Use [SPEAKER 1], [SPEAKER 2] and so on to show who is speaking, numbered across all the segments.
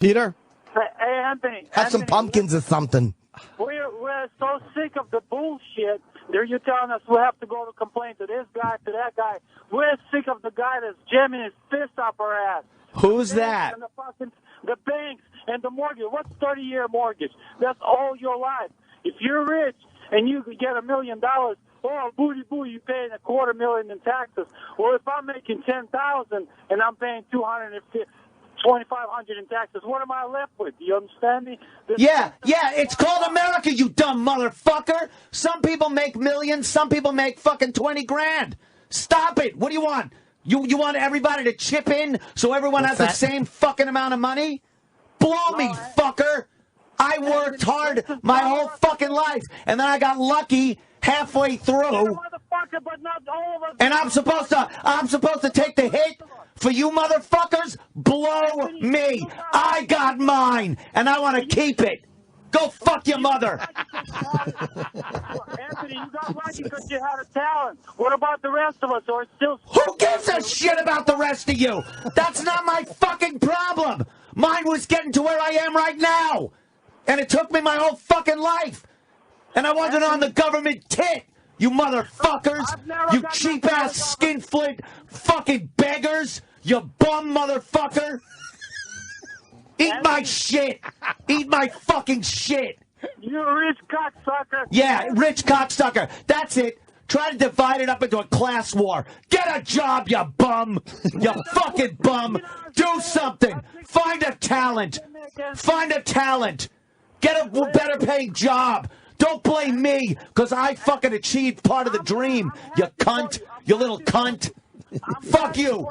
[SPEAKER 1] Peter?
[SPEAKER 2] Hey, Anthony.
[SPEAKER 1] Have some pumpkins or something.
[SPEAKER 2] We're so sick of the bullshit. You're telling us we have to go to complain to this guy, to that guy. We're sick of the guy that's jamming his fist up our ass.
[SPEAKER 1] Who's that?
[SPEAKER 2] And the banks and the mortgage. What's 30-year mortgage? That's all your life. If you're rich and you could get $1 million, oh, booty boo, you paying $250,000 in taxes. Well, if I'm making $10,000 and I'm paying $2,500 in taxes, what am I left with? Do you understand me?
[SPEAKER 3] Yeah, it's called America, you dumb motherfucker. Some people make millions, some people make fucking 20 grand. Stop it. What do you want? You want everybody to chip in so everyone has the same fucking amount of money? Blow me, fucker. I worked hard my whole fucking life, and then I got lucky halfway through. And I'm supposed to take the hit for you motherfuckers? Blow me. I got mine, and I want to keep it. Go fuck your mother.
[SPEAKER 2] Anthony, you got lucky because you had a talent. What about the rest of us? Or still?
[SPEAKER 3] Who gives a shit about the rest of you? That's not my fucking problem. Mine was getting to where I am right now. And it took me my whole fucking life. And I wasn't on the government tit, you motherfuckers. You cheap-ass skinflint fucking beggars. You bum motherfucker. Eat my shit. Eat my fucking shit.
[SPEAKER 2] You rich cocksucker.
[SPEAKER 3] Yeah, rich cocksucker. That's it. Try to divide it up into a class war. Get a job, you bum. You fucking bum. Do something. Find a talent. Find a talent. Get a better paying job. Don't blame me, because I fucking achieved part of the dream, you cunt. You little cunt. Fuck you.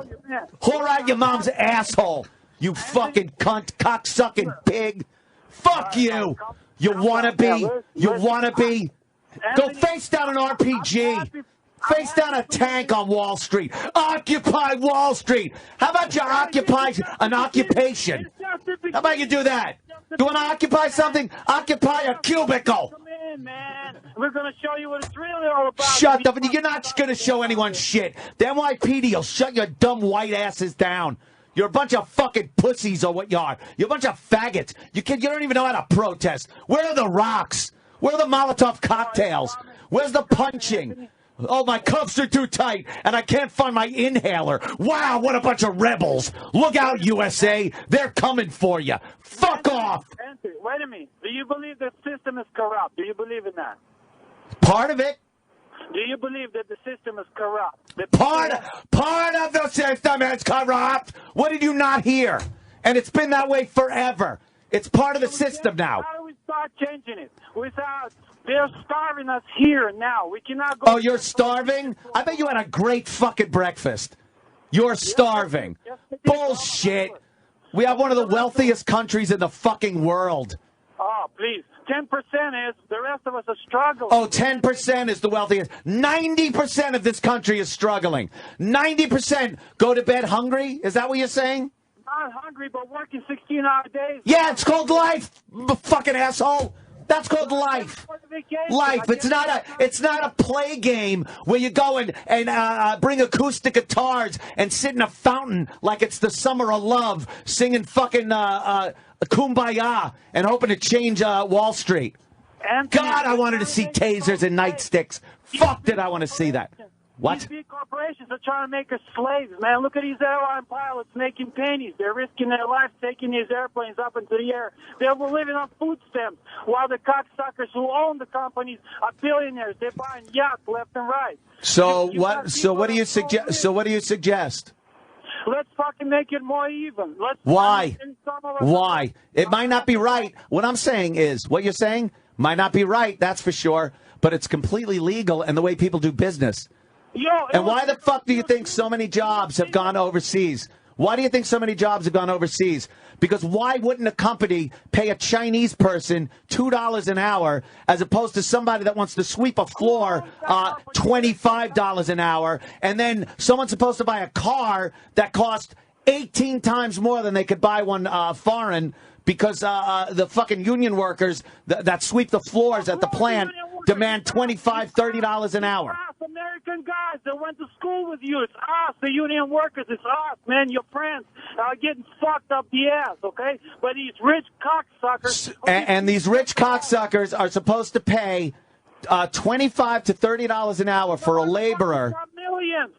[SPEAKER 3] Whore out your mom's asshole. You fucking cunt, cocksucking pig. Fuck you. You wannabe. You wannabe. Go face down an RPG. Face down a tank on Wall Street. Occupy Wall Street. How about you occupy an occupation? How about you do that? You want to occupy something? Occupy a cubicle.
[SPEAKER 2] Come in, man. We're going to show you what it's really all about.
[SPEAKER 3] Shut up. You're not going to show anyone shit. The NYPD will shut your dumb white asses down. You're a bunch of fucking pussies or what you are. You're a bunch of faggots. You don't even know how to protest. Where are the rocks? Where are the Molotov cocktails? Where's the punching? Oh, my cuffs are too tight, and I can't find my inhaler. Wow, what a bunch of rebels. Look out, USA. They're coming for you. Fuck off.
[SPEAKER 2] Anthony, wait a minute. Do you believe the system is corrupt? Do you believe in that?
[SPEAKER 3] Part of it.
[SPEAKER 2] Do you believe that the system is corrupt?
[SPEAKER 3] Part of the system is corrupt. What did you not hear? And it's been that way forever. It's part of the system now.
[SPEAKER 2] How do we start changing it? They're starving us here now. We cannot go.
[SPEAKER 3] Oh, you're starving? I bet you had a great fucking breakfast. You're starving. Bullshit. We have one of the wealthiest countries in the fucking world.
[SPEAKER 2] Oh, please. 10% is. The rest of us are struggling.
[SPEAKER 3] Oh, 10% is the wealthiest. 90% of this country is struggling. 90% go to bed hungry? Is that what you're saying?
[SPEAKER 2] Not hungry, but working 16-hour days.
[SPEAKER 3] Yeah, it's called life, fucking asshole. That's called life. Life. It's not a play game where you go and bring acoustic guitars and sit in a fountain like it's the summer of love, singing fucking Kumbaya and hoping to change Wall Street. God, I wanted to see tasers and nightsticks. Fuck, did I want to see that? What?
[SPEAKER 2] These big corporations are trying to make us slaves, man. Look at these airline pilots making pennies. They're risking their lives taking these airplanes up into the air. They're living on food stamps, while the cocksuckers who own the companies are billionaires. They're buying yachts left and right.
[SPEAKER 3] So what do you suggest?
[SPEAKER 2] Let's fucking make it more even.
[SPEAKER 3] Why? Why? It might not be right. What I'm saying is, what you're saying might not be right, that's for sure, but it's completely legal and the way people do business. And why the fuck do you think so many jobs have gone overseas? Why do you think so many jobs have gone overseas? Because why wouldn't a company pay a Chinese person $2 an hour as opposed to somebody that wants to sweep a floor $25 an hour, and then someone's supposed to buy a car that costs 18 times more than they could buy one foreign because the fucking union workers that sweep the floors at the plant demand $25, $30 an hour.
[SPEAKER 2] American guys that went to school with you. It's us, the union workers. It's us, man. Your friends are getting fucked up the ass, okay? But these rich cocksuckers...
[SPEAKER 3] And these rich cocksuckers are supposed to pay $25 to $30 an hour for a laborer.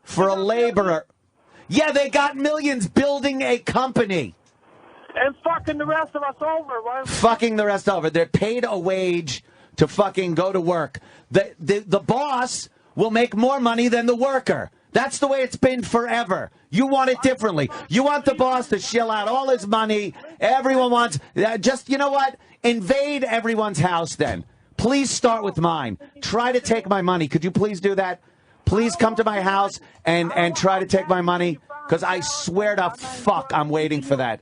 [SPEAKER 3] For a laborer. Yeah, they got millions building a company.
[SPEAKER 2] And fucking the rest of us over, right?
[SPEAKER 3] Fucking the rest over. They're paid a wage to fucking go to work. The boss will make more money than the worker. That's the way it's been forever. You want it differently. You want the boss to shell out all his money. Everyone wants... Just, you know what? Invade everyone's house then. Please start with mine. Try to take my money. Could you please do that? Please come to my house and try to take my money. Because I swear to fuck, I'm waiting for that.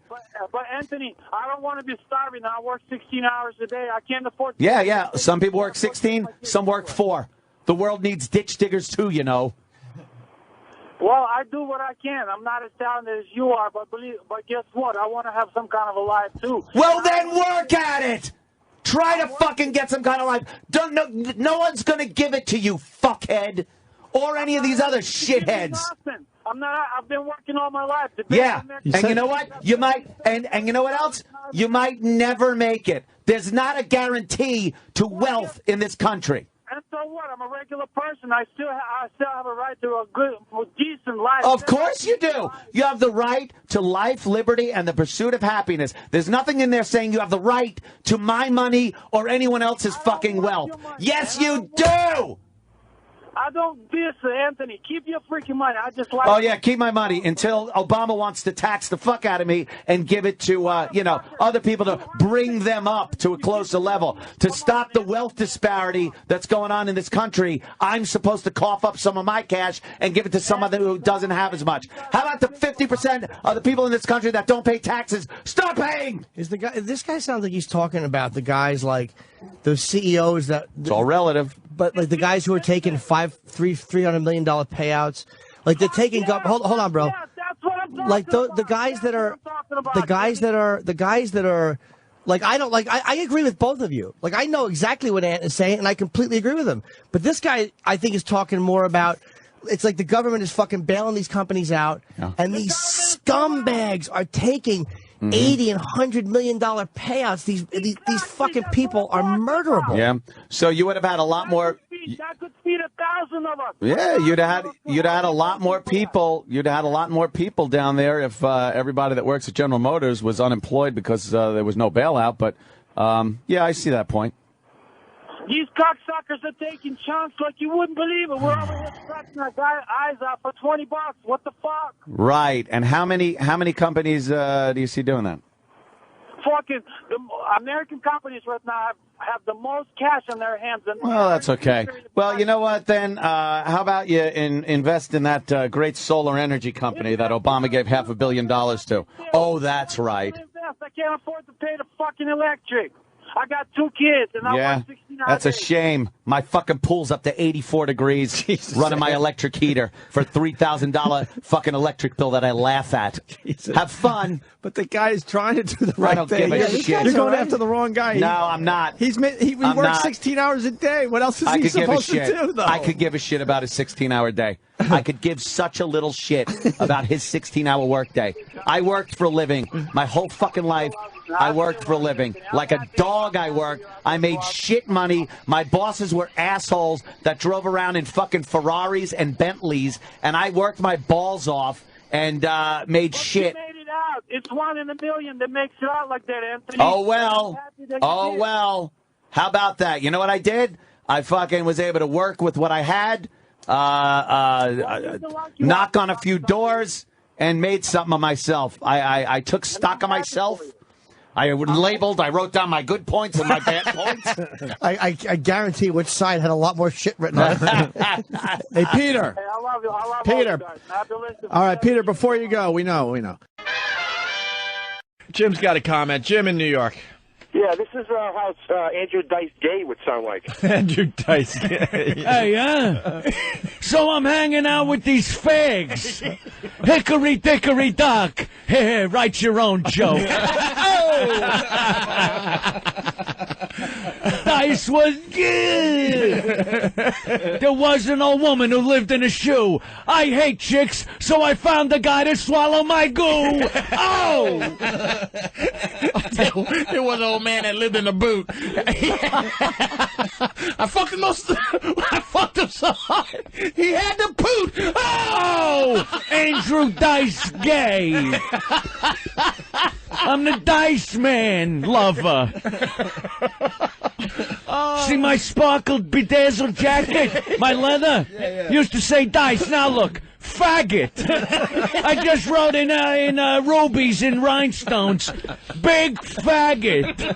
[SPEAKER 2] But Anthony, I don't want to be starving. I work 16 hours a day. I can't afford to...
[SPEAKER 3] Yeah. Some people work 16, some work 4. The world needs ditch diggers too, you know.
[SPEAKER 2] Well, I do what I can. I'm not as talented as you are, but guess what? I want to have some kind of a life too.
[SPEAKER 3] Well, then work at it! Try to fucking get some kind of life. No one's going to give it to you, fuckhead. Or any of these other shitheads.
[SPEAKER 2] I've been working all my life.
[SPEAKER 3] Yeah, and you know what? You might, and you know what else? You might never make it. There's not a guarantee to wealth in this country.
[SPEAKER 2] And so what? I'm a regular person. I still have a right to a good, decent life.
[SPEAKER 3] Of course you do. You have the right to life, liberty, and the pursuit of happiness. There's nothing in there saying you have the right to my money or anyone else's fucking wealth. Yes, you do!
[SPEAKER 2] I don't diss Anthony. Keep your freaking money. I just like...
[SPEAKER 3] Oh, yeah, keep my money until Obama wants to tax the fuck out of me and give it to, other people to bring them up to a closer level. To stop the wealth disparity that's going on in this country, I'm supposed to cough up some of my cash and give it to someone who doesn't have as much. How about the 50% of the people in this country that don't pay taxes? Stop paying!
[SPEAKER 1] This guy sounds like he's talking about the guys like the CEOs that...
[SPEAKER 3] It's all relative.
[SPEAKER 1] But like the guys who are taking $300 million payouts, like they're taking. Hold on, bro.
[SPEAKER 2] Yeah, that's what I'm
[SPEAKER 1] like the guys that are, the guys that are, like I don't like. I agree with both of you. Like I know exactly what Ant is saying, and I completely agree with him. But this guy, I think, is talking more about. It's like the government is fucking bailing these companies out, and these scumbags are taking. $80 and $100 million payouts. These fucking people are murderable.
[SPEAKER 3] Yeah. So you would have had a lot more.
[SPEAKER 2] That could feed 1,000 of us.
[SPEAKER 3] Yeah, you'd have had a lot more people. You'd have had a lot more people down there if everybody that works at General Motors was unemployed because there was no bailout. But yeah, I see that point.
[SPEAKER 2] These cocksuckers are taking chunks like you wouldn't believe it. We're over here scratching our eyes out for $20. What the fuck?
[SPEAKER 3] Right. And how many companies do you see doing that?
[SPEAKER 2] Fucking the American companies right now have the most cash in their hands.
[SPEAKER 3] Well, that's okay. Well, you know what then? How about you invest in that great solar energy company that Obama gave $500 million to? Oh, that's right.
[SPEAKER 2] I can't afford to pay the fucking electric. I got 2 kids, and I work 16 hours.
[SPEAKER 3] That's a shame. My fucking pool's up to 84 degrees, running my electric heater for $3,000 fucking electric bill that I laugh at. Jesus. Have fun.
[SPEAKER 4] But the guy is trying to do the right thing.
[SPEAKER 3] I don't give a shit.
[SPEAKER 4] You're going after the wrong guy.
[SPEAKER 3] No, I'm not.
[SPEAKER 4] He works 16 hours a day. What else is he supposed to do, though?
[SPEAKER 3] I could give a shit about his 16-hour day. I could give such a little shit about his 16-hour workday. I worked for a living my whole fucking life. I worked for a living. Like a dog I worked. I made shit money. My bosses were assholes that drove around in fucking Ferraris and Bentleys, and I worked my balls off and made shit.
[SPEAKER 2] You made it out. It's 1 in a million that makes it out like that, Anthony.
[SPEAKER 3] Oh, well. Oh, well. How about that? You know what I did? I fucking was able to work with what I had, knock on a few doors, and made something of myself. I took stock of myself. I wrote down my good points and my bad points.
[SPEAKER 1] I guarantee which side had a lot more shit written on it.
[SPEAKER 4] Hey, Peter.
[SPEAKER 2] Hey, I love you. I love
[SPEAKER 4] Peter.
[SPEAKER 2] all you guys.
[SPEAKER 4] All right, Peter, before you go, we know. Jim's got a comment. Jim in New York.
[SPEAKER 5] Yeah, this is how Andrew Dice Gay would sound like.
[SPEAKER 4] Andrew Dice Gay.
[SPEAKER 6] Hey, so I'm hanging out with these fags. Hickory dickory dock. Hey, write your own joke. Oh! I Dice was good. There wasn't a woman who lived in a shoe. I hate chicks, so I found a guy to swallow my goo. Oh!
[SPEAKER 7] There was an old man that lived in a boot. I fucked him so hard. He had to poot.
[SPEAKER 6] Oh! Andrew Dice gay. I'm the Dice Man lover. See my sparkled bedazzled jacket? My leather? Used to say Dice. Now look, faggot. I just wrote in rubies and rhinestones. Big faggot.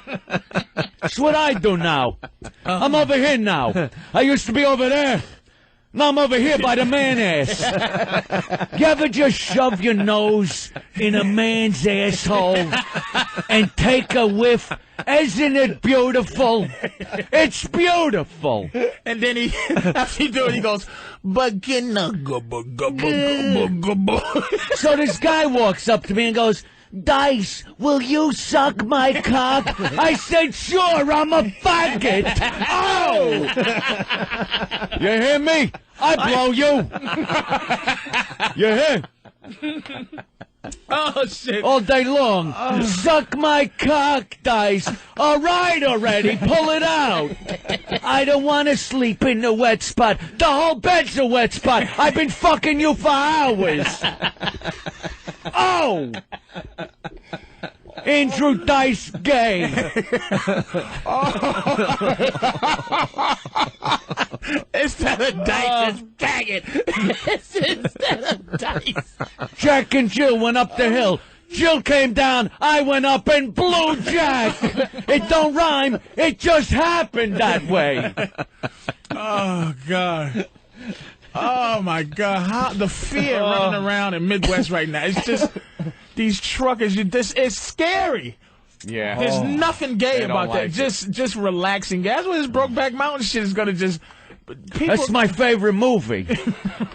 [SPEAKER 6] That's what I do now. I'm over here now. I used to be over there. Now I'm over here by the man ass. You ever just shove your nose in a man's asshole and take a whiff? Isn't it beautiful? It's beautiful.
[SPEAKER 7] And then after you do it, he goes,
[SPEAKER 6] so this guy walks up to me and goes, Dice, will you suck my cock? I said, sure, I'm a faggot. Oh! You hear me? I blow you. You hear?
[SPEAKER 7] Oh, shit.
[SPEAKER 6] All day long. Suck my cock, Dice. All right already. Pull it out. I don't want to sleep in the wet spot. The whole bed's a wet spot. I've been fucking you for hours. Oh! Andrew Dice gay.
[SPEAKER 7] Instead of Dice, it's faggot. Instead of Dice.
[SPEAKER 6] Jack and Jill went up the hill. Jill came down. I went up and blew Jack. It don't rhyme. It just happened that way.
[SPEAKER 7] Oh, God. Oh, my God. The fear running around in Midwest right now. It's just... These truckers, it's scary.
[SPEAKER 3] Yeah.
[SPEAKER 7] There's nothing gay about that.
[SPEAKER 3] Like
[SPEAKER 7] just relaxing. That's what this Brokeback Mountain shit is going to just...
[SPEAKER 6] That's my favorite movie.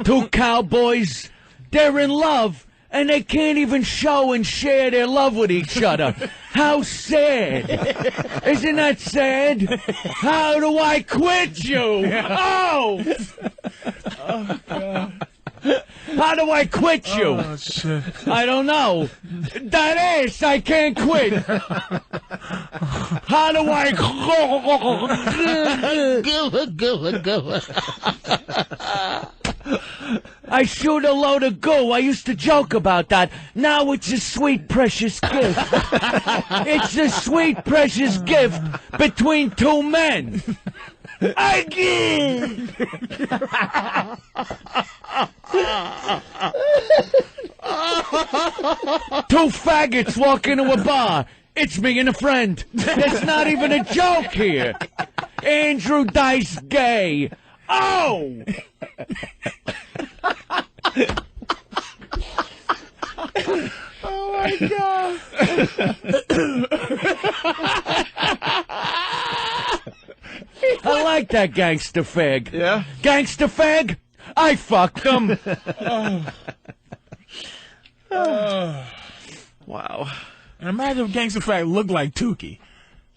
[SPEAKER 6] Two cowboys, they're in love, and they can't even show and share their love with each other. How sad. Isn't that sad? How do I quit you? Oh! Oh, God. How do I quit you?
[SPEAKER 7] Oh, shit.
[SPEAKER 6] I don't know. That ass, I can't quit. How do I... I shoot a load of goo. I used to joke about that. Now it's a sweet, precious gift. It's a sweet, precious gift between two men. Again! Two faggots walk into a bar. It's me and a friend. There's not even a joke here. Andrew Dice gay. Oh!
[SPEAKER 7] Oh, my God.
[SPEAKER 6] I like that gangster fag.
[SPEAKER 3] Yeah?
[SPEAKER 6] Gangster fag? I fucked him.
[SPEAKER 3] Wow.
[SPEAKER 7] And imagine if Gangsta Fag looked like Tukey.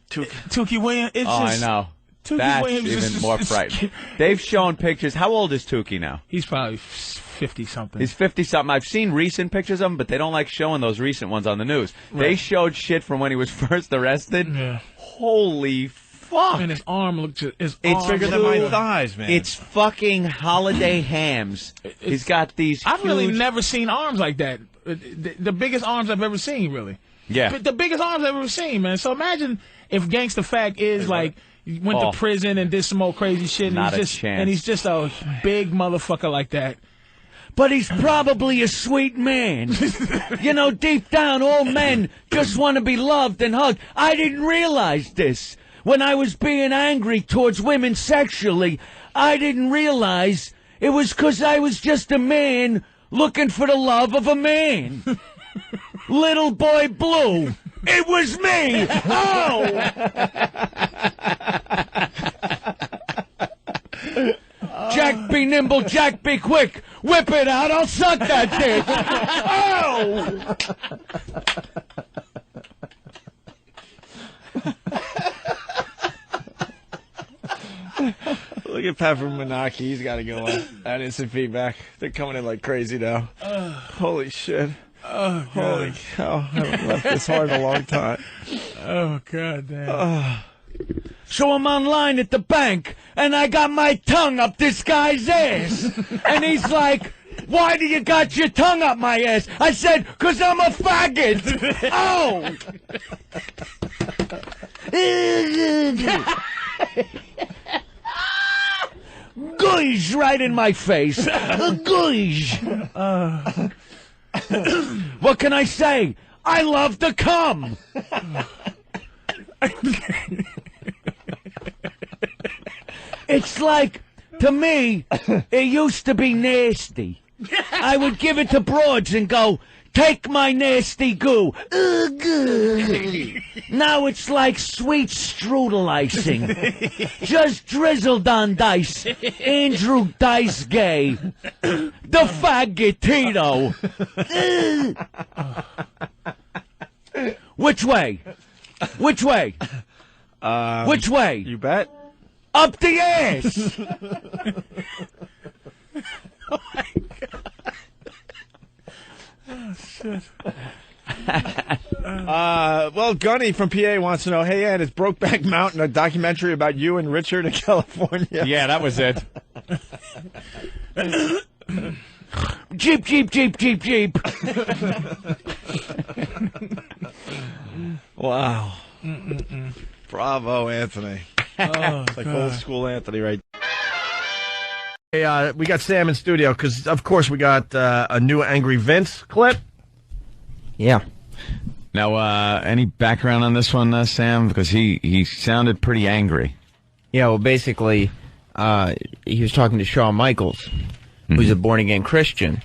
[SPEAKER 7] Tukey Williams. It's
[SPEAKER 3] I
[SPEAKER 7] just,
[SPEAKER 3] know.
[SPEAKER 7] Tukey
[SPEAKER 3] That's
[SPEAKER 7] Williams
[SPEAKER 3] even
[SPEAKER 7] is
[SPEAKER 3] more frightening. They've shown pictures. How old is Tukey now?
[SPEAKER 7] He's probably 50-something.
[SPEAKER 3] He's 50-something. I've seen recent pictures of him, but they don't like showing those recent ones on the news.
[SPEAKER 7] Right.
[SPEAKER 3] They showed shit from when he was first arrested.
[SPEAKER 7] Yeah.
[SPEAKER 3] Holy fuck.
[SPEAKER 7] And his arm looked...
[SPEAKER 3] It's
[SPEAKER 4] bigger than my thighs, man.
[SPEAKER 3] It's fucking holiday hams. He's got these
[SPEAKER 7] I've really
[SPEAKER 3] huge...
[SPEAKER 7] never seen arms like that. The biggest arms I've ever seen, really.
[SPEAKER 3] Yeah.
[SPEAKER 7] But the biggest arms I've ever seen, man. So imagine if Gangsta Fag is like... went to prison and did some old crazy shit. And
[SPEAKER 3] Not
[SPEAKER 7] he's
[SPEAKER 3] a
[SPEAKER 7] just,
[SPEAKER 3] chance.
[SPEAKER 7] And he's just a big motherfucker like that.
[SPEAKER 6] But he's probably a sweet man. You know, deep down, all men just want to be loved and hugged. I didn't realize this. When I was being angry towards women sexually, I didn't realize it was 'cause I was just a man looking for the love of a man. Little boy blue. It was me. Oh! Jack be nimble, Jack be quick. Whip it out, I'll suck that dick. Oh!
[SPEAKER 8] Look at Pat from Menaki. He's got to go on. That instant feedback. They're coming in like crazy now. Holy shit.
[SPEAKER 7] Oh, God.
[SPEAKER 8] Holy cow. I haven't left this hard in a long time.
[SPEAKER 7] Oh, God damn.
[SPEAKER 6] So I'm online at the bank, and I got my tongue up this guy's ass. And he's like, why do you got your tongue up my ass? I said, 'cause I'm a faggot. Oh! Goish, right in my face. Goish. What can I say? I love to come. It's like, to me, it used to be nasty. I would give it to broads and go, take my nasty goo. Now it's like sweet strudel icing. Just drizzled on Dice. Andrew Dice Gay. The faggotito. Which way? Which way? Which way?
[SPEAKER 8] You bet.
[SPEAKER 6] Up the ass!
[SPEAKER 7] Oh, my God. Oh, shit.
[SPEAKER 8] Well, Gunny from PA wants to know, hey, Ed, is Brokeback Mountain a documentary about you and Richard in California?
[SPEAKER 9] Yeah, that was it.
[SPEAKER 6] Jeep, jeep, jeep, jeep, jeep.
[SPEAKER 8] Wow. Bravo, Anthony. It's like old school Anthony right there. Hey, we got Sam in studio because, of course, we got a new Angry Vince clip.
[SPEAKER 10] Yeah.
[SPEAKER 9] Now, any background on this one, Sam? Because he sounded pretty angry.
[SPEAKER 10] Yeah, well, basically, he was talking to Shawn Michaels, who's a born-again Christian,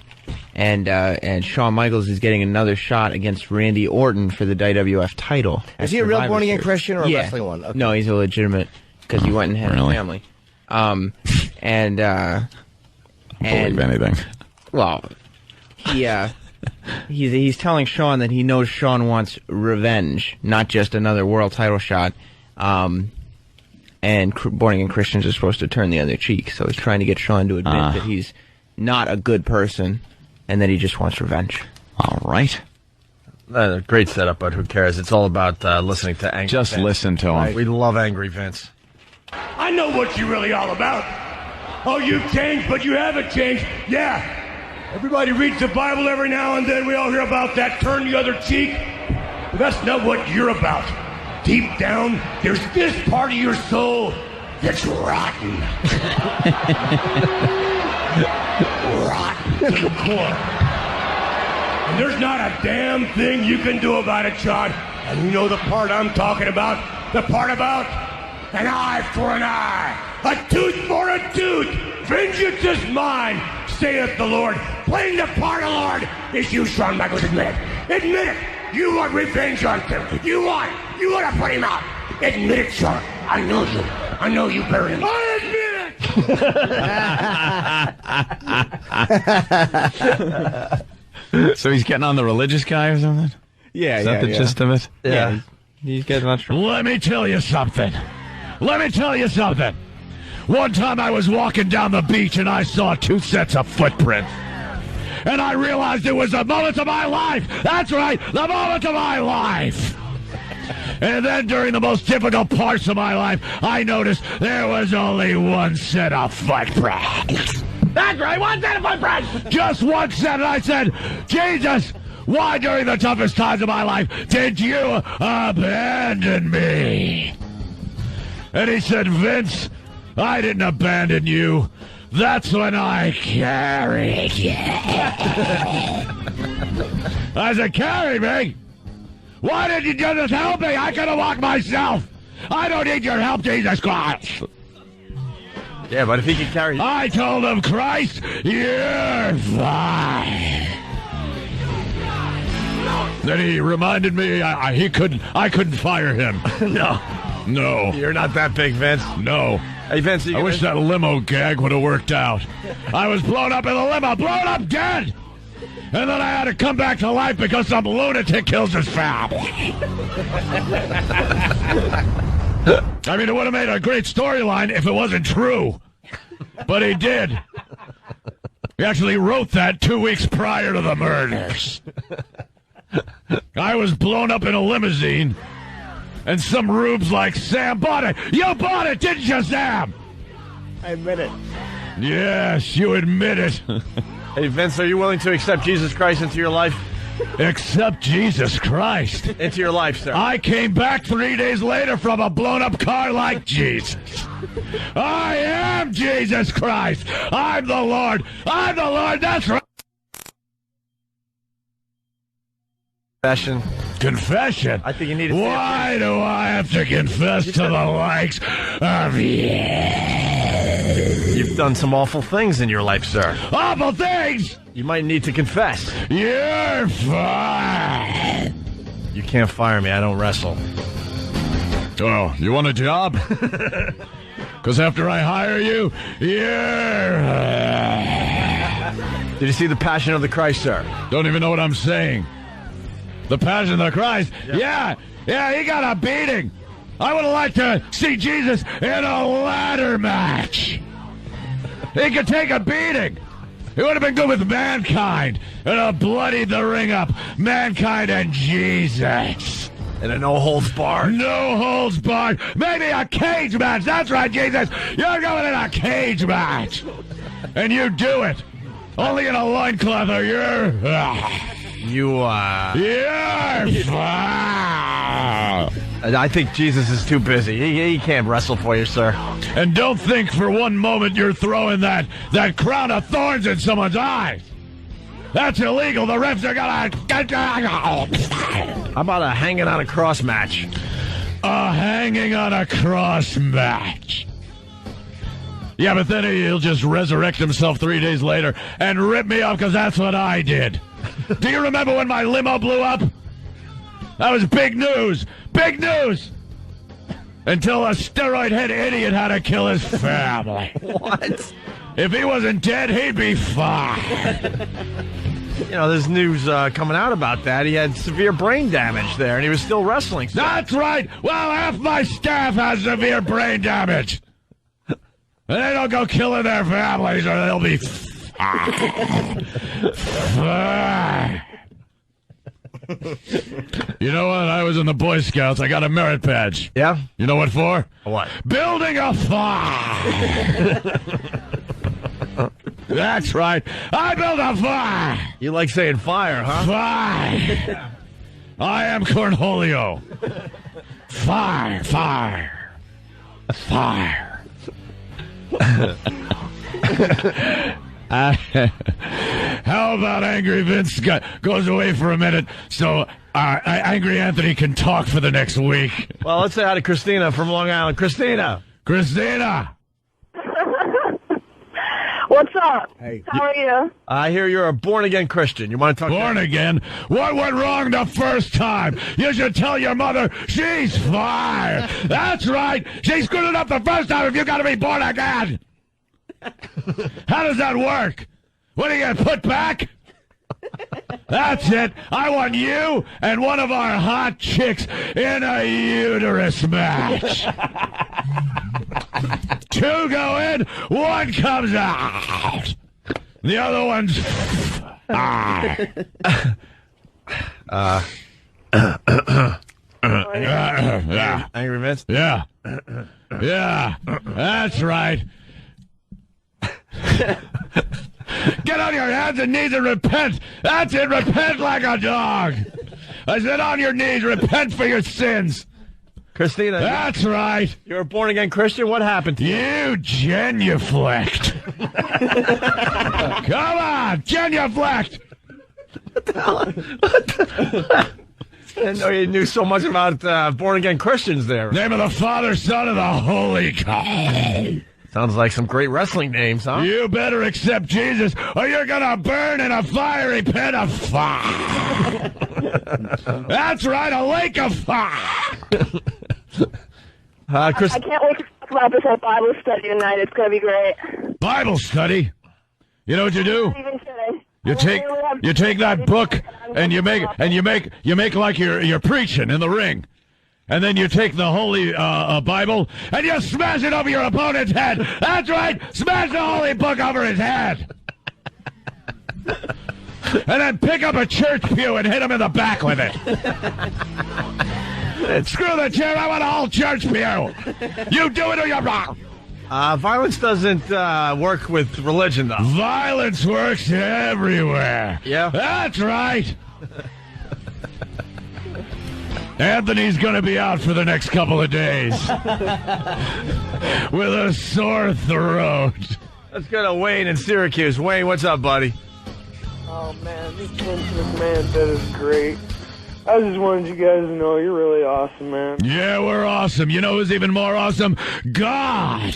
[SPEAKER 10] and Shawn Michaels is getting another shot against Randy Orton for the WWF title.
[SPEAKER 1] Is he a real born-again Christian or a wrestling one? Okay.
[SPEAKER 10] No, he's a legitimate, because he went and had a family.
[SPEAKER 9] Believe anything.
[SPEAKER 10] Well, he's telling Shawn that he knows Shawn wants revenge, not just another world title shot. And born-again Christians are supposed to turn the other cheek, so he's trying to get Shawn to admit that he's not a good person and that he just wants revenge.
[SPEAKER 9] All right.
[SPEAKER 8] Great setup, but who cares? It's all about listening to Angry
[SPEAKER 9] Just
[SPEAKER 8] Vince.
[SPEAKER 9] listen to him.
[SPEAKER 8] Right? We love Angry Vince.
[SPEAKER 11] I know what you're really all about. Oh, you've changed, but you haven't changed. Yeah. Everybody reads the Bible every now and then. We all hear about that turn the other cheek. But that's not what you're about. Deep down, there's this part of your soul that's rotten. Rotten to the core. And there's not a damn thing you can do about it, John. And you know the part I'm talking about? The part about an eye for an eye, a tooth for a tooth. Vengeance is mine, saith the Lord. Playing the part of Lord is you, Shawn Michaels. Admit it. Admit it. You want revenge on him. You want to put him out. Admit it, Shawn. I know you. I know you better than me. I
[SPEAKER 9] admit it. So he's getting on the religious guy or something?
[SPEAKER 10] Yeah,
[SPEAKER 9] Is that the gist of it?
[SPEAKER 10] Yeah. He's getting on.
[SPEAKER 11] Let me tell you something. One time I was walking down the beach and I saw 2 sets of footprints. And I realized it was the moment of my life. That's right, the moment of my life. And then during the most difficult parts of my life, I noticed there was only 1 set of footprints. That's right, 1 set of footprints. Just 1 set. And I said, Jesus, why during the toughest times of my life did you abandon me? And he said, Vince, I didn't abandon you. That's when I carried you. I said, carry me? Why did you just help me? I could have walked myself. I don't need your help, Jesus Christ.
[SPEAKER 8] Yeah, but if he could carry...
[SPEAKER 11] I told him, Christ, you're fine. Then he reminded me I couldn't fire him. No.
[SPEAKER 8] You're not that big, Vince.
[SPEAKER 11] No.
[SPEAKER 8] Hey, Vince,
[SPEAKER 11] I wish that limo gag would have worked out. I was blown up in the limo, blown up dead. And then I had to come back to life because some lunatic kills his family. I mean, it would have made a great storyline if it wasn't true. But he did. He actually wrote that 2 weeks prior to the murders. I was blown up in a limousine, and some rubes like Sam bought it. You bought it, didn't you, Sam?
[SPEAKER 1] I admit it.
[SPEAKER 11] Yes, you admit it.
[SPEAKER 8] Hey, Vince, are you willing to accept Jesus Christ into your life?
[SPEAKER 11] Accept Jesus Christ.
[SPEAKER 8] Into your life, sir.
[SPEAKER 11] I came back 3 days later from a blown-up car like Jesus. I am Jesus Christ. I'm the Lord. I'm the Lord. That's right.
[SPEAKER 8] Confession.
[SPEAKER 11] Confession?
[SPEAKER 8] I think you need to.
[SPEAKER 11] Why do I have to confess to the likes of you?
[SPEAKER 8] You've done some awful things in your life, sir.
[SPEAKER 11] Awful things?
[SPEAKER 8] You might need to confess.
[SPEAKER 11] You're fired.
[SPEAKER 8] You can't fire me. I don't wrestle.
[SPEAKER 11] Oh, you want a job? Because after I hire you, you're...
[SPEAKER 8] Did you see The Passion of the Christ, sir?
[SPEAKER 11] Don't even know what I'm saying. The Passion of the Christ? Yeah, he got a beating. I would have liked to see Jesus in a ladder match. He could take a beating. He would have been good with Mankind. And have bloodied the ring up. Mankind and Jesus.
[SPEAKER 8] And a no holds barred.
[SPEAKER 11] No holds barred. Maybe a cage match. That's right, Jesus. You're going in a cage match. And you do it. Only in a loincloth or you're...
[SPEAKER 8] You're
[SPEAKER 11] foul.
[SPEAKER 8] I think Jesus is too busy. He can't wrestle for you, sir.
[SPEAKER 11] And don't think for one moment you're throwing that crown of thorns in someone's eyes. That's illegal. The refs are gonna...
[SPEAKER 8] How about a hanging on a cross match?
[SPEAKER 11] A hanging on a cross match. Yeah, but then he'll just resurrect himself 3 days later and rip me off because that's what I did. Do you remember when my limo blew up? That was big news. Big news. Until a steroid-head idiot had to kill his family.
[SPEAKER 8] What?
[SPEAKER 11] If he wasn't dead, he'd be fine.
[SPEAKER 8] You know, there's news coming out about that. He had severe brain damage there, and he was still wrestling. So.
[SPEAKER 11] That's right. Well, half my staff has severe brain damage. And they don't go killing their families, or they'll be fine. You know what? I was in the Boy Scouts. I got a merit badge.
[SPEAKER 8] Yeah?
[SPEAKER 11] You know what for?
[SPEAKER 8] What?
[SPEAKER 11] Building a fire. That's right. I built a fire.
[SPEAKER 8] You like saying fire, huh?
[SPEAKER 11] Fire. I am Cornholio. Fire, fire, fire. How about Angry Vince goes away for a minute so Angry Anthony can talk for the next week?
[SPEAKER 8] Well, let's say hi to Christina from Long Island. Christina!
[SPEAKER 12] What's up?
[SPEAKER 8] Hey.
[SPEAKER 12] How are you?
[SPEAKER 8] I hear you're a born-again Christian. You want to talk
[SPEAKER 11] Born again? What went wrong the first time? You should tell your mother she's fired. That's right. She screwed it up the first time if you got to be born again. How does that work? What do you get put back? That's it. I want you and one of our hot chicks in a uterus match. 2 go in, 1 comes out. The other one's...
[SPEAKER 8] Angry Vince?
[SPEAKER 11] Yeah. Yeah. That's right. Get on your hands and knees and repent. That's it. Repent like a dog. I said on your knees. Repent for your sins.
[SPEAKER 8] Christina.
[SPEAKER 11] That's right.
[SPEAKER 8] You're a born-again Christian? What happened to you?
[SPEAKER 11] You genuflect. Come on. Genuflect.
[SPEAKER 8] What the hell? I didn't know you knew so much about born-again Christians there.
[SPEAKER 11] Name of the Father, Son, and the Holy Ghost.
[SPEAKER 8] Sounds like some great wrestling names, huh?
[SPEAKER 11] You better accept Jesus, or you're gonna burn in a fiery pit of fire. That's right, a lake of fire.
[SPEAKER 12] I can't wait to talk about this at Bible study tonight. It's gonna be great.
[SPEAKER 11] Bible study? You know what you do? You take that book and you make like you're preaching in the ring. And then you take the Holy Bible and you smash it over your opponent's head. That's right. Smash the Holy Book over his head. And then pick up a church pew and hit him in the back with it. Screw the chair. I want a whole church pew. You do it or you're wrong.
[SPEAKER 8] Violence doesn't work with religion, though.
[SPEAKER 11] Violence works everywhere.
[SPEAKER 8] Yeah.
[SPEAKER 11] That's right. Anthony's going to be out for the next couple of days with a sore throat.
[SPEAKER 8] Let's go to Wayne in Syracuse. Wayne, what's up, buddy?
[SPEAKER 13] Oh, man, this Vince McMahon bit is great. I just wanted you guys to know you're really awesome, man.
[SPEAKER 11] Yeah, we're awesome. You know who's even more awesome? God.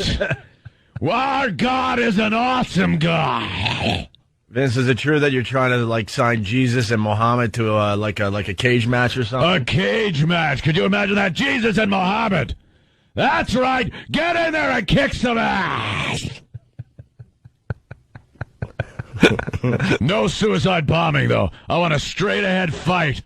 [SPEAKER 11] Our God is an awesome God.
[SPEAKER 8] Vince, is it true that you're trying to sign Jesus and Muhammad to like a cage match or something?
[SPEAKER 11] A cage match? Could you imagine that? Jesus and Muhammad. That's right. Get in there and kick some ass. No suicide bombing, though. I want a straight-ahead fight.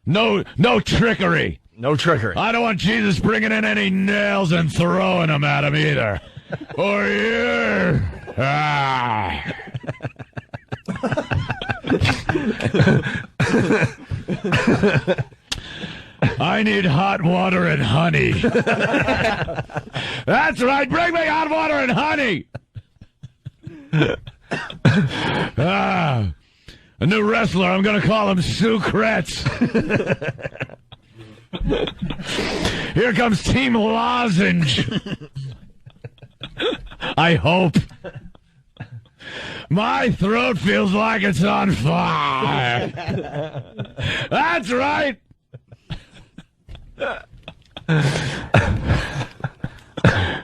[SPEAKER 11] No trickery.
[SPEAKER 8] No trickery.
[SPEAKER 11] I don't want Jesus bringing in any nails and throwing them at him either. Or you. I need hot water and honey. That's right. Bring me hot water and honey. A new wrestler. I'm going to call him Sucrets. Here comes Team Lozenge. I hope. My throat feels like it's on fire. That's right.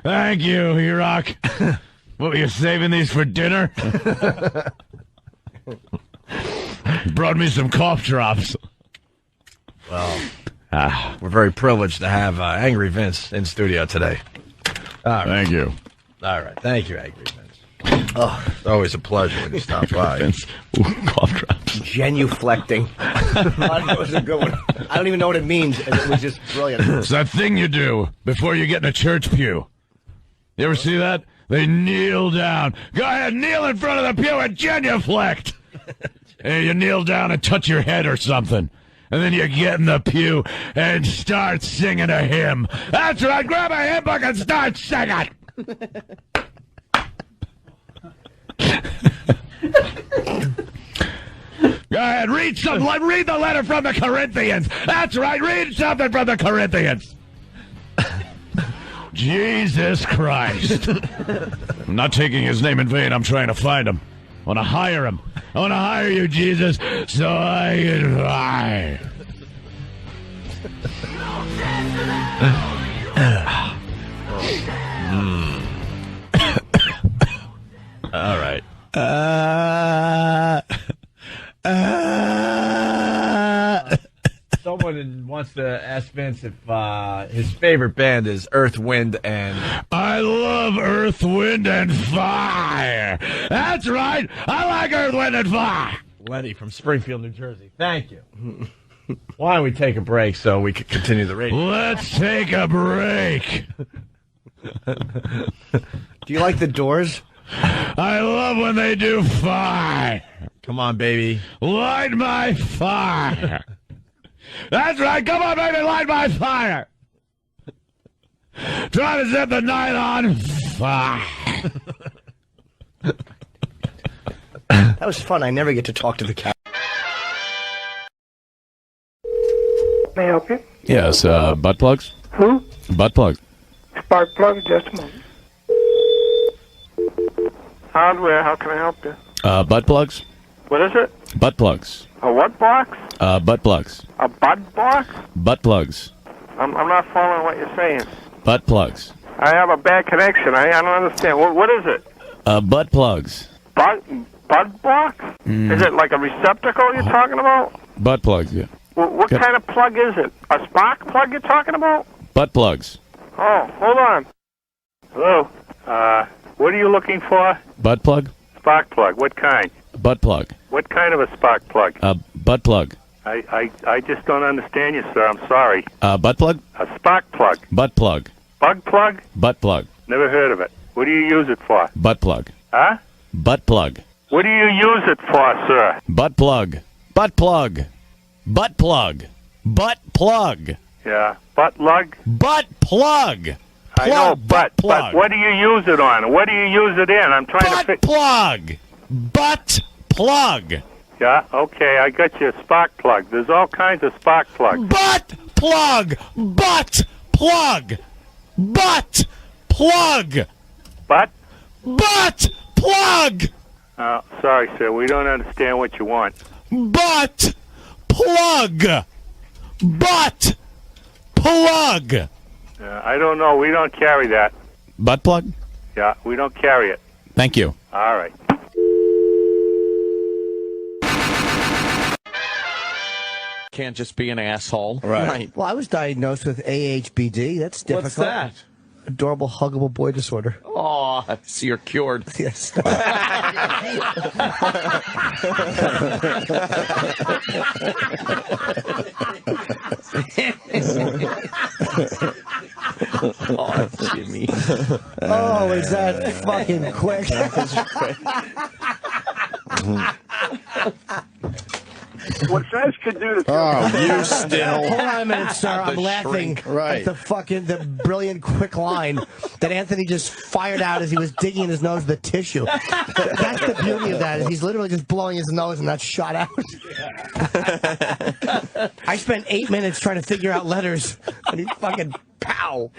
[SPEAKER 11] Thank you, Iraq. What, were you saving these for dinner? Brought me some cough drops.
[SPEAKER 8] Well, we're very privileged to have Angry Vince in studio today.
[SPEAKER 11] All right. Thank you.
[SPEAKER 8] All right. Thank you, Angry Vince. Oh, it's always a pleasure when you stop by.
[SPEAKER 11] Vince. Ooh, cough drops.
[SPEAKER 1] Genuflecting. That was a good one. I don't even know what it means. It was just brilliant.
[SPEAKER 11] It's that thing you do before you get in a church pew. You ever see that? They kneel down. Go ahead, kneel in front of the pew and genuflect. Hey, you kneel down and touch your head or something. And then you get in the pew and start singing a hymn. That's right, grab a hymn book and start singing. Go ahead, read the letter from the Corinthians. That's right, read something from the Corinthians. Jesus Christ. I'm not taking his name in vain. I'm trying to find him. I want to hire him. I want to hire you, Jesus, so I can fly.
[SPEAKER 8] All right. Someone wants to ask Vince if his favorite band is Earth, Wind, and...
[SPEAKER 11] I love Earth, Wind, and Fire. That's right. I like Earth, Wind, and Fire.
[SPEAKER 8] Lenny from Springfield, New Jersey. Thank you. Why don't we take a break so we can continue the radio?
[SPEAKER 11] Let's take a break.
[SPEAKER 1] Do you like the Doors?
[SPEAKER 11] I love when they do fire.
[SPEAKER 8] Come on, baby.
[SPEAKER 11] Light my fire. That's right. Come on, baby. Light my fire. Try to set the night on fire.
[SPEAKER 1] That was fun. I never get to talk to the cat.
[SPEAKER 13] May I help you?
[SPEAKER 14] Yes, butt plugs?
[SPEAKER 13] Who?
[SPEAKER 14] Butt plug.
[SPEAKER 13] Spark plug, just a moment. Hardware, how can I help you?
[SPEAKER 14] Butt plugs?
[SPEAKER 13] What is it?
[SPEAKER 14] Butt plugs.
[SPEAKER 13] A what box?
[SPEAKER 14] Butt plugs.
[SPEAKER 13] A bud box?
[SPEAKER 14] Butt plugs.
[SPEAKER 13] I'm not following what you're saying.
[SPEAKER 14] Butt plugs.
[SPEAKER 13] I have a bad connection. I don't understand. What is it?
[SPEAKER 14] Butt plugs.
[SPEAKER 13] Bud box? Is it like a receptacle you're talking about?
[SPEAKER 14] Butt plugs, yeah.
[SPEAKER 13] What kind of plug is it? A spark plug you're talking about?
[SPEAKER 14] Butt plugs.
[SPEAKER 13] Oh, hold on. Hello. What are you looking for?
[SPEAKER 14] Butt plug?
[SPEAKER 13] Spark plug. What kind?
[SPEAKER 14] Butt plug.
[SPEAKER 13] What kind of a spark plug?
[SPEAKER 14] Butt plug.
[SPEAKER 5] I just don't understand you, sir. I'm sorry.
[SPEAKER 14] Butt plug?
[SPEAKER 5] A spark plug.
[SPEAKER 14] Butt plug.
[SPEAKER 5] Bug plug?
[SPEAKER 14] Butt plug.
[SPEAKER 5] Never heard of it. What do you use it for?
[SPEAKER 14] Butt plug.
[SPEAKER 5] Huh?
[SPEAKER 14] Butt plug.
[SPEAKER 5] What do you use it for, sir?
[SPEAKER 14] Butt plug. Butt plug. Butt plug. Butt plug.
[SPEAKER 5] Yeah. Butt lug?
[SPEAKER 14] Butt plug.
[SPEAKER 5] I know, but what do you use it on? What do you use it in? I'm trying to
[SPEAKER 14] Butt plug. Butt plug.
[SPEAKER 5] Yeah, okay, I got you a spark plug. There's all kinds of spark plugs.
[SPEAKER 14] Butt plug. Butt plug. Butt plug.
[SPEAKER 5] Butt?
[SPEAKER 14] Butt plug.
[SPEAKER 5] Sorry, sir. We don't understand what you want.
[SPEAKER 14] Butt plug. Butt plug.
[SPEAKER 5] I don't know. We don't carry that.
[SPEAKER 14] Butt plug?
[SPEAKER 5] Yeah, we don't carry it.
[SPEAKER 14] Thank you.
[SPEAKER 5] All right.
[SPEAKER 9] Can't just be an asshole.
[SPEAKER 1] Right. Well, I was diagnosed with AHBD. That's difficult.
[SPEAKER 9] What's that?
[SPEAKER 1] Adorable, huggable boy disorder.
[SPEAKER 9] Oh, so you're cured.
[SPEAKER 1] Yes.
[SPEAKER 10] Oh, Jimmy.
[SPEAKER 1] Oh, is that fucking quick?
[SPEAKER 15] What Fez could do to...
[SPEAKER 11] Oh, you still.
[SPEAKER 1] Hold on a minute, sir. I'm laughing at the brilliant quick line that Anthony just fired out as he was digging in his nose with the tissue. That's the beauty of that. Is he's literally just blowing his nose and that's shot out. I spent 8 minutes trying to figure out letters and he fucking pow.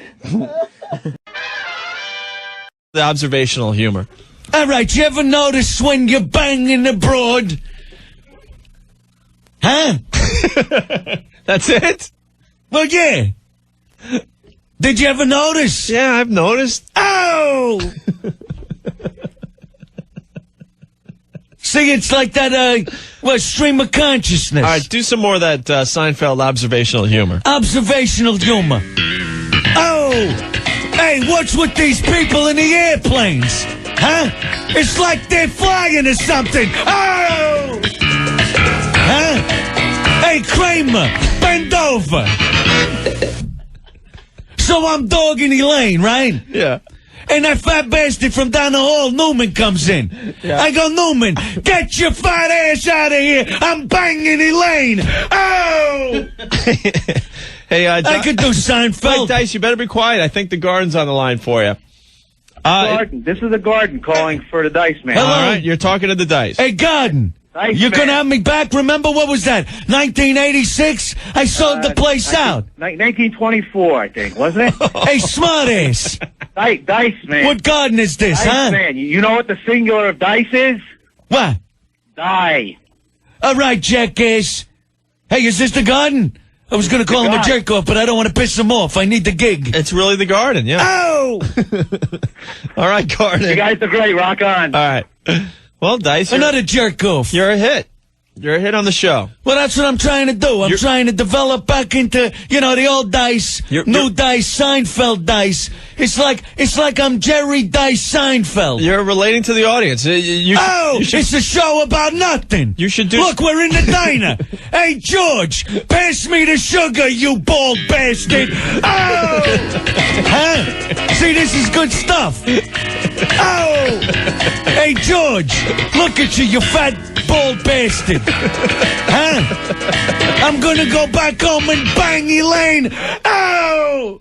[SPEAKER 16] The observational humor.
[SPEAKER 6] All right, you ever notice when you're banging abroad? Huh?
[SPEAKER 16] That's it?
[SPEAKER 6] Well, yeah. Did you ever notice?
[SPEAKER 16] Yeah, I've noticed.
[SPEAKER 6] Oh! See, it's like that, stream of consciousness.
[SPEAKER 16] All right, do some more of that Seinfeld observational humor.
[SPEAKER 6] Observational humor. Oh! Hey, what's with these people in the airplanes? Huh? It's like they're flying or something. Oh! Huh? Hey, Kramer, bend over. So I'm dogging Elaine, right?
[SPEAKER 16] Yeah.
[SPEAKER 6] And that fat bastard from down the hall, Newman, comes in. Yeah. I go, Newman, get your fat ass out of here. I'm banging Elaine. Oh!
[SPEAKER 16] Hey,
[SPEAKER 6] I could do Seinfeld.
[SPEAKER 16] Hey, Dice, you better be quiet. I think the Garden's on the line for you.
[SPEAKER 15] Garden. This is the Garden calling for the Dice Man.
[SPEAKER 6] Hello.
[SPEAKER 16] All right, you're talking to the Dice.
[SPEAKER 6] Hey, Garden.
[SPEAKER 15] Dice
[SPEAKER 6] You're
[SPEAKER 15] Man.
[SPEAKER 6] going to have me back? Remember, what was that, 1986? I sold the place out.
[SPEAKER 15] 1924, I think, wasn't it?
[SPEAKER 6] Hey, smartass.
[SPEAKER 15] Dice Man.
[SPEAKER 6] What garden is this,
[SPEAKER 15] Dice
[SPEAKER 6] huh?
[SPEAKER 15] Man. You know what the singular of dice is?
[SPEAKER 6] What?
[SPEAKER 15] Die.
[SPEAKER 6] All right, jackass. Hey, is this the Garden? I was going to call him a jerk off, but I don't want to piss him off. I need the gig.
[SPEAKER 16] It's really the Garden, yeah.
[SPEAKER 6] Oh!
[SPEAKER 16] All right, Garden.
[SPEAKER 15] You guys are great. Rock on.
[SPEAKER 16] All right. Well, Dice,
[SPEAKER 6] Another jerk off.
[SPEAKER 16] You're a hit. You're a hit on the show.
[SPEAKER 6] Well, that's what I'm trying to do. I'm trying to develop back into, the old Dice, new Dice, Seinfeld Dice. It's like I'm Jerry Dice Seinfeld.
[SPEAKER 16] You're relating to the audience.
[SPEAKER 6] It's a show about nothing.
[SPEAKER 16] You should do...
[SPEAKER 6] Look, we're in the diner. Hey, George, pass me the sugar, you bald bastard. Oh! Huh? See, this is good stuff. Oh! Hey, George, look at you, you fat bald bastard. Huh? I'm gonna go back home and bang Elaine. Oh!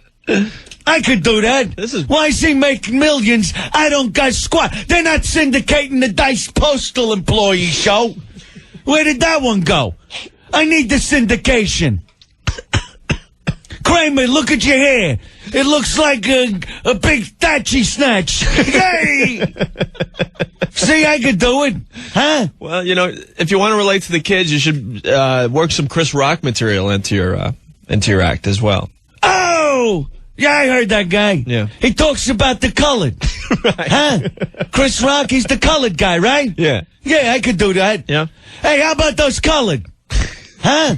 [SPEAKER 6] I could do that. Why is he making millions? I don't got squat. They're not syndicating the Dice Postal Employee Show. Where did that one go? I need the syndication. Kramer, look at your hair. It looks like a big thatchy snatch. Yay! See, I could do it. Huh?
[SPEAKER 16] Well, if you want to relate to the kids, you should work some Chris Rock material into your act as well.
[SPEAKER 6] Oh! Yeah, I heard that guy.
[SPEAKER 16] Yeah.
[SPEAKER 6] He talks about the colored.
[SPEAKER 16] Right.
[SPEAKER 6] Huh? Chris Rock, he's the colored guy, right?
[SPEAKER 16] Yeah.
[SPEAKER 6] Yeah, I could do that.
[SPEAKER 16] Yeah.
[SPEAKER 6] Hey, how about those colored? Huh?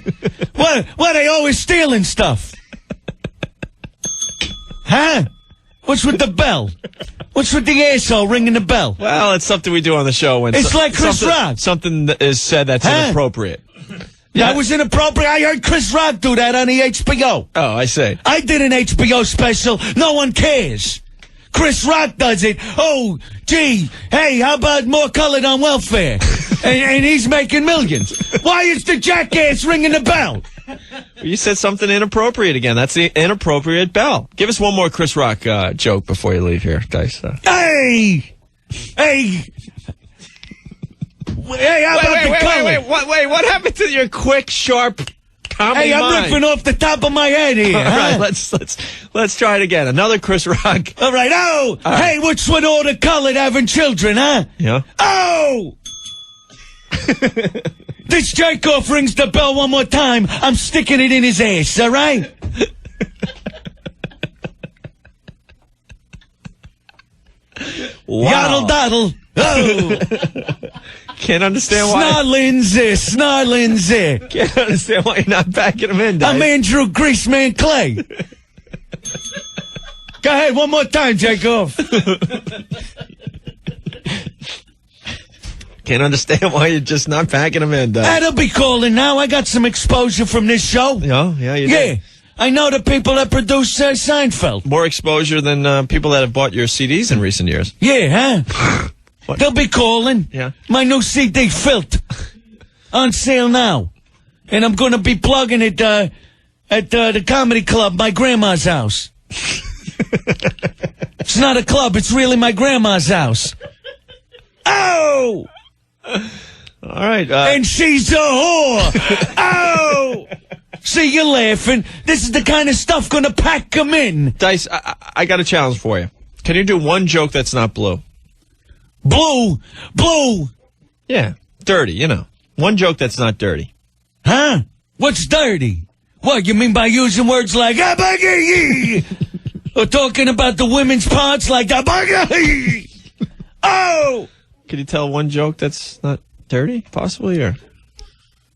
[SPEAKER 6] What, they always stealing stuff? Huh? What's with the bell? What's with the asshole ringing the bell?
[SPEAKER 16] Well, it's something we do on the show when
[SPEAKER 6] it's like Chris Rock.
[SPEAKER 16] Something that is said that's inappropriate.
[SPEAKER 6] That was inappropriate. I heard Chris Rock do that on the HBO.
[SPEAKER 16] Oh, I see.
[SPEAKER 6] I did an HBO special. No one cares. Chris Rock does it. Oh, gee, hey, how about more colored on welfare? and he's making millions. Why is the jackass ringing the bell?
[SPEAKER 16] You said something inappropriate again. That's the inappropriate bell. Give us one more Chris Rock joke before you leave here, Dice.
[SPEAKER 6] Hey! Hey, how about the color?
[SPEAKER 16] Wait, what happened to your quick, sharp comedy
[SPEAKER 6] Hey, I'm
[SPEAKER 16] mind?
[SPEAKER 6] ripping off the top of my head here.
[SPEAKER 16] All right, let's try it again. Another Chris Rock.
[SPEAKER 6] All right,
[SPEAKER 16] All right.
[SPEAKER 6] Hey, what's with all the colored having children, huh?
[SPEAKER 16] Yeah.
[SPEAKER 6] Oh! This jerk-off rings the bell one more time. I'm sticking it in his ass, all right?
[SPEAKER 16] Wow.
[SPEAKER 6] Yoddle doddle. Oh.
[SPEAKER 16] Can't understand why.
[SPEAKER 6] Snarlinzy.
[SPEAKER 16] Can't understand why you're not backing him in, Dice.
[SPEAKER 6] I'm Andrew Greaseman Clay. Go ahead, one more time, Jacob.
[SPEAKER 16] Can't understand why you're just not packing him in, Dice.
[SPEAKER 6] That'll be calling now. I got some exposure from this show.
[SPEAKER 16] Yeah, you did.
[SPEAKER 6] I know the people that produce Seinfeld.
[SPEAKER 16] More exposure than people that have bought your CDs in recent years.
[SPEAKER 6] Yeah, huh? They'll be calling.
[SPEAKER 16] Yeah.
[SPEAKER 6] My new CD, Filth, on sale now. And I'm going to be plugging it at the comedy club, my grandma's house. It's not a club. It's really my grandma's house. Oh!
[SPEAKER 16] All right.
[SPEAKER 6] And she's a whore. Oh! See, you're laughing. This is the kind of stuff going to pack them in.
[SPEAKER 16] Dice, I got a challenge for you. Can you do one joke that's not blue?
[SPEAKER 6] Blue.
[SPEAKER 16] Yeah, dirty, you know. One joke that's not dirty.
[SPEAKER 6] Huh? What's dirty? What, you mean by using words like or talking about the women's parts like oh!
[SPEAKER 16] Could you tell one joke that's not dirty, possibly, or?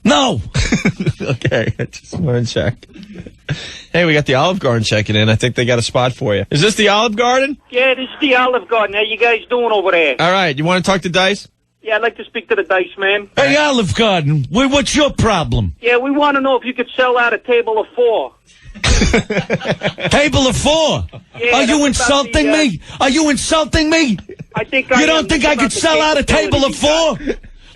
[SPEAKER 6] No.
[SPEAKER 16] Okay, I just want to check. Hey, we got the Olive Garden checking in. I think they got a spot for you. Is this the Olive Garden?
[SPEAKER 17] Yeah, this is the Olive Garden. How you guys doing over there?
[SPEAKER 16] All right, you want to talk to Dice?
[SPEAKER 17] Yeah, I'd like to speak to the Dice man.
[SPEAKER 6] Hey, Olive Garden, what's your problem?
[SPEAKER 17] Yeah, we want to know if you could sell out a table of 4.
[SPEAKER 6] Table of 4?
[SPEAKER 17] Yeah,
[SPEAKER 6] Are you insulting me? Are you insulting me?
[SPEAKER 17] I think
[SPEAKER 6] you don't think I could sell out a table of 4?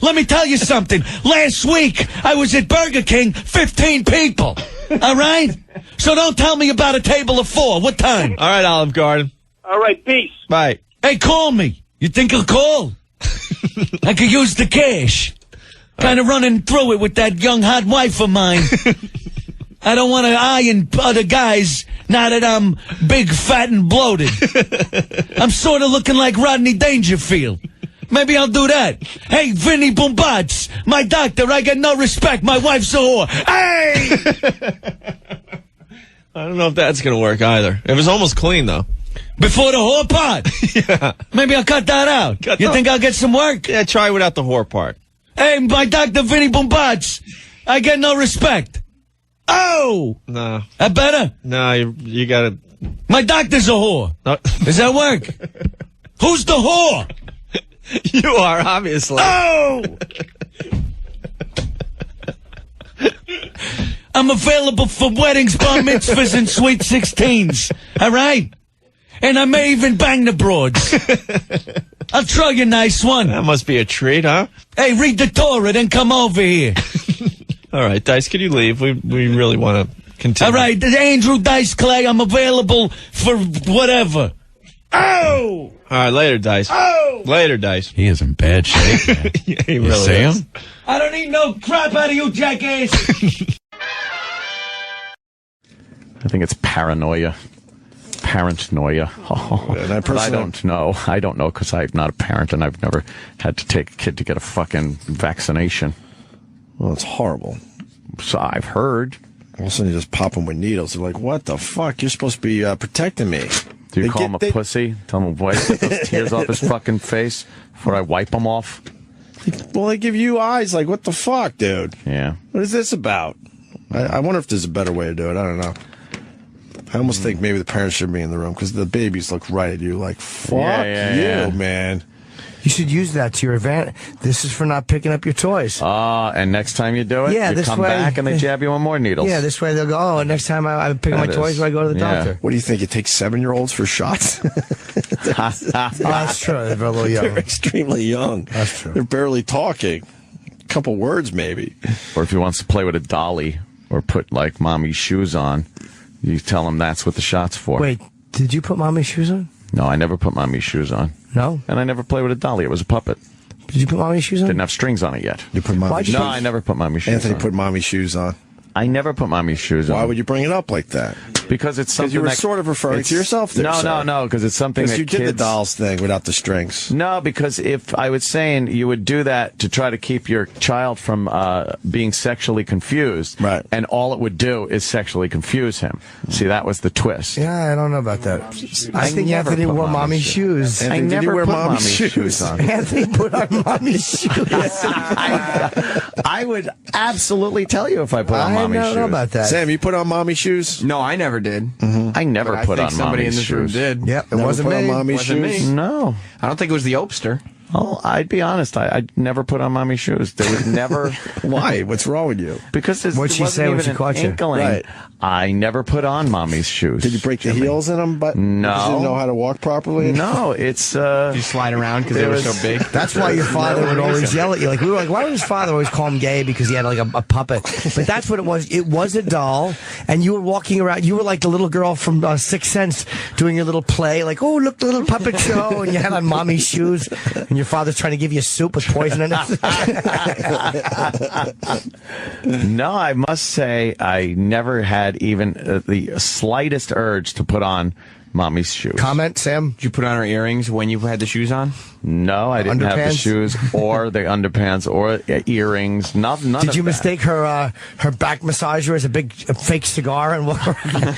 [SPEAKER 6] Let me tell you something. Last week, I was at Burger King, 15 people. All right? So don't tell me about a table of 4. What time?
[SPEAKER 16] All right, Olive Garden.
[SPEAKER 17] All right, peace.
[SPEAKER 16] Bye.
[SPEAKER 6] Hey, call me. You think I'll call? I could use the cash. Kind of running through it with that young hot wife of mine. I don't want to iron other guys now that I'm big, fat, and bloated. I'm sort of looking like Rodney Dangerfield. Maybe I'll do that. Hey, Vinny Bombats, my doctor, I get no respect. My wife's a whore. Hey!
[SPEAKER 16] I don't know if that's going to work either. It was almost clean, though.
[SPEAKER 6] Before the whore part?
[SPEAKER 16] Yeah.
[SPEAKER 6] Maybe I'll cut that out. You think I'll get some work?
[SPEAKER 16] Yeah, try without the whore part.
[SPEAKER 6] Hey, my doctor, Vinny Bombats, I get no respect. Oh!
[SPEAKER 16] No.
[SPEAKER 6] That better?
[SPEAKER 16] No, you got to...
[SPEAKER 6] My doctor's a whore.
[SPEAKER 16] No.
[SPEAKER 6] Does that work? Who's the whore?
[SPEAKER 16] You are, obviously.
[SPEAKER 6] Oh! I'm available for weddings, bar mitzvahs, and sweet 16s. All right? And I may even bang the broads. I'll throw you a nice one.
[SPEAKER 16] That must be a treat, huh?
[SPEAKER 6] Hey, read the Torah, then come over here.
[SPEAKER 16] All right, Dice, could you leave? We really want to continue.
[SPEAKER 6] All right, Andrew Dice Clay, I'm available for whatever. Oh!
[SPEAKER 16] All right, later, Dice.
[SPEAKER 6] Oh!
[SPEAKER 16] Later, Dice.
[SPEAKER 14] He is in bad shape, man.
[SPEAKER 16] Yeah, he
[SPEAKER 14] You
[SPEAKER 16] really
[SPEAKER 14] see
[SPEAKER 16] is.
[SPEAKER 14] him?
[SPEAKER 6] I don't need no crap out of you, jackass.
[SPEAKER 14] I think it's paranoia. Paranoia. Oh, but I don't know. I don't know because I'm not a parent and I've never had to take a kid to get a fucking vaccination.
[SPEAKER 18] Well, it's horrible.
[SPEAKER 14] So I've heard.
[SPEAKER 18] All of a sudden you just pop them with needles. They're like, what the fuck? You're supposed to be protecting me.
[SPEAKER 14] Do you call him a pussy? Tell him to wipe those tears off his fucking face before I wipe them off?
[SPEAKER 18] Well, they give you eyes. Like, what the fuck, dude?
[SPEAKER 14] Yeah.
[SPEAKER 18] What is this about? I wonder if there's a better way to do it. I don't know. I almost think maybe the parents should be in the room because the babies look right at you like, fuck you, man.
[SPEAKER 1] You should use that to your advantage. This is for not picking up your toys.
[SPEAKER 14] And next time you do it,
[SPEAKER 1] Yeah,
[SPEAKER 14] you
[SPEAKER 1] this
[SPEAKER 14] come
[SPEAKER 1] way-
[SPEAKER 14] back and they jab you with more needles.
[SPEAKER 1] Yeah, this way they'll go, oh, next time I pick up my
[SPEAKER 14] That
[SPEAKER 1] toys
[SPEAKER 14] is-
[SPEAKER 1] when I go to the
[SPEAKER 14] yeah.
[SPEAKER 1] doctor.
[SPEAKER 18] What do you think? It takes 7-year-olds for shots?
[SPEAKER 1] That's true. They're a little young.
[SPEAKER 18] They're extremely young.
[SPEAKER 1] That's true.
[SPEAKER 18] They're barely talking. A couple words, maybe.
[SPEAKER 14] Or if he wants to play with a dolly or put, like, mommy's shoes on, you tell him that's what the shot's for.
[SPEAKER 1] Wait, did you put mommy's shoes on?
[SPEAKER 14] No, I never put mommy's shoes on.
[SPEAKER 1] No?
[SPEAKER 14] And I never played with a dolly. It was a puppet.
[SPEAKER 1] Did you put mommy's shoes on?
[SPEAKER 14] Didn't have strings on it yet.
[SPEAKER 18] You put mommy's shoes
[SPEAKER 14] No, I never put mommy's shoes
[SPEAKER 18] Anthony
[SPEAKER 14] on.
[SPEAKER 18] put mommy's shoes on.
[SPEAKER 14] I never put mommy's shoes on.
[SPEAKER 18] Why would you bring it up like that?
[SPEAKER 14] Because it's something
[SPEAKER 18] Because you were
[SPEAKER 14] that-
[SPEAKER 18] sort of referring
[SPEAKER 14] it's-
[SPEAKER 18] to yourself there, sir.
[SPEAKER 14] No, because it's something that
[SPEAKER 18] Because you did the
[SPEAKER 14] kids-
[SPEAKER 18] dolls thing without the strings.
[SPEAKER 14] No, because if I was saying you would do that to try to keep your child from being sexually confused, right? And all it would do is sexually confuse him. See, that was the twist.
[SPEAKER 1] Yeah, I don't know about that. I think
[SPEAKER 14] never
[SPEAKER 1] Anthony
[SPEAKER 14] put
[SPEAKER 1] wore
[SPEAKER 14] mommy's
[SPEAKER 1] mommy's shoes.
[SPEAKER 14] I
[SPEAKER 18] Anthony, did you
[SPEAKER 14] never
[SPEAKER 18] wear
[SPEAKER 14] put
[SPEAKER 18] mommy's shoes
[SPEAKER 14] on.
[SPEAKER 1] Anthony put on mommy's shoes.
[SPEAKER 14] I would absolutely tell you if I put on
[SPEAKER 1] I
[SPEAKER 14] mommy's
[SPEAKER 1] don't
[SPEAKER 14] shoes.
[SPEAKER 1] know about that.
[SPEAKER 18] Sam, you put on mommy's shoes?
[SPEAKER 10] No, I never did.
[SPEAKER 14] I never
[SPEAKER 10] But I
[SPEAKER 14] put
[SPEAKER 10] think
[SPEAKER 14] on
[SPEAKER 10] somebody in
[SPEAKER 14] mommy's
[SPEAKER 10] this room
[SPEAKER 14] shoes.
[SPEAKER 10] did.
[SPEAKER 1] Yep, it
[SPEAKER 18] Never
[SPEAKER 1] wasn't
[SPEAKER 18] put on
[SPEAKER 1] me.
[SPEAKER 18] mommy's
[SPEAKER 10] Wasn't
[SPEAKER 18] shoes?
[SPEAKER 10] me.
[SPEAKER 14] No.
[SPEAKER 10] I don't think it was the Opster.
[SPEAKER 14] Oh, I'd be honest. I never put on mommy's shoes. There was never.
[SPEAKER 18] Why? What's wrong with you?
[SPEAKER 14] Because there
[SPEAKER 1] What'd she
[SPEAKER 14] wasn't
[SPEAKER 1] say when
[SPEAKER 14] even
[SPEAKER 1] she
[SPEAKER 14] an
[SPEAKER 1] caught you?
[SPEAKER 14] inkling.
[SPEAKER 18] Right.
[SPEAKER 14] I never put on mommy's shoes.
[SPEAKER 18] Did you break the heels in them? But
[SPEAKER 14] No.
[SPEAKER 18] because you didn't know how to walk properly?
[SPEAKER 14] No, it's.
[SPEAKER 10] You slide around because they were so big.
[SPEAKER 1] That's why your father
[SPEAKER 14] No
[SPEAKER 1] would always
[SPEAKER 14] reason.
[SPEAKER 1] yell at you. Like we were like, why would his father always call him gay? Because he had like a puppet. But that's what it was. It was a doll, and you were walking around. You were like the little girl from Sixth Sense doing your little play. Like, oh, look, the little puppet show, and you had on mommy's shoes, and your father's trying to give you soup with poison in it.
[SPEAKER 14] No, I must say I never had even the slightest urge to put on mommy's shoes.
[SPEAKER 1] Comment, Sam.
[SPEAKER 10] Did you put on her earrings when you had the shoes on?
[SPEAKER 14] No, I didn't have the
[SPEAKER 1] Underpants?
[SPEAKER 14] shoes or the underpants or earrings. None
[SPEAKER 1] Did
[SPEAKER 14] of
[SPEAKER 1] you
[SPEAKER 14] that.
[SPEAKER 1] mistake her back massager as a fake cigar and walk around,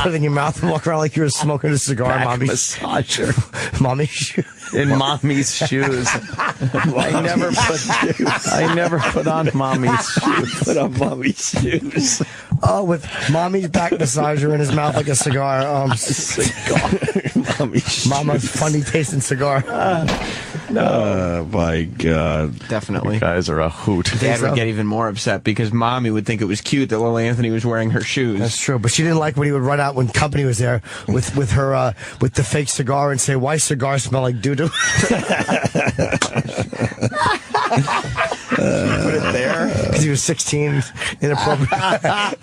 [SPEAKER 1] put it in your mouth and walk around like you were smoking a cigar?
[SPEAKER 14] Back
[SPEAKER 1] Mommy's
[SPEAKER 14] massager
[SPEAKER 1] mommy's shoes.
[SPEAKER 14] in mommy's shoes? I never put on mommy's shoes.
[SPEAKER 18] Put on mommy's shoes.
[SPEAKER 1] Oh, with mommy's back massager in his mouth like a cigar. Mama's funny tasting cigar.
[SPEAKER 18] Oh, my God.
[SPEAKER 10] Definitely.
[SPEAKER 14] You guys are a hoot.
[SPEAKER 10] Dad would get even more upset because Mommy would think it was cute that little Anthony was wearing her shoes.
[SPEAKER 1] That's true, but she didn't like when he would run out when company was there with her with the fake cigar and say, "Why cigars smell like doo doo?"
[SPEAKER 10] Put it there.
[SPEAKER 1] Because he was 16, inappropriate.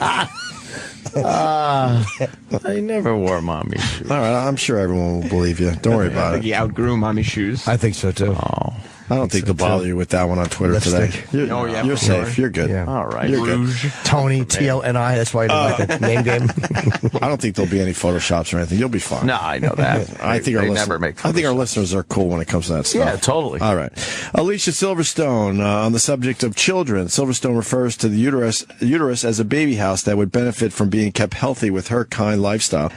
[SPEAKER 14] I never wore mommy's shoes.
[SPEAKER 18] All right, I'm sure everyone will believe you. Don't worry
[SPEAKER 10] I
[SPEAKER 18] about
[SPEAKER 10] think
[SPEAKER 18] it.
[SPEAKER 10] he outgrew Mommy's shoes.
[SPEAKER 1] I think so too.
[SPEAKER 14] Oh.
[SPEAKER 18] I don't think they'll bother you with that one on Twitter today.
[SPEAKER 1] Lipstick.
[SPEAKER 10] Oh, yeah,
[SPEAKER 18] You're
[SPEAKER 10] for
[SPEAKER 18] safe.
[SPEAKER 10] sure.
[SPEAKER 18] You're good.
[SPEAKER 1] Yeah.
[SPEAKER 14] All right.
[SPEAKER 18] You're good.
[SPEAKER 1] Tony, T-O-N-I, that's why I didn't like the name game.
[SPEAKER 18] I don't think there'll be any photoshops or anything. You'll be fine.
[SPEAKER 14] No, I know that.
[SPEAKER 18] I think
[SPEAKER 14] they
[SPEAKER 18] our
[SPEAKER 14] never make.
[SPEAKER 18] I think our listeners are cool when it comes to that stuff.
[SPEAKER 14] Yeah, totally.
[SPEAKER 18] All right. Alicia Silverstone on the subject of children. Silverstone refers to the uterus as a baby house that would benefit from being kept healthy with her kind lifestyle.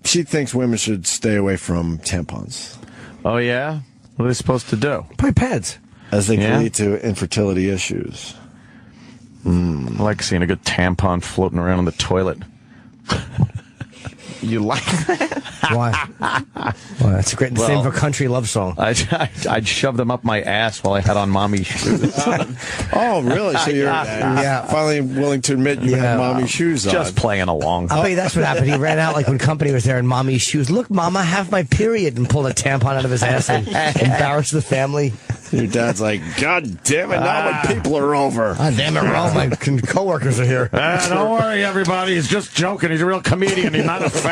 [SPEAKER 18] She thinks women should stay away from tampons.
[SPEAKER 14] Oh yeah, what are they supposed to do?
[SPEAKER 1] Play pads.
[SPEAKER 18] As they can
[SPEAKER 14] Yeah?
[SPEAKER 18] lead to infertility issues.
[SPEAKER 14] I like seeing a good tampon floating around in the toilet.
[SPEAKER 10] You like that?
[SPEAKER 1] Why? Well, that's great. The same for country love song.
[SPEAKER 14] I'd shove them up my ass while I had on mommy's shoes.
[SPEAKER 18] Oh, really? So you're finally willing to admit you had mommy's shoes on.
[SPEAKER 14] Just playing along.
[SPEAKER 1] I'll bet you that's what happened. He ran out like when company was there in mommy's shoes. Look, Mama, have my period, and pulled a tampon out of his ass and embarrassed the family.
[SPEAKER 18] Your dad's like, God damn it, now when people are over.
[SPEAKER 1] God damn it, all my coworkers are here.
[SPEAKER 11] Don't worry, everybody. He's just joking. He's a real comedian. He's not a faggot.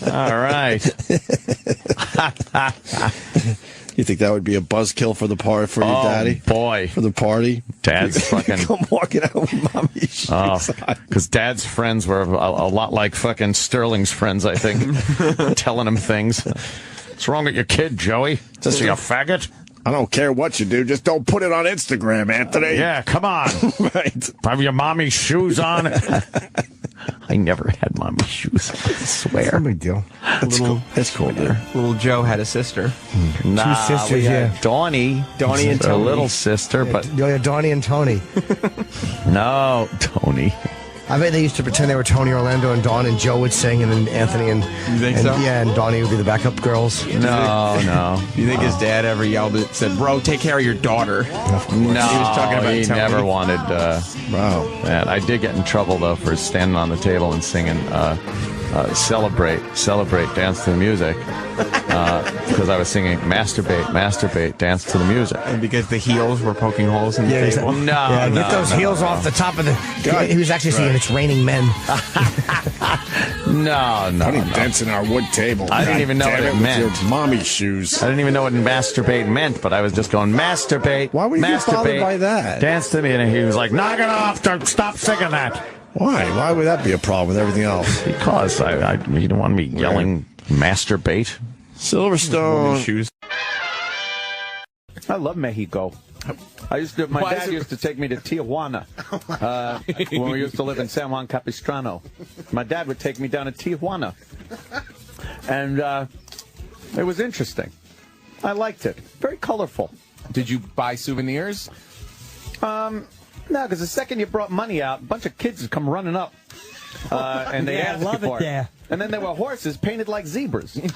[SPEAKER 14] All right.
[SPEAKER 18] You think that would be a buzzkill for the party for your daddy?
[SPEAKER 14] Boy.
[SPEAKER 18] For the party?
[SPEAKER 14] Dad's fucking...
[SPEAKER 18] Come walking out with mommy's shoes on.
[SPEAKER 14] Because Dad's friends were a lot like fucking Sterling's friends, I think. Telling him things. What's wrong with your kid, Joey? Is he a faggot?
[SPEAKER 18] I don't care what you do, just don't put it on Instagram, Anthony.
[SPEAKER 11] Yeah, come on.
[SPEAKER 18] Right.
[SPEAKER 11] Have your mommy's shoes on.
[SPEAKER 14] I never had mommy's shoes. I swear.
[SPEAKER 1] No big deal.
[SPEAKER 18] It's cool, dude.
[SPEAKER 10] Little Joe had a sister.
[SPEAKER 14] Nah,
[SPEAKER 1] Two sisters,
[SPEAKER 14] we had
[SPEAKER 1] yeah.
[SPEAKER 14] Donnie
[SPEAKER 10] and
[SPEAKER 14] a
[SPEAKER 10] Tony.
[SPEAKER 14] little sister, but
[SPEAKER 1] Yeah, Donnie and Tony.
[SPEAKER 14] no, Tony.
[SPEAKER 1] I I bet they used to pretend they were Tony, Orlando, and Dawn, and Joe would sing, and then Anthony and
[SPEAKER 16] You think so?
[SPEAKER 1] Yeah, and Donnie would be the backup girls.
[SPEAKER 16] No. You think his dad ever yelled at, said, "Bro, take care of your daughter"?
[SPEAKER 14] No,
[SPEAKER 16] he was talking about
[SPEAKER 14] he
[SPEAKER 16] Tony.
[SPEAKER 14] never wanted. Wow. And I did get in trouble though for standing on the table and singing "Celebrate, Celebrate, Dance to the Music" because I was singing "Masturbate, Masturbate, Dance to the Music."
[SPEAKER 16] And because the heels were poking holes in the table.
[SPEAKER 1] Get those heels off the top of the. God, he was actually singing "It's Raining Men."
[SPEAKER 14] No.
[SPEAKER 18] Putting dents in our wood table.
[SPEAKER 14] I didn't even know what it meant.
[SPEAKER 18] With your mommy shoes.
[SPEAKER 14] I didn't even know what masturbate meant, but I was just going masturbate.
[SPEAKER 18] Why were you
[SPEAKER 14] masturbate,
[SPEAKER 18] bothered by that?
[SPEAKER 14] Dance to me, and he was like, "Knock it off! Stop singing that."
[SPEAKER 18] Why? Why would that be a problem with everything else?
[SPEAKER 14] Because you don't want me yelling masturbate.
[SPEAKER 18] Silverstone.
[SPEAKER 14] Shoes. I love Mexico. My dad used to take me to Tijuana when we used to live in San Juan Capistrano. My dad would take me down to Tijuana, and it was interesting. I liked it. Very colorful.
[SPEAKER 19] Did you buy souvenirs?
[SPEAKER 14] No, because the second you brought money out, a bunch of kids would come running up, and they asked you for it. And then there were horses painted like zebras. It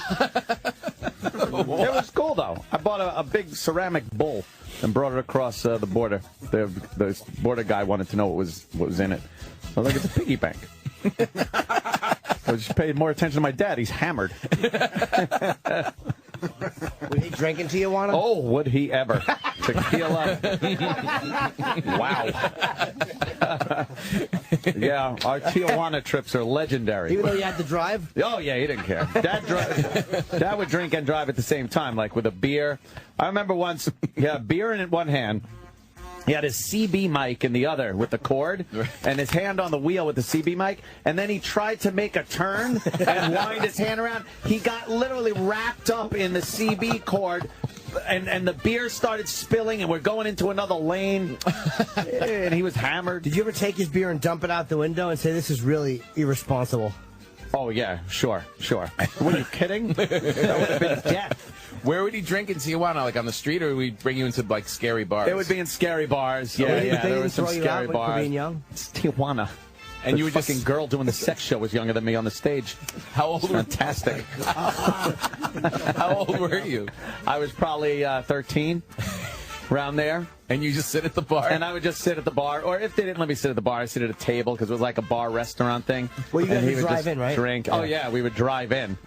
[SPEAKER 14] was cool, though. I bought a big ceramic bull and brought it across the border. The border guy wanted to know what was in it. I was like, it's a piggy bank. I just paid more attention to my dad. He's hammered.
[SPEAKER 1] Would he drink in Tijuana?
[SPEAKER 14] Oh, would he ever? Tequila. Wow. Yeah, our Tijuana trips are legendary.
[SPEAKER 1] Even though you had to drive?
[SPEAKER 14] Oh, yeah, he didn't care. Dad would drink and drive at the same time, like with a beer. I remember once he had a beer in one hand. He had his CB mic in the other with the cord, and his hand on the wheel with the CB mic, and then he tried to make a turn and wind his hand around. He got literally wrapped up in the CB cord, and the beer started spilling, and we're going into another lane, and he was hammered.
[SPEAKER 1] Did you ever take his beer and dump it out the window and say, this is really irresponsible?
[SPEAKER 14] Oh, yeah, sure. Were you kidding? That would have been death.
[SPEAKER 19] Where would he drink in Tijuana? Like on the street, or would we bring you into like scary bars?
[SPEAKER 14] It would be in scary bars. Yeah, there were some scary bars. It's Tijuana. And you were fucking girl doing the sex show was younger than me on the stage.
[SPEAKER 19] How old?
[SPEAKER 14] Fantastic.
[SPEAKER 19] How old were you?
[SPEAKER 14] I was probably 13, around there.
[SPEAKER 19] And you just sit at the bar?
[SPEAKER 14] And I would just sit at the bar. Or if they didn't let me sit at the bar, I'd sit at a table because it was like a bar-restaurant thing.
[SPEAKER 1] Well, you guys
[SPEAKER 14] would
[SPEAKER 1] drive in, right?
[SPEAKER 14] Drink.
[SPEAKER 1] Yeah.
[SPEAKER 14] Oh, yeah, we would drive in.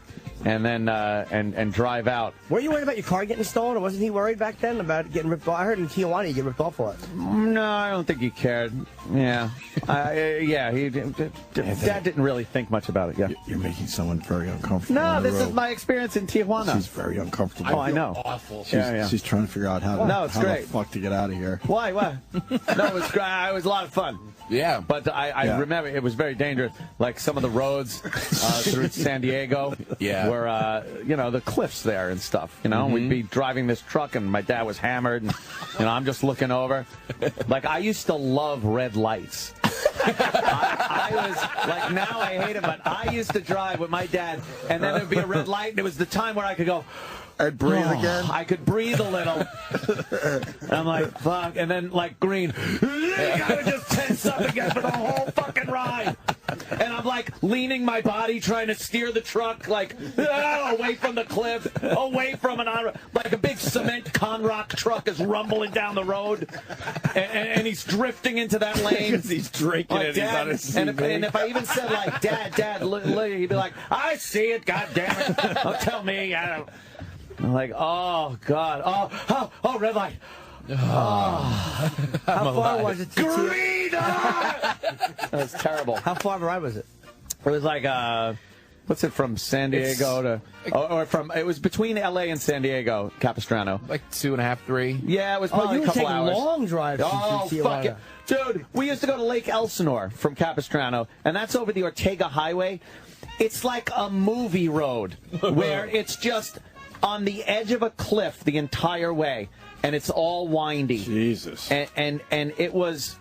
[SPEAKER 14] And then and drive out.
[SPEAKER 1] Were you worried about your car getting stolen, or wasn't he worried back then about getting ripped off? I heard in Tijuana you get ripped off for it.
[SPEAKER 14] No, I don't think he cared. Yeah. Dad didn't really think much about it. Yeah.
[SPEAKER 18] You're making someone very uncomfortable.
[SPEAKER 14] No, this is my experience in Tijuana.
[SPEAKER 18] She's very uncomfortable.
[SPEAKER 14] Oh, I know.
[SPEAKER 19] Awful.
[SPEAKER 18] She's trying to figure out how the fuck to get out of here.
[SPEAKER 14] Why? No, it was great. It was a lot of fun.
[SPEAKER 19] Yeah.
[SPEAKER 14] But I remember it was very dangerous. Like some of the roads through San Diego were, the cliffs there and stuff. We'd be driving this truck and my dad was hammered and, I'm just looking over. Like, I used to love red lights. I was, like, now I hate it, but I used to drive with my dad and then there'd be a red light and it was the time where I could go,
[SPEAKER 18] I'd breathe again.
[SPEAKER 14] I could breathe a little. And I'm like, fuck. And then, like, green. You gotta just tense up again for the whole fucking ride. And I'm, like, leaning my body, trying to steer the truck, like, away from the cliff, away from like a big cement Conrock truck is rumbling down the road. And he's drifting into that lane.
[SPEAKER 16] He's drinking
[SPEAKER 14] like,
[SPEAKER 16] it. He's on his CB.
[SPEAKER 14] And if I even said, like, Dad, he'd be like, I see it, God damn it. Don't tell me. I'm like, oh, God. Oh, red light.
[SPEAKER 1] How far was it to
[SPEAKER 14] That was terrible.
[SPEAKER 1] How far of a ride was it?
[SPEAKER 14] It was like, what's it from San Diego to, it was between L.A. and San Diego, Capistrano.
[SPEAKER 19] Like 2.5, 3.
[SPEAKER 14] Yeah, it was probably a couple hours.
[SPEAKER 1] Long drives.
[SPEAKER 14] Oh, fuck it. Dude, we used to go to Lake Elsinore from Capistrano, and that's over the Ortega Highway. It's like a movie road where it's just on the edge of a cliff the entire way, and it's all windy.
[SPEAKER 18] Jesus.
[SPEAKER 14] And it was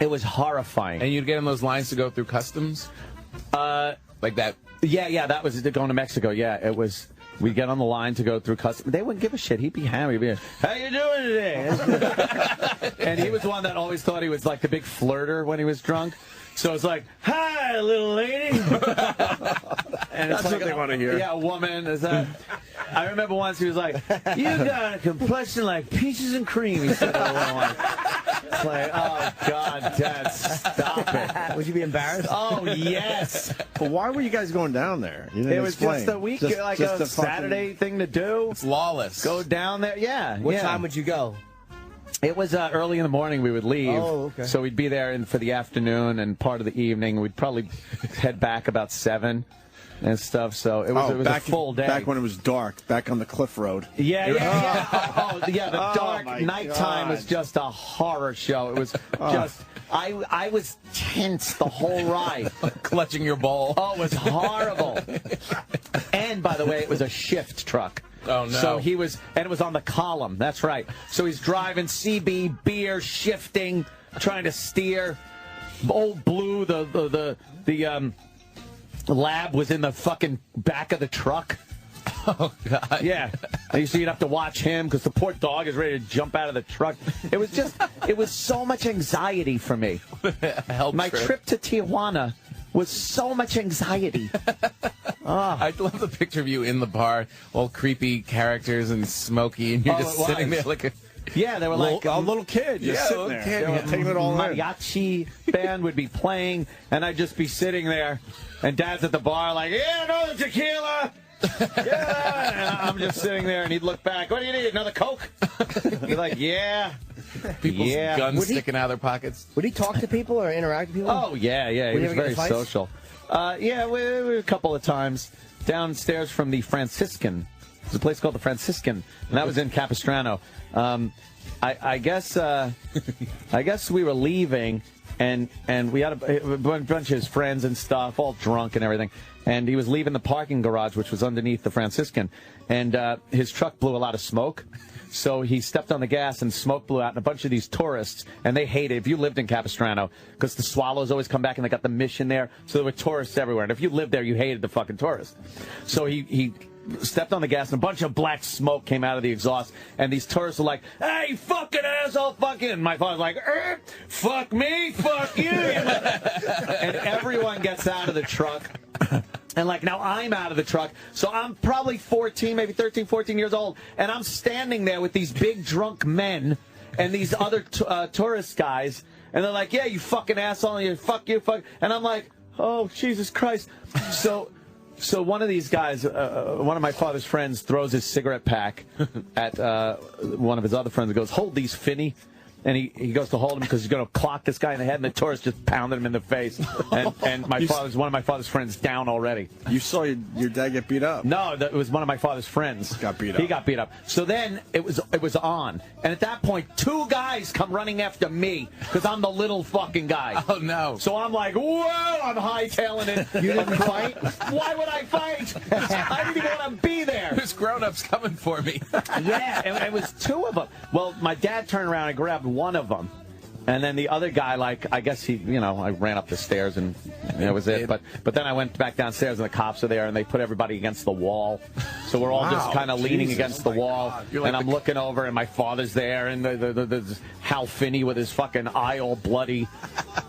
[SPEAKER 14] horrifying.
[SPEAKER 19] And you'd get in those lines to go through customs? Like that?
[SPEAKER 14] Yeah, that was going to Mexico. Yeah, it was. We'd get on the line to go through customs. They wouldn't give a shit. He'd be hammered. He'd be like, how you doing today? And he was one that always thought he was like the big flirter when he was drunk.
[SPEAKER 3] So it's like, hi, little lady. And
[SPEAKER 18] That's what they want to hear.
[SPEAKER 3] Yeah, a woman. Is that? I remember once he was like, you got a complexion like peaches and cream. He said to a woman. It's like, oh, God, Dad, stop it.
[SPEAKER 1] Would you be embarrassed?
[SPEAKER 3] Oh, yes.
[SPEAKER 18] But why were you guys going down there? You didn't
[SPEAKER 3] It was
[SPEAKER 18] explain.
[SPEAKER 3] just a week,
[SPEAKER 18] Just
[SPEAKER 3] like
[SPEAKER 18] a
[SPEAKER 3] a Saturday thing to do.
[SPEAKER 19] It's lawless.
[SPEAKER 3] Go down there. Yeah.
[SPEAKER 1] What time would you go?
[SPEAKER 3] It was early in the morning we would leave.
[SPEAKER 1] Oh, okay.
[SPEAKER 3] So we'd be there for the afternoon and part of the evening. We'd probably head back about 7 and stuff. So it was a full day.
[SPEAKER 18] Back when it was dark, back on the cliff road.
[SPEAKER 3] Yeah. The dark
[SPEAKER 18] my
[SPEAKER 3] nighttime
[SPEAKER 18] God.
[SPEAKER 3] was just a horror show. It was just... I was tense the whole ride.
[SPEAKER 19] Clutching your bowl.
[SPEAKER 3] Oh, it was horrible. And, by the way, it was a shift truck.
[SPEAKER 19] Oh, no.
[SPEAKER 3] So he was, and it was on the column. That's right. So he's driving CB, beer, shifting, trying to steer. Old Blue, the lab was in the fucking back of the truck.
[SPEAKER 19] Oh, God.
[SPEAKER 3] Yeah. And so you'd have to watch him because the poor dog is ready to jump out of the truck. It was so much anxiety for me. My trip to Tijuana was so much anxiety.
[SPEAKER 19] I love the picture of you in the bar, all creepy characters and smoky, and you're just sitting there like a...
[SPEAKER 3] Yeah, they were like
[SPEAKER 18] a little kid just sitting there. Taking it all in.
[SPEAKER 3] Mariachi band would be playing, and I'd just be sitting there, and Dad's at the bar like, yeah, another tequila. Yeah, and I'm just sitting there, and he'd look back. What do you need? Another Coke? Be like, yeah.
[SPEAKER 19] People's guns sticking out of their pockets.
[SPEAKER 1] Would he talk to people or interact with people?
[SPEAKER 3] Oh, yeah. He was very social. Yeah, we a couple of times downstairs from the Franciscan. There's a place called the Franciscan, and that was in Capistrano. I guess we were leaving, and we had a bunch of his friends and stuff, all drunk and everything. And he was leaving the parking garage, which was underneath the Franciscan, and his truck blew a lot of smoke. So he stepped on the gas and smoke blew out, and a bunch of these tourists, and they hate it. If you lived in Capistrano, because the swallows always come back and they got the mission there, so there were tourists everywhere. And if you lived there, you hated the fucking tourists. So he stepped on the gas, and a bunch of black smoke came out of the exhaust, and these tourists were like, hey, fucking asshole, fucking. And my father's like, fuck me, fuck you. And everyone gets out of the truck. And, like, now I'm out of the truck, so I'm probably 14, maybe 13, 14 years old, and I'm standing there with these big drunk men and these other tourist guys, and they're like, yeah, you fucking asshole, and fuck you, fuck. And I'm like, oh, Jesus Christ. So one of these guys, one of my father's friends, throws his cigarette pack at one of his other friends and goes, hold these, Finney. And he goes to hold him because he's going to clock this guy in the head, and the tourist just pounded him in the face. And one of my father's friends down already.
[SPEAKER 18] You saw your dad get beat up?
[SPEAKER 3] No, it was one of my father's friends.
[SPEAKER 18] Got beat up.
[SPEAKER 3] He got beat up. So then it was on. And at that point, 2 guys come running after me because I'm the little fucking guy.
[SPEAKER 19] Oh, no.
[SPEAKER 3] So I'm like, whoa, I'm hightailing it.
[SPEAKER 1] You didn't fight?
[SPEAKER 3] Why would I fight? I didn't even want to be there.
[SPEAKER 19] There's grown-ups coming for me.
[SPEAKER 3] Yeah, and it was 2 of them. Well, my dad turned around and grabbed one of them. And then the other guy, like, I guess I ran up the stairs and that was it. But then I went back downstairs and the cops are there and they put everybody against the wall. So we're all just kind of leaning against the wall. And I'm looking over and my father's there and there's Hal Finney with his fucking eye all bloody.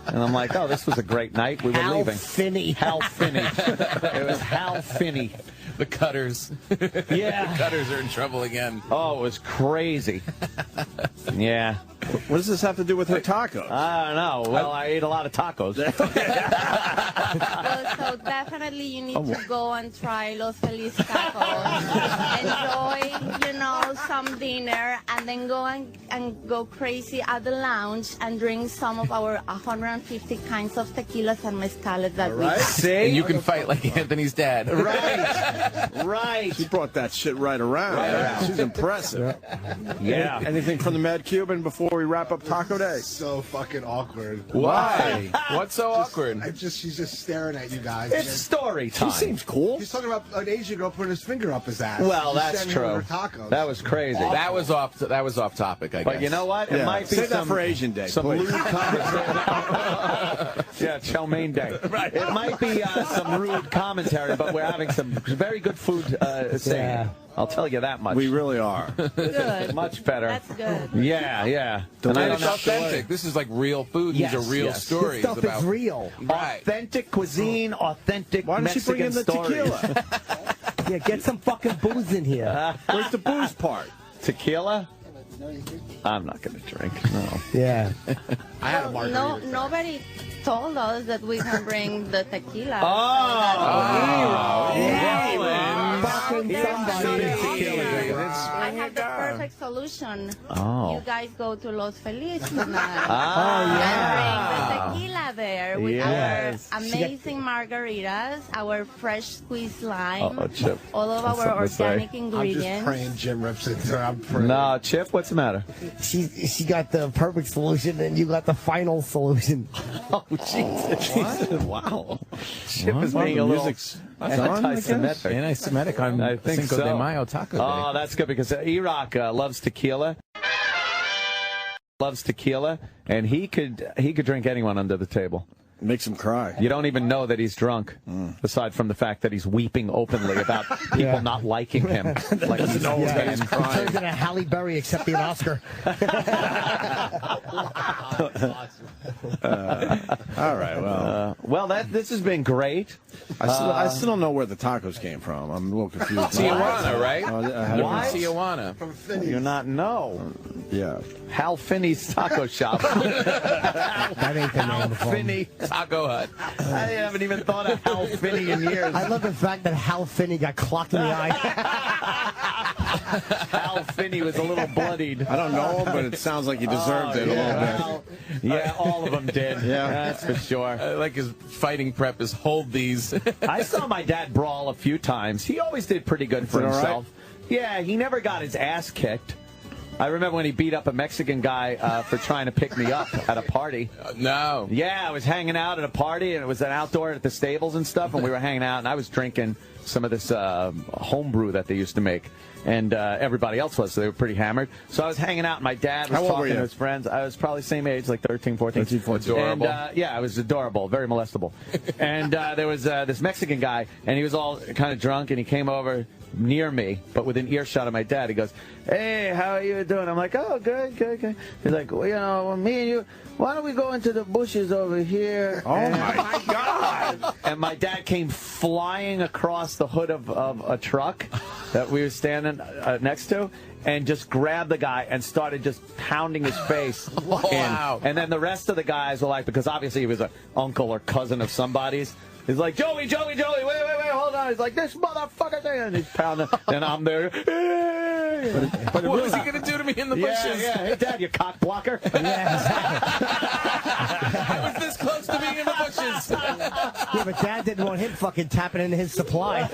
[SPEAKER 3] And I'm like, oh, this was a great night. We were leaving. Hal Finney. It was Hal Finney.
[SPEAKER 19] The Cutters.
[SPEAKER 3] Yeah.
[SPEAKER 19] The Cutters are in trouble again.
[SPEAKER 3] Oh, it was crazy. Yeah.
[SPEAKER 18] What does this have to do with her tacos?
[SPEAKER 3] I don't know. Well, I ate a lot of tacos.
[SPEAKER 20] Well, so definitely you need to go and try Los Feliz Tacos. Enjoy, some dinner, and then go and go crazy at the lounge and drink some of our 150 kinds of tequilas and mezcales that we have.
[SPEAKER 19] See? And you can fight like Anthony's dad.
[SPEAKER 3] Right.
[SPEAKER 18] She brought that shit right around. She's impressive.
[SPEAKER 3] Yeah.
[SPEAKER 18] Anything from the Mad Cuban before we wrap up Taco Day?
[SPEAKER 21] So fucking awkward.
[SPEAKER 19] Why? What's so awkward?
[SPEAKER 21] She's just staring at you guys.
[SPEAKER 3] It's story time.
[SPEAKER 18] She seems cool.
[SPEAKER 21] He's talking about an Asian girl putting his finger up his ass.
[SPEAKER 3] Well,
[SPEAKER 21] She's
[SPEAKER 3] that's
[SPEAKER 21] standing over
[SPEAKER 3] true.
[SPEAKER 21] tacos.
[SPEAKER 3] That was crazy.
[SPEAKER 19] That was off topic, I guess.
[SPEAKER 3] But you know what? It might be
[SPEAKER 18] Save that for Asian Day,
[SPEAKER 3] some
[SPEAKER 18] please.
[SPEAKER 3] rude commentary. Yeah, Chow Mein Day. Right. It might be some rude commentary, but we're having some very
[SPEAKER 14] very good food scene.
[SPEAKER 1] Yeah.
[SPEAKER 14] I'll tell you that much.
[SPEAKER 18] We really are.
[SPEAKER 20] Good.
[SPEAKER 14] Much better.
[SPEAKER 20] That's good.
[SPEAKER 14] Yeah, yeah.
[SPEAKER 19] And
[SPEAKER 14] I
[SPEAKER 19] it's
[SPEAKER 14] don't know.
[SPEAKER 19] authentic. This is like real food.
[SPEAKER 14] Yes,
[SPEAKER 19] These are real
[SPEAKER 14] yes.
[SPEAKER 19] stories.
[SPEAKER 1] This stuff
[SPEAKER 19] about
[SPEAKER 1] is real.
[SPEAKER 19] Right.
[SPEAKER 14] Authentic cuisine, authentic
[SPEAKER 18] Why don't you bring
[SPEAKER 14] Mexican
[SPEAKER 18] in the
[SPEAKER 14] stories.
[SPEAKER 18] tequila?
[SPEAKER 1] Yeah, get some fucking booze in here.
[SPEAKER 18] Where's the booze part?
[SPEAKER 14] Tequila? I'm not going to drink. No.
[SPEAKER 1] Yeah.
[SPEAKER 21] I had a margarita.
[SPEAKER 20] No, nobody told us that we can bring the tequila.
[SPEAKER 1] Fucking somebody.
[SPEAKER 20] I have the perfect solution.
[SPEAKER 14] Oh.
[SPEAKER 20] You guys go to Los Feliz tonight.
[SPEAKER 14] yeah.
[SPEAKER 20] And bring the tequila there with
[SPEAKER 14] Yes.
[SPEAKER 20] our amazing margaritas, our fresh squeezed lime,
[SPEAKER 14] Chip.
[SPEAKER 20] all of
[SPEAKER 14] That's
[SPEAKER 20] our
[SPEAKER 14] something to say.
[SPEAKER 20] organic
[SPEAKER 21] I'm just
[SPEAKER 20] ingredients.
[SPEAKER 21] praying Jim rips it. So I'm praying.
[SPEAKER 14] No, Chip, what's the matter?
[SPEAKER 1] She got the perfect solution, and you got the final solution.
[SPEAKER 14] Oh, Jesus. Wow. Chip is
[SPEAKER 18] What?
[SPEAKER 14] being a
[SPEAKER 18] The
[SPEAKER 14] little
[SPEAKER 18] music's done, I guess?
[SPEAKER 14] anti-Semitic.
[SPEAKER 19] Anti-Semitic on
[SPEAKER 14] I think
[SPEAKER 19] Cinco
[SPEAKER 14] so.
[SPEAKER 19] de Mayo Taco Day.
[SPEAKER 14] Oh, that's good because Iraq loves tequila. Loves tequila, and he could drink anyone under the table.
[SPEAKER 18] Makes him cry.
[SPEAKER 14] You don't even know that he's drunk, aside from the fact that he's weeping openly about people not liking him. Like he's
[SPEAKER 18] know that he's
[SPEAKER 1] He
[SPEAKER 18] crying.
[SPEAKER 1] turns into Halle Berry accepting an Oscar.
[SPEAKER 18] All right, well.
[SPEAKER 14] This has been great.
[SPEAKER 18] I still don't know where the tacos came from. I'm a little confused.
[SPEAKER 19] Tijuana, right?
[SPEAKER 14] Why?
[SPEAKER 19] Tijuana.
[SPEAKER 14] You're not know.
[SPEAKER 18] Yeah.
[SPEAKER 14] Hal Finney's Taco Shop.
[SPEAKER 1] That ain't the name
[SPEAKER 14] Hal
[SPEAKER 1] of them.
[SPEAKER 14] Finney
[SPEAKER 19] Taco Hut.
[SPEAKER 14] I haven't even thought of Hal Finney in years.
[SPEAKER 1] I love the fact that Hal Finney got clocked in the eye.
[SPEAKER 14] Hal Finney was a little bloodied.
[SPEAKER 18] I don't know him, but it sounds like he deserved it a little bit.
[SPEAKER 14] Yeah, all of them did.
[SPEAKER 18] Yeah.
[SPEAKER 14] That's for sure.
[SPEAKER 19] I like his fighting prep is hold these.
[SPEAKER 14] I saw my dad brawl a few times. He always did pretty good for
[SPEAKER 18] Did all right?
[SPEAKER 14] himself. Yeah, he never got his ass kicked. I remember when he beat up a Mexican guy for trying to pick me up at a party.
[SPEAKER 19] No.
[SPEAKER 14] Yeah, I was hanging out at a party, and it was an outdoor at the stables and stuff, and we were hanging out, and I was drinking some of this homebrew that they used to make. And everybody else was, so they were pretty hammered. So I was hanging out, and my dad was
[SPEAKER 18] How old were
[SPEAKER 14] talking to
[SPEAKER 18] you?
[SPEAKER 14] his friends. I was probably same age, like 13, 14.
[SPEAKER 19] Adorable.
[SPEAKER 14] And, yeah, I was adorable, very molestable. And there was this Mexican guy, and he was all kind of drunk, and he came over near me, but within earshot of my dad. He goes, "Hey, how are you doing?" I'm like, "Oh, good, good, good." He's like, "Well, you know, me and you, why don't we go into the bushes over here?"
[SPEAKER 18] Oh, my God.
[SPEAKER 14] And my dad came flying across the hood of a truck that we were standing next to and just grabbed the guy and started just pounding his face in.
[SPEAKER 19] Wow.
[SPEAKER 14] And then the rest of the guys were like, because obviously he was an uncle or cousin of somebody's, he's like, Joey, wait, hold on. He's like, this motherfucker thing. And he's pounding. And I'm there.
[SPEAKER 19] What was he going to do to me in the bushes?
[SPEAKER 14] Yeah. Hey, Dad, you cock blocker.
[SPEAKER 19] I was this close to being in the bushes.
[SPEAKER 1] Yeah, but Dad didn't want him fucking tapping into his supply.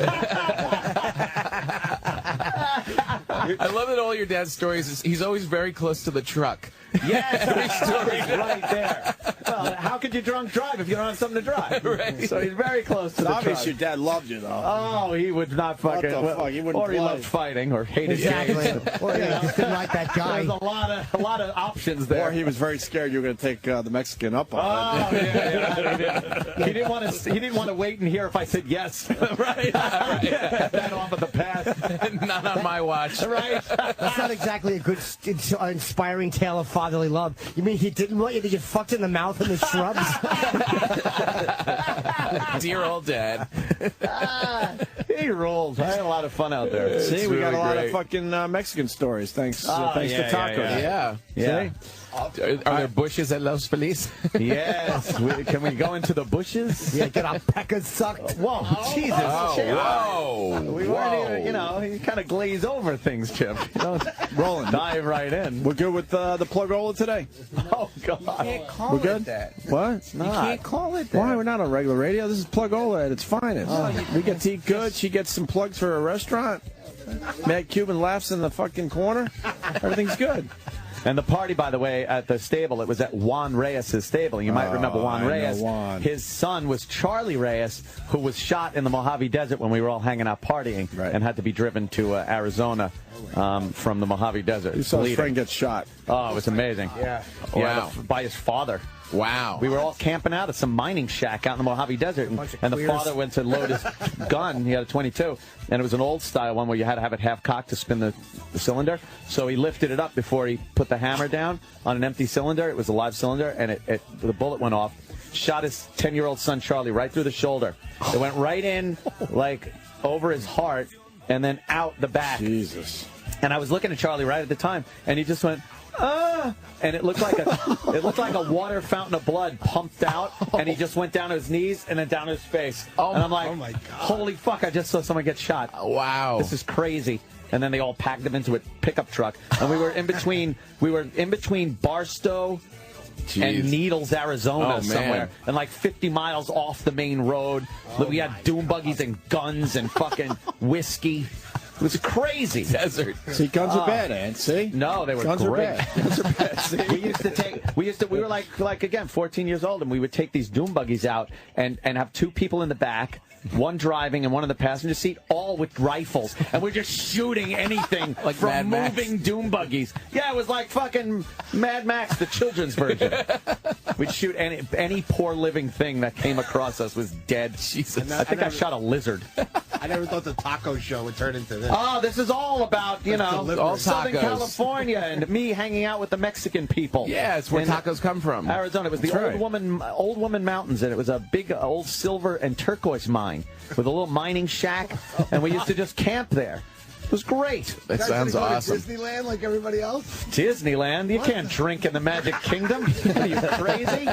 [SPEAKER 19] I love that all your dad's stories is he's always very close to the truck.
[SPEAKER 14] Yes, right there. Well, how could you drunk drive if you don't have something to drive?
[SPEAKER 19] Right.
[SPEAKER 14] So he's very close to the
[SPEAKER 18] Obviously,
[SPEAKER 14] truck.
[SPEAKER 18] your dad loved you, though.
[SPEAKER 14] Oh, he would not fucking.
[SPEAKER 18] What the fuck? He wouldn't
[SPEAKER 14] or he
[SPEAKER 18] play.
[SPEAKER 14] loved fighting, or hated
[SPEAKER 1] Exactly.
[SPEAKER 14] gays.
[SPEAKER 1] Or he just didn't like that guy.
[SPEAKER 14] There's a lot of options there.
[SPEAKER 18] Or he was very scared you were going to take the Mexican up on it.
[SPEAKER 14] Oh yeah. He didn't want to. He didn't want to wait and hear if I said yes. Right. Get that off of the pass.
[SPEAKER 19] Not on my watch.
[SPEAKER 14] Right.
[SPEAKER 1] That's not exactly a good, inspiring tale of fatherly love. You mean he didn't want you to get fucked in the mouth in the shrubs?
[SPEAKER 19] Dear old dad.
[SPEAKER 14] He rolls. I had a lot of fun out there.
[SPEAKER 18] See, we got
[SPEAKER 19] really
[SPEAKER 18] a lot
[SPEAKER 19] great.
[SPEAKER 18] of fucking Mexican stories. Thanks to tacos.
[SPEAKER 19] Yeah.
[SPEAKER 14] Yeah.
[SPEAKER 19] Are there bushes at Los Feliz?
[SPEAKER 14] Yes. Can we go into the bushes?
[SPEAKER 1] Yeah, get our peckers sucked.
[SPEAKER 14] Whoa, Jesus.
[SPEAKER 19] Whoa.
[SPEAKER 14] We weren't even, you kind of glaze over things, Chip. You don't
[SPEAKER 18] Rolling.
[SPEAKER 14] dive right in.
[SPEAKER 18] We're good with the Plugola today.
[SPEAKER 14] Oh, God.
[SPEAKER 18] We're good? What?
[SPEAKER 19] You can't call it that.
[SPEAKER 18] Why? We're not on regular radio. This is Plugola at its finest. We get to eat good. She gets some plugs for her restaurant. Mad Cuban laughs in the fucking corner. Everything's good.
[SPEAKER 14] And the party, by the way, at the stable, it was at Juan Reyes' stable. You might remember Juan
[SPEAKER 18] I know
[SPEAKER 14] Reyes.
[SPEAKER 18] Juan.
[SPEAKER 14] His son was Charlie Reyes, who was shot in the Mojave Desert when we were all hanging out partying and had to be driven to Arizona from the Mojave Desert.
[SPEAKER 18] You saw his
[SPEAKER 14] bleeding.
[SPEAKER 18] friend get shot.
[SPEAKER 14] Oh, it was amazing.
[SPEAKER 1] Yeah.
[SPEAKER 14] By his father.
[SPEAKER 3] Wow. We were all camping out at some mining shack out in the Mojave Desert, and the father went to load his gun. He had a 22, and it was an old-style one where you had to have it half-cocked to spin the cylinder. So he lifted it up before he put the hammer down on an empty cylinder. It was a live cylinder, and the bullet went off. Shot his 10-year-old son, Charlie, right through the shoulder. It went right in, like, over his heart, and then out the back.
[SPEAKER 18] Jesus.
[SPEAKER 3] And I was looking at Charlie right at the time, and he just went, ah! And it looked like a water fountain of blood pumped out, and he just went down to his knees and then down to his face. And I'm like, oh my God. Holy fuck, I just saw someone get shot. Wow. This is crazy. And then they all packed him into a pickup truck. And we were in between Barstow and Needles, Arizona, somewhere, and like 50 miles off the main road. We had dune buggies and guns and fucking whiskey. It was crazy. Desert.
[SPEAKER 18] See, guns are bad, Ant. See?
[SPEAKER 3] No, they were
[SPEAKER 18] guns
[SPEAKER 3] great.
[SPEAKER 18] Are bad. Guns are bad. See?
[SPEAKER 3] We were like again, 14 years old, and we would take these dune buggies out and have two people in the back, one driving and one in the passenger seat, all with rifles, and we're just shooting anything like from moving dune buggies. Yeah, it was like fucking Mad Max, the children's version. We'd shoot any poor living thing that came across us was dead. Jesus, I think I shot a lizard.
[SPEAKER 21] I never thought the taco show would turn into this.
[SPEAKER 3] Oh, this is all about, all Southern California and me hanging out with the Mexican people.
[SPEAKER 19] Yeah, it's where tacos come from.
[SPEAKER 3] Arizona. It was the Old Woman Mountains, and it was a big old silver and turquoise mine with a little mining shack, and we used to just camp there. It was great.
[SPEAKER 21] That sounds awesome. Disneyland like everybody else?
[SPEAKER 3] Disneyland? You can't drink in the Magic Kingdom. Are you crazy?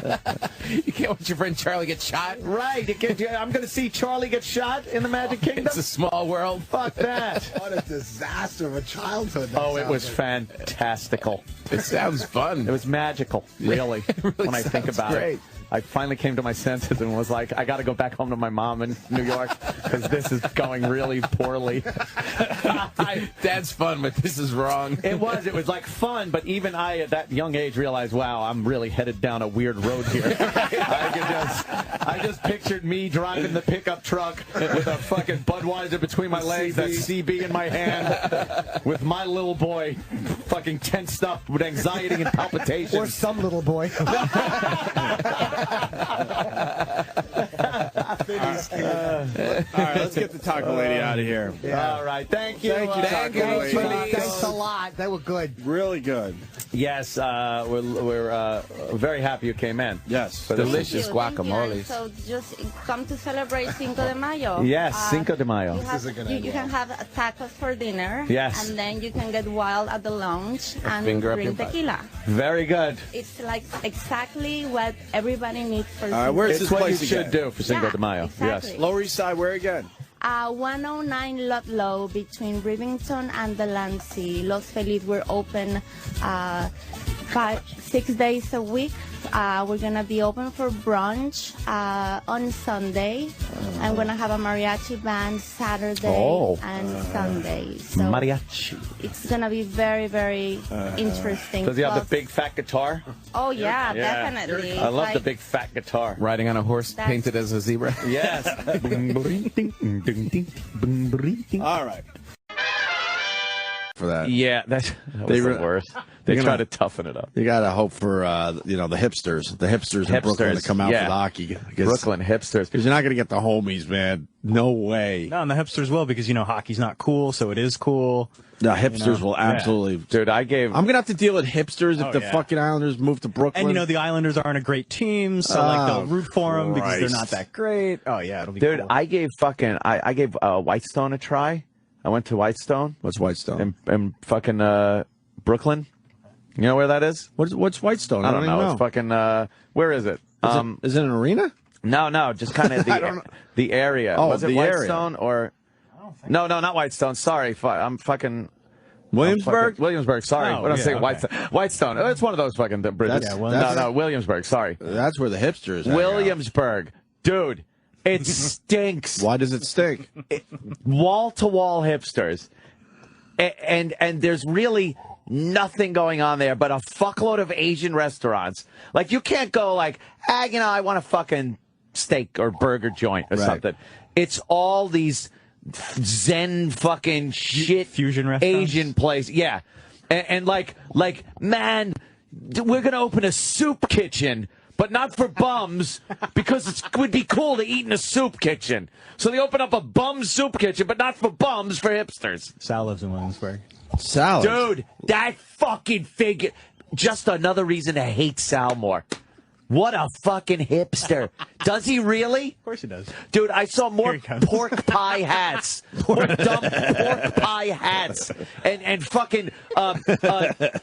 [SPEAKER 19] You can't watch your friend Charlie get shot?
[SPEAKER 3] Right. I'm going to see Charlie get shot in the Magic Kingdom?
[SPEAKER 19] It's a small world.
[SPEAKER 3] Fuck that.
[SPEAKER 21] What a disaster of a childhood.
[SPEAKER 3] It was fantastical.
[SPEAKER 19] It sounds fun.
[SPEAKER 3] It was magical, really, when I think about it. I finally came to my senses and was like, I got to go back home to my mom in New York because this is going really poorly.
[SPEAKER 19] Dad's fun, but this is wrong.
[SPEAKER 3] It was like fun, but even I at that young age realized, wow, I'm really headed down a weird road here. I just pictured me driving the pickup truck with a fucking Budweiser between my legs, that CB in my hand, with my little boy fucking tensed up with anxiety and palpitations.
[SPEAKER 1] Or some little boy.
[SPEAKER 18] All right, let's get the taco lady out of here.
[SPEAKER 3] Yeah. All right, thank you.
[SPEAKER 18] Thank you, taco lady.
[SPEAKER 1] Thanks a lot. They were good.
[SPEAKER 18] Really good.
[SPEAKER 3] Yes, we're very happy you came in.
[SPEAKER 18] Yes.
[SPEAKER 19] Delicious
[SPEAKER 20] guacamole. So just come to celebrate Cinco de Mayo.
[SPEAKER 3] Yes, Cinco de Mayo.
[SPEAKER 20] You can have tacos for dinner.
[SPEAKER 3] Yes.
[SPEAKER 20] And then you can get wild at the lounge and drink tequila.
[SPEAKER 3] Very good.
[SPEAKER 20] It's like exactly what everybody needs for
[SPEAKER 18] where's this place
[SPEAKER 3] you should do for Cinco de Mayo.
[SPEAKER 20] Exactly.
[SPEAKER 3] Yes.
[SPEAKER 18] Lower East Side, where again?
[SPEAKER 20] 109 Ludlow between Rivington and Delancey. Los Feliz, we're open 6 days a week. We're going to be open for brunch on Sunday. I'm going to have a mariachi band Saturday and Sunday. So
[SPEAKER 3] mariachi.
[SPEAKER 20] It's going to be very, very interesting.
[SPEAKER 3] Does he have the big fat guitar?
[SPEAKER 20] Oh, yeah, definitely.
[SPEAKER 3] I love the big fat guitar.
[SPEAKER 19] Riding on a horse painted as a zebra?
[SPEAKER 3] Yes.
[SPEAKER 18] All right. For that.
[SPEAKER 3] Yeah, that was the worst. They try to toughen it up.
[SPEAKER 18] You got to hope for, the hipsters. The hipsters in Brooklyn to come out for the hockey.
[SPEAKER 3] Brooklyn hipsters.
[SPEAKER 18] Because you're not going to get the homies, man. No way.
[SPEAKER 2] No, and the hipsters will because, hockey's not cool, so it is cool.
[SPEAKER 18] The hipsters will absolutely.
[SPEAKER 3] Dude, I'm
[SPEAKER 18] going to have to deal with hipsters if the fucking Islanders move to Brooklyn.
[SPEAKER 2] And, the Islanders aren't a great team, so, they'll root for them because they're not that great. Oh, yeah, it'll be cool.
[SPEAKER 3] Dude, I gave Whitestone a try. I went to Whitestone.
[SPEAKER 18] What's Whitestone?
[SPEAKER 3] In fucking Brooklyn. You know where that is?
[SPEAKER 18] What's Whitestone?
[SPEAKER 3] I don't know. It's fucking, where is it?
[SPEAKER 18] Is it an arena?
[SPEAKER 3] No, just kind of the area.
[SPEAKER 18] Oh,
[SPEAKER 3] was it Whitestone or? No, not Whitestone. Sorry, I'm fucking.
[SPEAKER 18] Williamsburg?
[SPEAKER 3] Williamsburg, sorry. What did I say? Okay. Whitestone. It's one of those fucking bridges. No, Williamsburg, sorry.
[SPEAKER 18] That's where the hipsters are.
[SPEAKER 3] Williamsburg. Dude, it stinks.
[SPEAKER 18] Why does it stink?
[SPEAKER 3] Wall-to-wall hipsters. And there's really nothing going on there but a fuckload of Asian restaurants. Like, you can't go like, I want a fucking steak or burger joint or something. It's all these Zen fucking shit
[SPEAKER 2] fusion restaurants?
[SPEAKER 3] Asian place. Yeah. And like, man, we're going to open a soup kitchen but not for bums, because it would be cool to eat in a soup kitchen. So they open up a bum soup kitchen, but not for bums, for hipsters.
[SPEAKER 2] Sal lives in Williamsburg.
[SPEAKER 18] Salad.
[SPEAKER 3] Dude, that fucking figure. Just another reason to hate Sal more. What a fucking hipster. Does he really?
[SPEAKER 2] Of course he does.
[SPEAKER 3] Dude, I saw more pork pie hats. More dumb pork pie hats. And fucking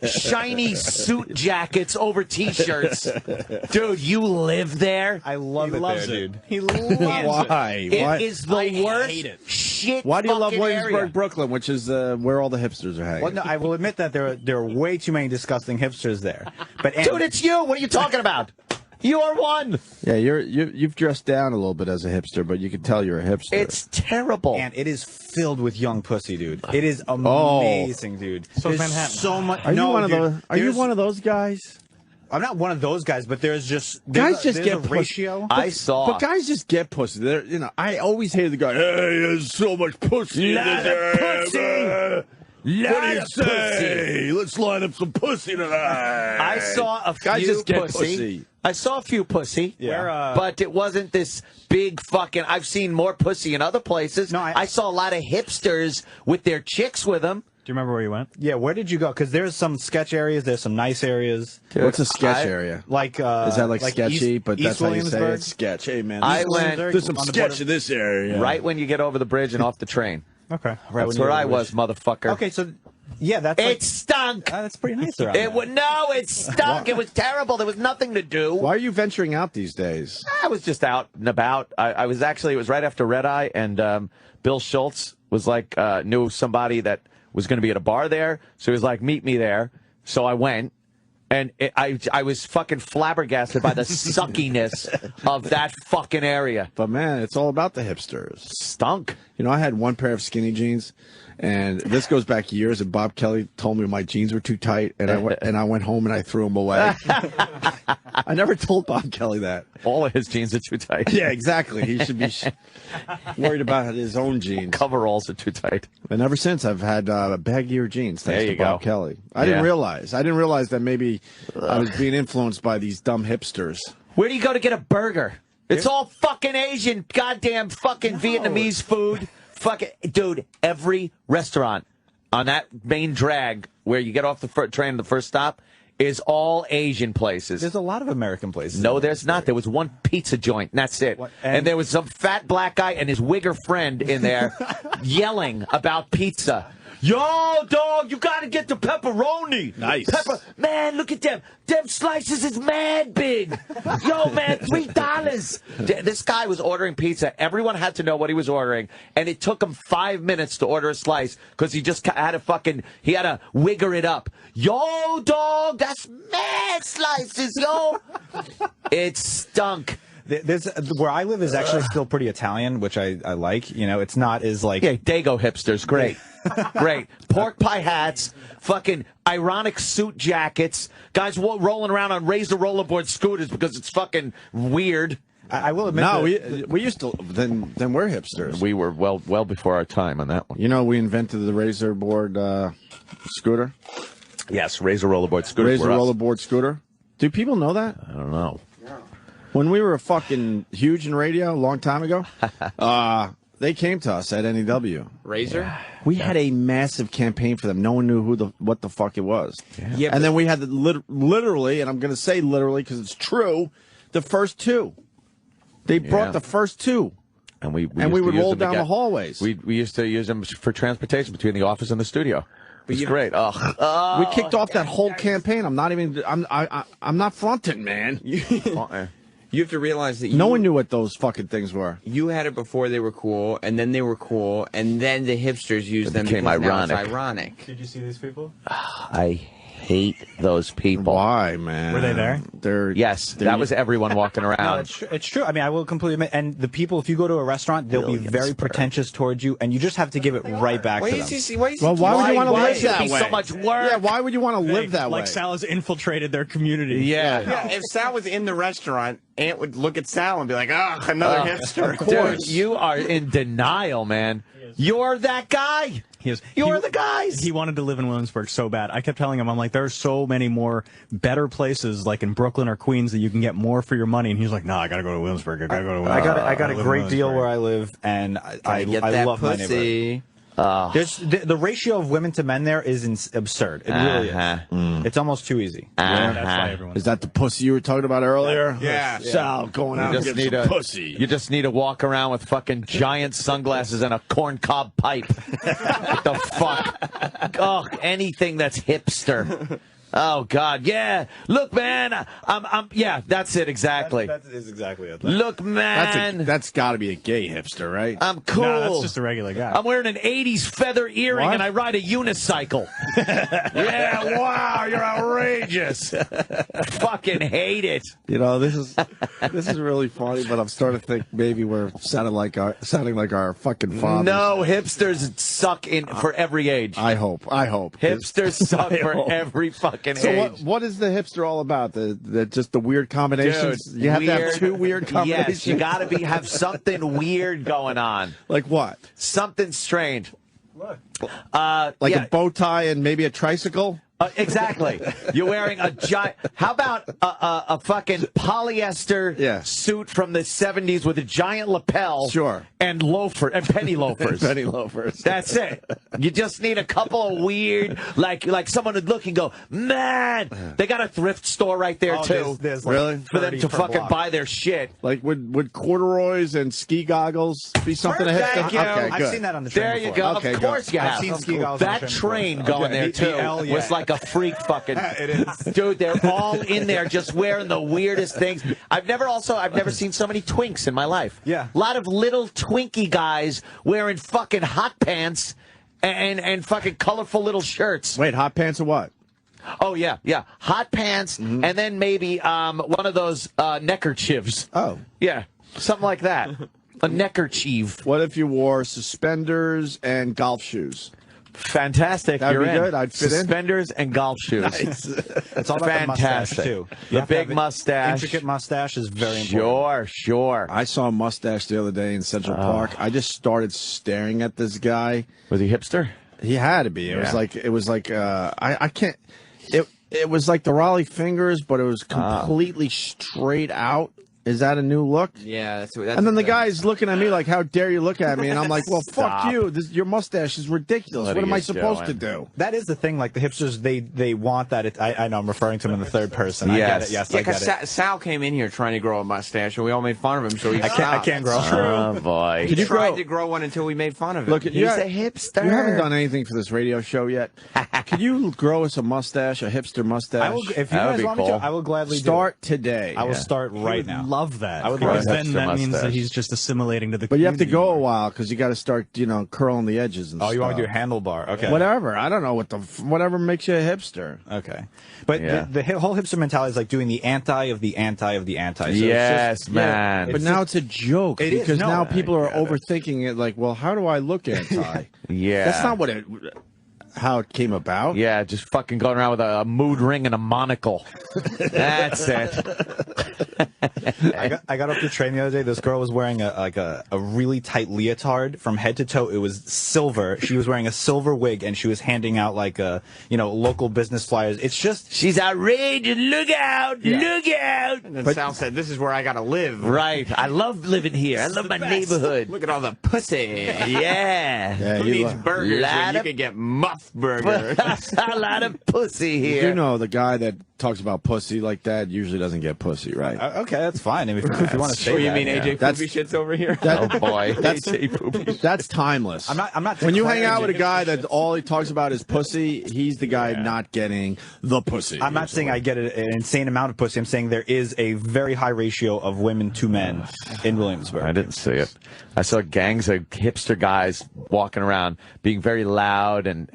[SPEAKER 3] shiny suit jackets over T-shirts. Dude, you live there?
[SPEAKER 2] I love it there, dude.
[SPEAKER 3] He loves it.
[SPEAKER 18] Why?
[SPEAKER 3] It is the worst shit
[SPEAKER 18] Why do you love
[SPEAKER 3] fucking
[SPEAKER 18] Williamsburg,
[SPEAKER 3] area.
[SPEAKER 18] Brooklyn, which is where all the hipsters are hanging?
[SPEAKER 2] Well, no, I will admit that there are way too many disgusting hipsters there. But
[SPEAKER 3] Dude, it's you. What are you talking about? You're one.
[SPEAKER 18] Yeah, you've dressed down a little bit as a hipster, but you can tell you're a hipster.
[SPEAKER 3] It's terrible.
[SPEAKER 2] And it is filled with young pussy, dude. It is amazing, dude.
[SPEAKER 7] So
[SPEAKER 2] There's
[SPEAKER 7] Manhattan.
[SPEAKER 2] so much.
[SPEAKER 18] Are you one of
[SPEAKER 2] dude,
[SPEAKER 18] those? Are you one of those guys?
[SPEAKER 2] I'm not one of those guys, but there's just
[SPEAKER 18] Guys just
[SPEAKER 2] there's
[SPEAKER 18] get
[SPEAKER 2] a
[SPEAKER 18] pussy.
[SPEAKER 2] ratio.
[SPEAKER 18] But guys just get pussy. They're, I always hated the guy. Hey, there's so much pussy in
[SPEAKER 3] Lot
[SPEAKER 18] this
[SPEAKER 3] of pussy.
[SPEAKER 18] area. What do
[SPEAKER 3] Lot
[SPEAKER 18] you
[SPEAKER 3] of
[SPEAKER 18] say? Let's line up some pussy tonight.
[SPEAKER 3] I saw a few
[SPEAKER 18] Guys just get
[SPEAKER 3] pussy. I saw a few pussy,
[SPEAKER 2] Yeah.
[SPEAKER 3] but it wasn't this big fucking. I've seen more pussy in other places. No, I saw a lot of hipsters with their chicks with them.
[SPEAKER 2] Do you remember where you went? Yeah, where did you go? Because there's some sketch areas, there's some nice areas.
[SPEAKER 18] What's a sketch area?
[SPEAKER 2] Like,
[SPEAKER 18] is that like sketchy?
[SPEAKER 2] East,
[SPEAKER 18] but that's
[SPEAKER 2] East
[SPEAKER 18] how you say
[SPEAKER 2] Williamsburg?
[SPEAKER 18] it's sketch. Hey man,
[SPEAKER 3] I went.
[SPEAKER 18] There's some sketch in this area.
[SPEAKER 3] Right when you get over the bridge and off the train.
[SPEAKER 2] Okay,
[SPEAKER 3] That's where I was, motherfucker.
[SPEAKER 2] Okay, so yeah, that's
[SPEAKER 3] it stunk.
[SPEAKER 2] That's pretty nice around
[SPEAKER 3] It would it stunk. It was terrible. There was nothing to do.
[SPEAKER 18] Why are you venturing out these days?
[SPEAKER 3] I was just out and about. I was actually. It was right after Red Eye, and Bill Schultz was like knew somebody that was going to be at a bar there, so he was like, "Meet me there." So I went. And I was fucking flabbergasted by the suckiness of that fucking area.
[SPEAKER 18] But man, it's all about the hipsters.
[SPEAKER 3] Stunk.
[SPEAKER 18] You know, I had one pair of skinny jeans, and this goes back years. And Bob Kelly told me my jeans were too tight, and I went home and I threw them away. I never told Bob Kelly that.
[SPEAKER 3] All of his jeans are too tight.
[SPEAKER 18] Yeah, exactly. He should be worried about his own jeans.
[SPEAKER 3] Coveralls are too tight.
[SPEAKER 18] And ever since, I've had baggier jeans. Thanks
[SPEAKER 3] There
[SPEAKER 18] to
[SPEAKER 3] you
[SPEAKER 18] Bob
[SPEAKER 3] go.
[SPEAKER 18] Kelly. I didn't realize that maybe I was being influenced by these dumb hipsters.
[SPEAKER 3] Where do you go to get a burger? It's all fucking Asian, goddamn fucking Vietnamese food. Fucking dude, every restaurant on that main drag where you get off the train, the first stop, is all Asian places.
[SPEAKER 2] There's a lot of American places.
[SPEAKER 3] No, there's not. There was one pizza joint, and that's it. And there was some fat black guy and his wigger friend in there yelling about pizza. Yo, dog, you gotta get the pepperoni.
[SPEAKER 18] Nice.
[SPEAKER 3] Man, look at them. Them slices is mad big. Yo, man, $3. This guy was ordering pizza. Everyone had to know what he was ordering. And it took him 5 minutes to order a slice because he just had to he had to wigger it up. Yo, dog, that's mad slices, yo. It stunk.
[SPEAKER 2] There's where I live is actually still pretty Italian, which I like. You know, it's not as like
[SPEAKER 3] Dago hipsters, great, great. Pork pie hats, fucking ironic suit jackets, guys rolling around on razor rollerboard scooters because it's fucking weird.
[SPEAKER 2] I will admit.
[SPEAKER 18] No, we used to. Then we're hipsters.
[SPEAKER 3] We were well before our time on that one.
[SPEAKER 18] You know, we invented the razor board scooter.
[SPEAKER 3] Yes, razor rollerboard scooter.
[SPEAKER 18] Razor rollerboard scooter. Do people know that?
[SPEAKER 3] I don't know.
[SPEAKER 18] When we were fucking huge in radio a long time ago, they came to us at NEW.
[SPEAKER 10] Razor?
[SPEAKER 18] We had a massive campaign for them. No one knew what the fuck it was.
[SPEAKER 10] Yeah,
[SPEAKER 18] and then we had literally, and I'm going to say literally because it's true, the first two. They brought the first two.
[SPEAKER 3] And we
[SPEAKER 18] would roll down the hallways.
[SPEAKER 3] We used to use them for transportation between the office and the studio. It was great.
[SPEAKER 18] We kicked off that whole campaign. I'm not fronting, man.
[SPEAKER 10] You have to realize that
[SPEAKER 18] no one knew what those fucking things were.
[SPEAKER 10] You had it before they were cool, and then they were cool, and then the hipsters used them
[SPEAKER 3] became
[SPEAKER 10] because
[SPEAKER 3] ironic.
[SPEAKER 10] now it's ironic.
[SPEAKER 2] Did you see these people?
[SPEAKER 3] I hate those people.
[SPEAKER 18] Why, man?
[SPEAKER 2] Were they there?
[SPEAKER 3] That was everyone walking around.
[SPEAKER 2] No, it's true. I mean, I will completely admit. And the people, if you go to a restaurant, they'll be very pretentious towards you, and you just have to give it right back to them.
[SPEAKER 18] Why would you want to live that
[SPEAKER 3] be
[SPEAKER 18] way?
[SPEAKER 3] So much work.
[SPEAKER 18] Yeah, why would you want to live that way?
[SPEAKER 2] Like Sal has infiltrated their community.
[SPEAKER 10] Yeah, if Sal was in the restaurant, Ant would look at Sal and be like, another hipster.
[SPEAKER 3] Of course. Dude, you are in denial, man. You're that guy. You're the guys.
[SPEAKER 2] He wanted to live in Williamsburg so bad. I kept telling him, I'm like, there are so many more better places, like in Brooklyn or Queens, that you can get more for your money. And he's like, no, I got to go to Williamsburg. I got to go to Williamsburg. I got a great deal where I live, and I love my neighborhood. The ratio of women to men there is absurd. It really is. It's almost too easy. That's why everyone.
[SPEAKER 18] Is that the pussy you were talking about earlier?
[SPEAKER 7] Yeah.
[SPEAKER 18] Sal going out and getting some pussy.
[SPEAKER 3] You just need to walk around with fucking giant sunglasses and a corncob pipe. What the fuck? Oh, anything that's hipster. Oh God, yeah. Look, man, yeah, that's it exactly.
[SPEAKER 2] That is exactly it.
[SPEAKER 3] Look, man,
[SPEAKER 18] that's got to be a gay hipster, right?
[SPEAKER 3] I'm cool.
[SPEAKER 2] No, that's just a regular guy.
[SPEAKER 3] I'm wearing an '80s feather earring and I ride a unicycle.
[SPEAKER 18] Yeah, wow, you're outrageous.
[SPEAKER 3] Fucking hate it.
[SPEAKER 18] You know, this is really funny, but I'm starting to think maybe we're sounding like our fucking fathers.
[SPEAKER 3] No, hipsters suck for every age.
[SPEAKER 18] I hope.
[SPEAKER 3] Hipsters suck for every fucking
[SPEAKER 18] So
[SPEAKER 3] age.
[SPEAKER 18] what is the hipster all about? Just the weird combinations?
[SPEAKER 3] Dude,
[SPEAKER 18] you have to have two weird combinations?
[SPEAKER 3] Yes, you got to have something weird going on.
[SPEAKER 18] Like what?
[SPEAKER 3] Something strange.
[SPEAKER 18] Like a bow tie and maybe a tricycle?
[SPEAKER 3] Exactly. You're wearing a giant. How about a fucking polyester suit from the 70s with a giant lapel?
[SPEAKER 18] Sure.
[SPEAKER 3] And penny loafers.
[SPEAKER 18] Penny loafers.
[SPEAKER 3] That's it. You just need a couple of weird, like someone would look and go, man, they got a thrift store right there too.
[SPEAKER 2] There's
[SPEAKER 18] really?
[SPEAKER 3] For them to fucking buy their shit.
[SPEAKER 18] Like would corduroys and ski goggles be something to hit?
[SPEAKER 3] Thank you.
[SPEAKER 18] Okay,
[SPEAKER 2] I've seen that on the train
[SPEAKER 3] There you
[SPEAKER 2] before.
[SPEAKER 3] go.
[SPEAKER 18] Okay,
[SPEAKER 3] of course you have.
[SPEAKER 2] I've seen ski goggles on
[SPEAKER 3] That
[SPEAKER 2] the
[SPEAKER 3] train
[SPEAKER 2] before.
[SPEAKER 3] going there too was like a freak fucking.
[SPEAKER 2] It is.
[SPEAKER 3] Dude, they're all in there just wearing the weirdest things. I've never seen so many twinks in my life.
[SPEAKER 2] Yeah.
[SPEAKER 3] A lot of little Twinkie guys wearing fucking hot pants and fucking colorful little shirts.
[SPEAKER 18] Wait, hot pants or what?
[SPEAKER 3] Oh yeah. Hot pants and then maybe one of those neckerchiefs.
[SPEAKER 18] Oh.
[SPEAKER 3] Yeah. Something like that. A neckerchief.
[SPEAKER 18] What if you wore suspenders and golf shoes?
[SPEAKER 3] Fantastic.
[SPEAKER 18] That'd
[SPEAKER 3] You're
[SPEAKER 18] be
[SPEAKER 3] in.
[SPEAKER 18] good. I'd fit in.
[SPEAKER 3] Suspenders and golf shoes.
[SPEAKER 18] Nice.
[SPEAKER 2] It's all about
[SPEAKER 3] Fantastic.
[SPEAKER 2] the mustache, too.
[SPEAKER 3] The big mustache.
[SPEAKER 2] Intricate mustache is very important.
[SPEAKER 3] Sure.
[SPEAKER 18] I saw a mustache the other day in Central Park. I just started staring at this guy.
[SPEAKER 3] Was he hipster?
[SPEAKER 18] He had to be. It was like I can't. It was like the Raleigh Fingers, but it was completely straight out. Is that a new look?
[SPEAKER 10] Yeah, that's
[SPEAKER 18] and then the guy's looking at me like, how dare you look at me? And I'm like, well, fuck you. Your mustache is ridiculous. What am I supposed to do?
[SPEAKER 2] That is the thing. Like, the hipsters, they want that. I know I'm referring to him in the third person. I get it. Yes, I get it.
[SPEAKER 10] Sal came in here trying to grow a mustache, and we all made fun of him, so he
[SPEAKER 2] I can't grow.
[SPEAKER 3] Oh, boy.
[SPEAKER 10] He tried to grow one until we made fun of him.
[SPEAKER 18] Look,
[SPEAKER 3] He's a hipster.
[SPEAKER 18] You haven't done anything for this radio show yet. Could you grow us a mustache, a hipster mustache?
[SPEAKER 2] I will, if you guys want me to, I will gladly
[SPEAKER 18] start today.
[SPEAKER 2] I will start right now.
[SPEAKER 7] Love that.
[SPEAKER 2] I would
[SPEAKER 3] Because
[SPEAKER 2] then that means that he's just assimilating to the
[SPEAKER 18] But you have to go a
[SPEAKER 2] community.
[SPEAKER 18] while because you got to start, curling the edges and stuff.
[SPEAKER 2] Oh, you want to do handlebar? Okay.
[SPEAKER 18] Whatever. I don't know whatever makes you a hipster.
[SPEAKER 2] Okay. But the whole hipster mentality is like doing the anti of the anti of the anti. So
[SPEAKER 3] Yes,
[SPEAKER 2] it's just,
[SPEAKER 3] man.
[SPEAKER 18] But now it's a joke
[SPEAKER 2] It is,
[SPEAKER 18] because
[SPEAKER 2] no.
[SPEAKER 18] now people are overthinking it. Like, well, how do I look anti?
[SPEAKER 3] Yeah.
[SPEAKER 18] That's not how it came about.
[SPEAKER 3] Yeah, just fucking going around with a mood ring and a monocle. That's it.
[SPEAKER 2] I got off the train the other day. This girl was wearing a really tight leotard from head to toe. It was silver. She was wearing a silver wig, and she was handing out local business flyers. It's just
[SPEAKER 3] she's outrageous. Look out!
[SPEAKER 2] Yeah.
[SPEAKER 3] Look out!
[SPEAKER 10] And then Sal said, "This is where I gotta live."
[SPEAKER 3] Right. I love living here. I love my neighborhood.
[SPEAKER 10] Look at all the pussy.
[SPEAKER 3] Yeah.
[SPEAKER 10] Who needs burgers when you can get muff burgers?
[SPEAKER 3] A lot of pussy here.
[SPEAKER 18] You know, the guy that talks about pussy like that usually doesn't get pussy, right?
[SPEAKER 2] okay. That's fine. I mean, if you want to say
[SPEAKER 10] Oh, you
[SPEAKER 2] that,
[SPEAKER 10] mean
[SPEAKER 2] yeah.
[SPEAKER 10] AJ Poopy shit's over here?
[SPEAKER 3] Oh boy.
[SPEAKER 18] That's timeless.
[SPEAKER 2] I'm not.
[SPEAKER 18] When you hang
[SPEAKER 2] declaring
[SPEAKER 18] out with a
[SPEAKER 2] it.
[SPEAKER 18] guy that all he talks about is pussy, he's the guy not getting the pussy.
[SPEAKER 2] I'm not saying I get an insane amount of pussy. I'm saying there is a very high ratio of women to men in Williamsburg.
[SPEAKER 3] I didn't see it. I saw gangs of hipster guys walking around being very loud and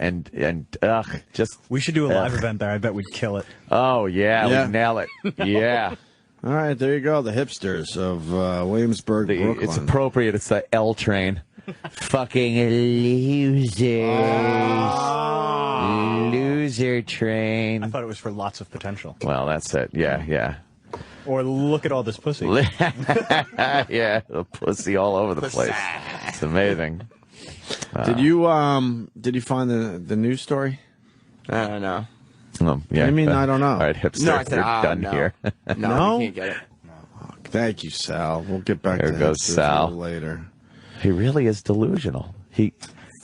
[SPEAKER 3] just.
[SPEAKER 2] We should do a live event there. I bet we'd kill it.
[SPEAKER 3] Oh yeah. We'd nail it. Yeah.
[SPEAKER 18] All right, there you go. The hipsters of Williamsburg, Brooklyn.
[SPEAKER 3] It's appropriate. It's the L train. Fucking losers. Loser train.
[SPEAKER 2] I thought it was for lots of potential.
[SPEAKER 3] Well, that's it. Yeah.
[SPEAKER 2] Or look at all this pussy.
[SPEAKER 3] Yeah, the pussy all over the place. It's amazing.
[SPEAKER 18] Did you find the news story?
[SPEAKER 10] No.
[SPEAKER 14] Yeah.
[SPEAKER 18] I mean, I don't know.
[SPEAKER 14] All right, hipster,
[SPEAKER 10] No, I said,
[SPEAKER 14] we're done
[SPEAKER 10] no.
[SPEAKER 14] here.
[SPEAKER 10] No, you can't get it.
[SPEAKER 18] Thank you, Sal. We'll get back
[SPEAKER 14] There
[SPEAKER 18] to
[SPEAKER 14] goes
[SPEAKER 18] hipsters
[SPEAKER 14] Sal.
[SPEAKER 18] a little later.
[SPEAKER 14] He really is delusional.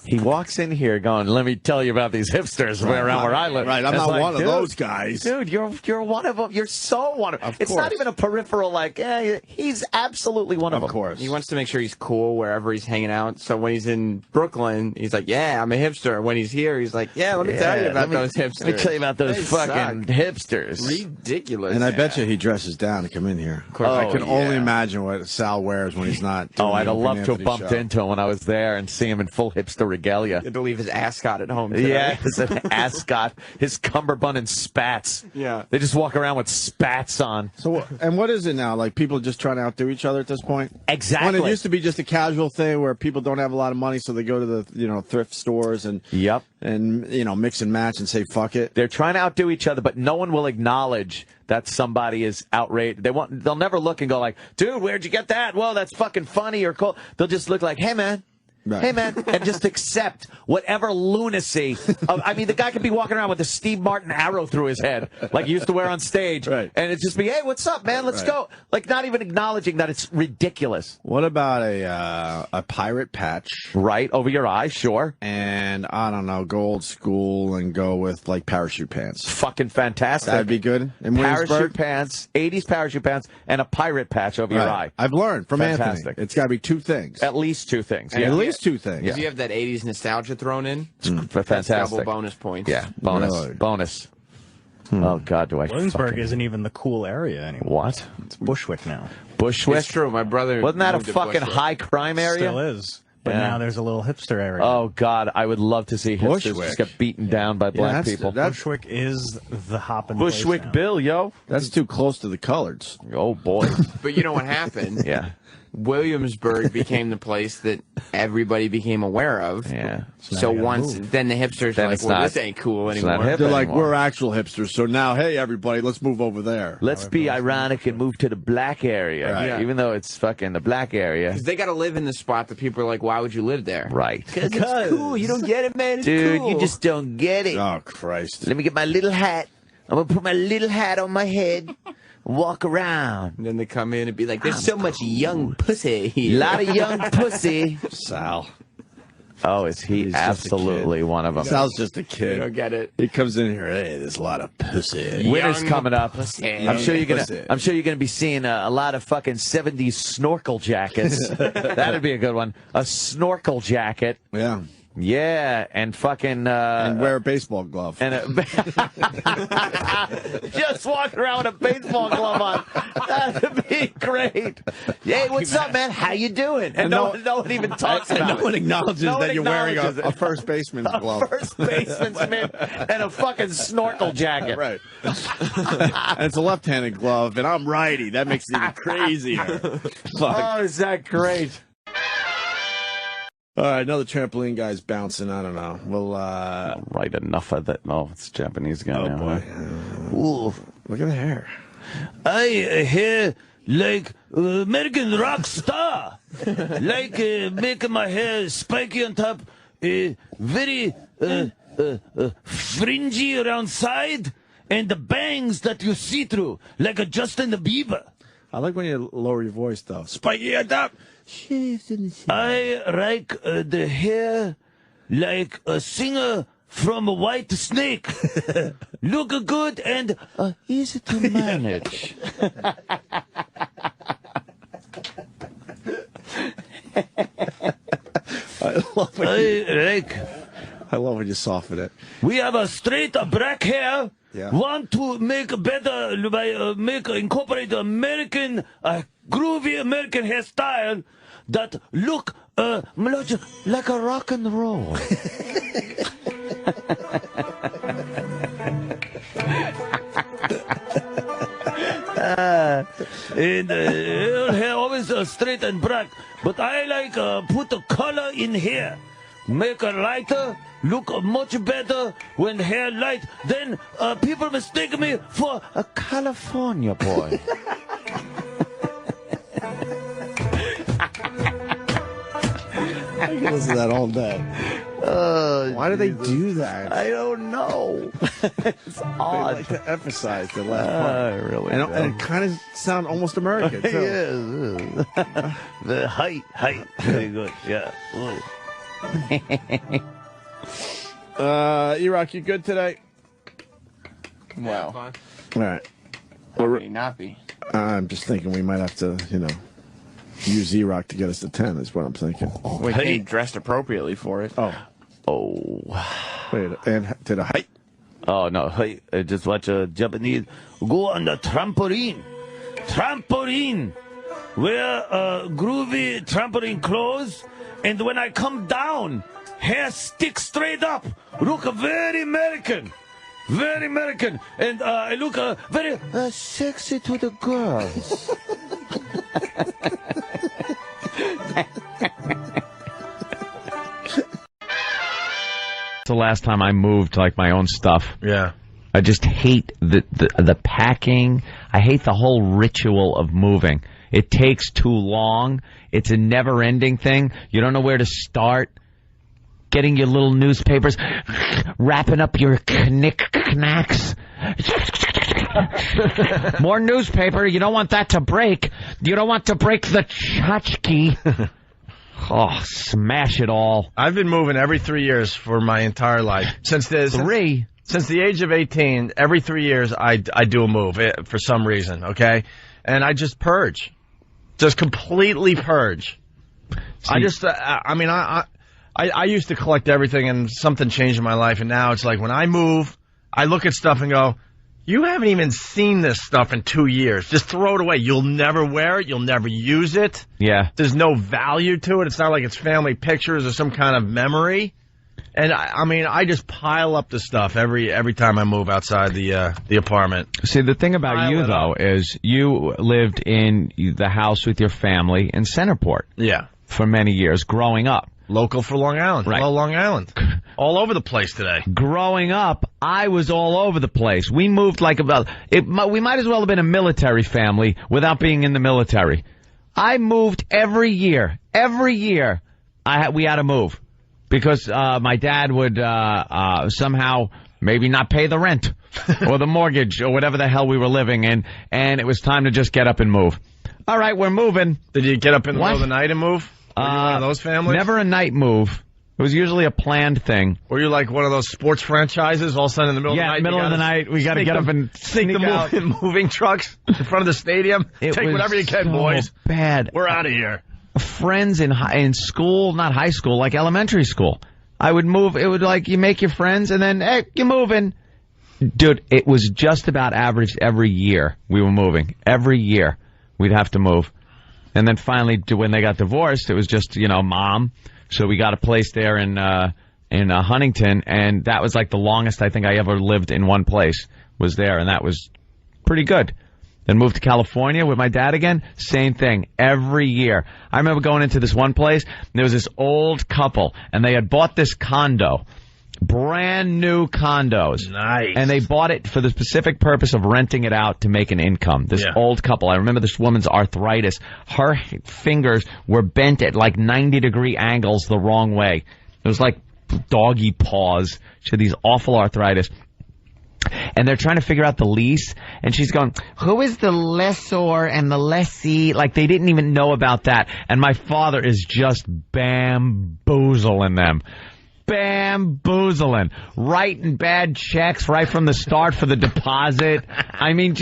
[SPEAKER 14] He walks in here going, "Let me tell you about these hipsters around where I live."
[SPEAKER 18] Right, I'm
[SPEAKER 14] It's
[SPEAKER 18] not
[SPEAKER 14] like,
[SPEAKER 18] one of
[SPEAKER 14] dude,
[SPEAKER 18] those guys.
[SPEAKER 14] Dude, you're one of them. You're so one of them. It's
[SPEAKER 18] course.
[SPEAKER 14] not even a peripheral, like, he's absolutely one of them.
[SPEAKER 18] Of course.
[SPEAKER 10] He wants to make sure he's cool wherever he's hanging out. So when he's in Brooklyn, he's like, "Yeah, I'm a hipster." When he's here, he's like, "Yeah, let me tell you about those hipsters."
[SPEAKER 14] Let me tell you about those
[SPEAKER 10] They
[SPEAKER 14] fucking
[SPEAKER 10] suck.
[SPEAKER 14] hipsters.
[SPEAKER 10] Ridiculous.
[SPEAKER 18] And I bet you he dresses down to come in here. Of
[SPEAKER 14] course.
[SPEAKER 18] I can
[SPEAKER 14] Oh,
[SPEAKER 18] only
[SPEAKER 14] yeah.
[SPEAKER 18] imagine what Sal wears when he's not doing
[SPEAKER 14] I'd
[SPEAKER 18] the
[SPEAKER 14] have
[SPEAKER 18] Opie
[SPEAKER 14] loved to have
[SPEAKER 18] Anthony
[SPEAKER 14] bumped
[SPEAKER 18] show.
[SPEAKER 14] into him when I was there and see him in full hipster regalia.
[SPEAKER 10] I believe his ascot at home today.
[SPEAKER 14] Yeah, his ascot, his cummerbund and spats.
[SPEAKER 10] Yeah.
[SPEAKER 14] They just walk around with spats on.
[SPEAKER 18] So, and what is it now? Like, people just trying to outdo each other at this point?
[SPEAKER 14] Exactly.
[SPEAKER 18] When it used to be just a casual thing where people don't have a lot of money, so they go to the thrift stores and mix and match and say fuck it.
[SPEAKER 14] They're trying to outdo each other, but no one will acknowledge that somebody is outraged. They'll never look and go like, "Dude, where'd you get that? Well, that's fucking funny or cool." They'll just look like, "Hey, man."
[SPEAKER 18] Right.
[SPEAKER 14] Hey, man, and just accept whatever lunacy. I mean, the guy could be walking around with a Steve Martin arrow through his head, like he used to wear on stage.
[SPEAKER 18] Right.
[SPEAKER 14] And it's just be, "Hey, what's up, man? Let's go." Like, not even acknowledging that it's ridiculous.
[SPEAKER 18] What about a pirate patch?
[SPEAKER 14] Right, over your eye, sure.
[SPEAKER 18] And, I don't know, go old school and go with, like, parachute pants.
[SPEAKER 14] Fucking fantastic.
[SPEAKER 18] That'd be good. In Williamsburg?
[SPEAKER 14] Parachute pants, 80s parachute pants, and a pirate patch over your eye.
[SPEAKER 18] I've learned from
[SPEAKER 14] Fantastic.
[SPEAKER 18] Anthony. It's got to be two things.
[SPEAKER 14] At least two things.
[SPEAKER 18] At least two things.
[SPEAKER 10] Because you have that 80s nostalgia thrown in. That's
[SPEAKER 14] Fantastic.
[SPEAKER 10] double bonus points.
[SPEAKER 14] Yeah, bonus.
[SPEAKER 18] Really?
[SPEAKER 14] Bonus. Oh, God, do I
[SPEAKER 2] Williamsburg
[SPEAKER 14] fucking...
[SPEAKER 2] isn't even the cool area anymore.
[SPEAKER 14] What?
[SPEAKER 2] It's Bushwick now.
[SPEAKER 14] Bushwick?
[SPEAKER 10] It's true. My brother
[SPEAKER 14] Wasn't that a
[SPEAKER 10] moved to
[SPEAKER 14] fucking
[SPEAKER 10] Bushwick.
[SPEAKER 14] high crime area?
[SPEAKER 2] Still is. But
[SPEAKER 14] Yeah.
[SPEAKER 2] now there's a little hipster area.
[SPEAKER 14] Oh, God, I would love to see hipsters
[SPEAKER 18] Bushwick.
[SPEAKER 14] just get beaten down by black people.
[SPEAKER 2] Bushwick is the hopping
[SPEAKER 14] Bushwick
[SPEAKER 2] place now.
[SPEAKER 14] Bill, yo.
[SPEAKER 18] That's too close to the coloreds.
[SPEAKER 14] Oh, boy.
[SPEAKER 10] But you know what happened?
[SPEAKER 14] Yeah.
[SPEAKER 10] Williamsburg became the place that everybody became aware of.
[SPEAKER 14] Yeah.
[SPEAKER 10] So once, then the hipsters
[SPEAKER 14] Then
[SPEAKER 10] are like,
[SPEAKER 14] it's
[SPEAKER 10] well,
[SPEAKER 14] not-
[SPEAKER 10] this ain't cool
[SPEAKER 14] it's not
[SPEAKER 10] anymore.
[SPEAKER 14] hip
[SPEAKER 18] They're like,
[SPEAKER 14] anymore.
[SPEAKER 18] we're actual hipsters, so now, hey, everybody, let's move over there.
[SPEAKER 14] Let's be ironic and move to the black area,
[SPEAKER 10] Right.
[SPEAKER 14] even though it's fucking the black area.
[SPEAKER 10] Because they got to live in the spot that people are like, why would you live there?
[SPEAKER 14] Right.
[SPEAKER 10] Because it's cool. You don't get it, man. It's
[SPEAKER 14] Dude,
[SPEAKER 10] cool.
[SPEAKER 14] you just don't get it.
[SPEAKER 18] Oh, Christ.
[SPEAKER 14] Let me get my little hat. I'm going to put my little hat on my head and walk around.
[SPEAKER 10] And then they come in and be like, there's so much young pussy
[SPEAKER 14] A
[SPEAKER 10] here.
[SPEAKER 14] lot of young pussy.
[SPEAKER 18] Sal.
[SPEAKER 14] Oh, is he
[SPEAKER 18] He's just a
[SPEAKER 14] absolutely
[SPEAKER 18] kid.
[SPEAKER 14] one of them?
[SPEAKER 18] Sal's just a
[SPEAKER 10] You
[SPEAKER 18] kid.
[SPEAKER 10] don't get it.
[SPEAKER 18] He comes in here, hey, there's a lot of pussy.
[SPEAKER 14] Winter's
[SPEAKER 10] Young
[SPEAKER 14] coming up.
[SPEAKER 10] pussy.
[SPEAKER 14] I'm sure you're
[SPEAKER 18] Pussy.
[SPEAKER 14] gonna be seeing a lot of fucking 70s snorkel jackets. That'd be a good one. A snorkel jacket.
[SPEAKER 18] Yeah.
[SPEAKER 14] Yeah, and fucking
[SPEAKER 18] And wear a baseball glove.
[SPEAKER 14] and just walking around with a baseball glove on. That'd be great. Hey, what's up, man? How you doing? And no one even talks
[SPEAKER 18] and
[SPEAKER 14] about
[SPEAKER 18] no one
[SPEAKER 14] it.
[SPEAKER 18] acknowledges
[SPEAKER 14] No one
[SPEAKER 18] that you're wearing
[SPEAKER 14] acknowledges
[SPEAKER 18] a
[SPEAKER 14] it.
[SPEAKER 18] first baseman's glove.
[SPEAKER 14] First baseman's mitt and a fucking snorkel jacket.
[SPEAKER 18] Right. And it's a left-handed glove, and I'm righty. That makes it even crazier. Fuck.
[SPEAKER 14] Oh, is that great?
[SPEAKER 18] All right, another trampoline guy's bouncing. I don't know. Well,
[SPEAKER 14] Right, enough of that. No, it's a Japanese guy
[SPEAKER 18] oh
[SPEAKER 14] now.
[SPEAKER 18] boy.
[SPEAKER 14] Ooh.
[SPEAKER 18] Look at the hair.
[SPEAKER 6] I hear like American rock star, like making my hair spiky on top, very fringy around side, and the bangs that you see through, like a Justin Bieber.
[SPEAKER 18] I like when you lower your voice, though. Spiky on top.
[SPEAKER 6] I like the hair like a singer from a White Snake. Look good and easy to manage.
[SPEAKER 18] I love when you soften it.
[SPEAKER 6] We have a straight black hair.
[SPEAKER 18] Yeah.
[SPEAKER 6] Want to make better by incorporate American groovy American hairstyle that look like a rock and roll. And hair always straight and black, but I like put the color in hair. Make a lighter, look much better when hair light. Then people mistake me for a California boy.
[SPEAKER 18] I can listen to that all day.
[SPEAKER 3] Why do they do that?
[SPEAKER 14] I don't know. It's odd.
[SPEAKER 18] They like to emphasize the last part.
[SPEAKER 14] Really
[SPEAKER 18] and it kind of sound almost American, too.
[SPEAKER 14] Yes. The height. Very good. Yeah.
[SPEAKER 18] E-Rock, you good today?
[SPEAKER 10] Wow.
[SPEAKER 18] All right.
[SPEAKER 10] How would he not be?
[SPEAKER 18] I'm just thinking we might have to, use E-Rock to get us to 10 is what I'm thinking.
[SPEAKER 10] We came dressed appropriately for it.
[SPEAKER 14] Oh.
[SPEAKER 18] Wait, and to the height?
[SPEAKER 14] Oh, no. Hey, I just watch a Japanese go on the trampoline. Wear groovy trampoline clothes, and when I come down, hair sticks straight up. Look very American. Very American. And I look very sexy to the girls.
[SPEAKER 9] The last time I moved like my own stuff.
[SPEAKER 8] Yeah.
[SPEAKER 9] I just hate the packing. I hate the whole ritual of moving. It takes too long. It's a never-ending thing. You don't know where to start. Getting your little newspapers, wrapping up your knick-knacks. More newspaper. You don't want that to break. You don't want to break the tchotchke. Oh, smash it all.
[SPEAKER 8] I've been moving every 3 years for my entire life. Since the age of 18, every 3 years I do a move for some reason, okay? And I just purge. Just completely purge. I used to collect everything, and something changed in my life, and now it's like when I move, I look at stuff and go, you haven't even seen this stuff in 2 years. Just throw it away. You'll never wear it. You'll never use it.
[SPEAKER 9] Yeah.
[SPEAKER 8] There's no value to it. It's not like it's family pictures or some kind of memory. And I just pile up the stuff every time I move outside the apartment.
[SPEAKER 9] See, the thing about you, though, is you lived in the house with your family in Centerport.
[SPEAKER 8] Yeah.
[SPEAKER 9] For many years, growing up.
[SPEAKER 8] Local for Long Island.
[SPEAKER 9] Right.
[SPEAKER 8] Hello, Long Island. All over the place today.
[SPEAKER 9] Growing up, I was all over the place. We moved like we might as well have been a military family without being in the military. I moved every year. Every year, we had to move. Because my dad would somehow maybe not pay the rent or the mortgage or whatever the hell we were living in, and it was time to just get up and move. All right, we're moving.
[SPEAKER 8] Did you get up in the middle of the night and move? Were you one of those families?
[SPEAKER 9] Never a night move. It was usually a planned thing.
[SPEAKER 8] Were you like one of those sports franchises all of a sudden in the middle of the night?
[SPEAKER 9] Yeah, middle of the night, we got to get up and
[SPEAKER 8] sneak the moving trucks in front of the stadium. Take whatever you can, boys.
[SPEAKER 9] Bad.
[SPEAKER 8] We're out of here.
[SPEAKER 9] Friends in school, not high school, like elementary school. I would move. It would you make your friends, and then, hey, you're moving. Dude, it was just about averaged every year we were moving. Every year we'd have to move. And then finally, when they got divorced, it was just, mom. So we got a place there in Huntington, and that was like the longest I think I ever lived in one place was there, and that was pretty good. Then moved to California with my dad again. Same thing every year. I remember going into this one place, and there was this old couple, and they had bought this condo. Brand new condos.
[SPEAKER 8] Nice.
[SPEAKER 9] And they bought it for the specific purpose of renting it out to make an income. This old couple. I remember this woman's arthritis. Her fingers were bent at like 90-degree angles the wrong way. It was like doggy paws. She had these awful arthritis. And they're trying to figure out the lease. And she's going, who is the lessor and the lessee? Like, they didn't even know about that. And my father is just bamboozling them. Bamboozling. Writing bad checks right from the start for the deposit. I mean,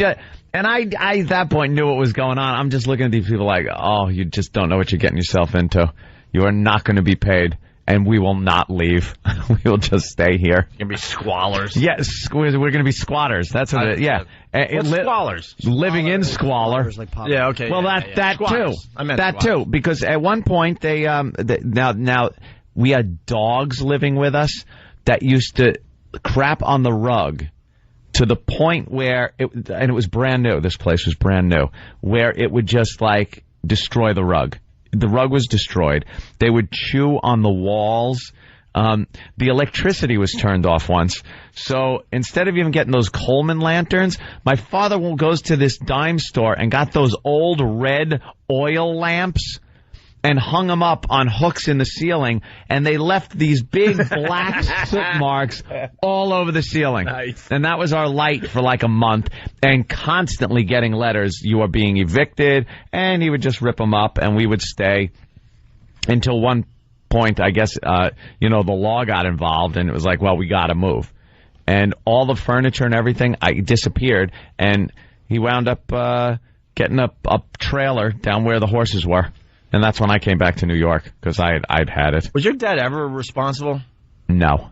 [SPEAKER 9] and I at that point knew what was going on. I'm just looking at these people like, oh, you just don't know what you're getting yourself into. You are not going to be paid. And we will not leave. We will just stay here.
[SPEAKER 8] You're going to be squalors.
[SPEAKER 9] Yes, we're going to be squatters. That's what it is. Yeah.
[SPEAKER 8] Squalors?
[SPEAKER 9] Living in squalor.
[SPEAKER 8] Yeah, okay.
[SPEAKER 9] Well, that too.
[SPEAKER 8] I meant
[SPEAKER 9] that too. Because at one point, now we had dogs living with us that used to crap on the rug to the point where, and it was brand new. This place was brand new. Where it would just destroy the rug. The rug was destroyed. They would chew on the walls. The electricity was turned off once. So instead of even getting those Coleman lanterns, my father goes to this dime store and got those old red oil lamps. and hung them up on hooks in the ceiling, and they left these big black soot marks all over the ceiling.
[SPEAKER 8] Nice.
[SPEAKER 9] And that was our light for like a month, and constantly getting letters, you are being evicted, and he would just rip them up, and we would stay until one point, I guess, the law got involved, and it was like, well, we got to move. And all the furniture and everything disappeared, and he wound up getting a trailer down where the horses were. And that's when I came back to New York, because I'd had it.
[SPEAKER 8] Was your dad ever responsible?
[SPEAKER 9] No.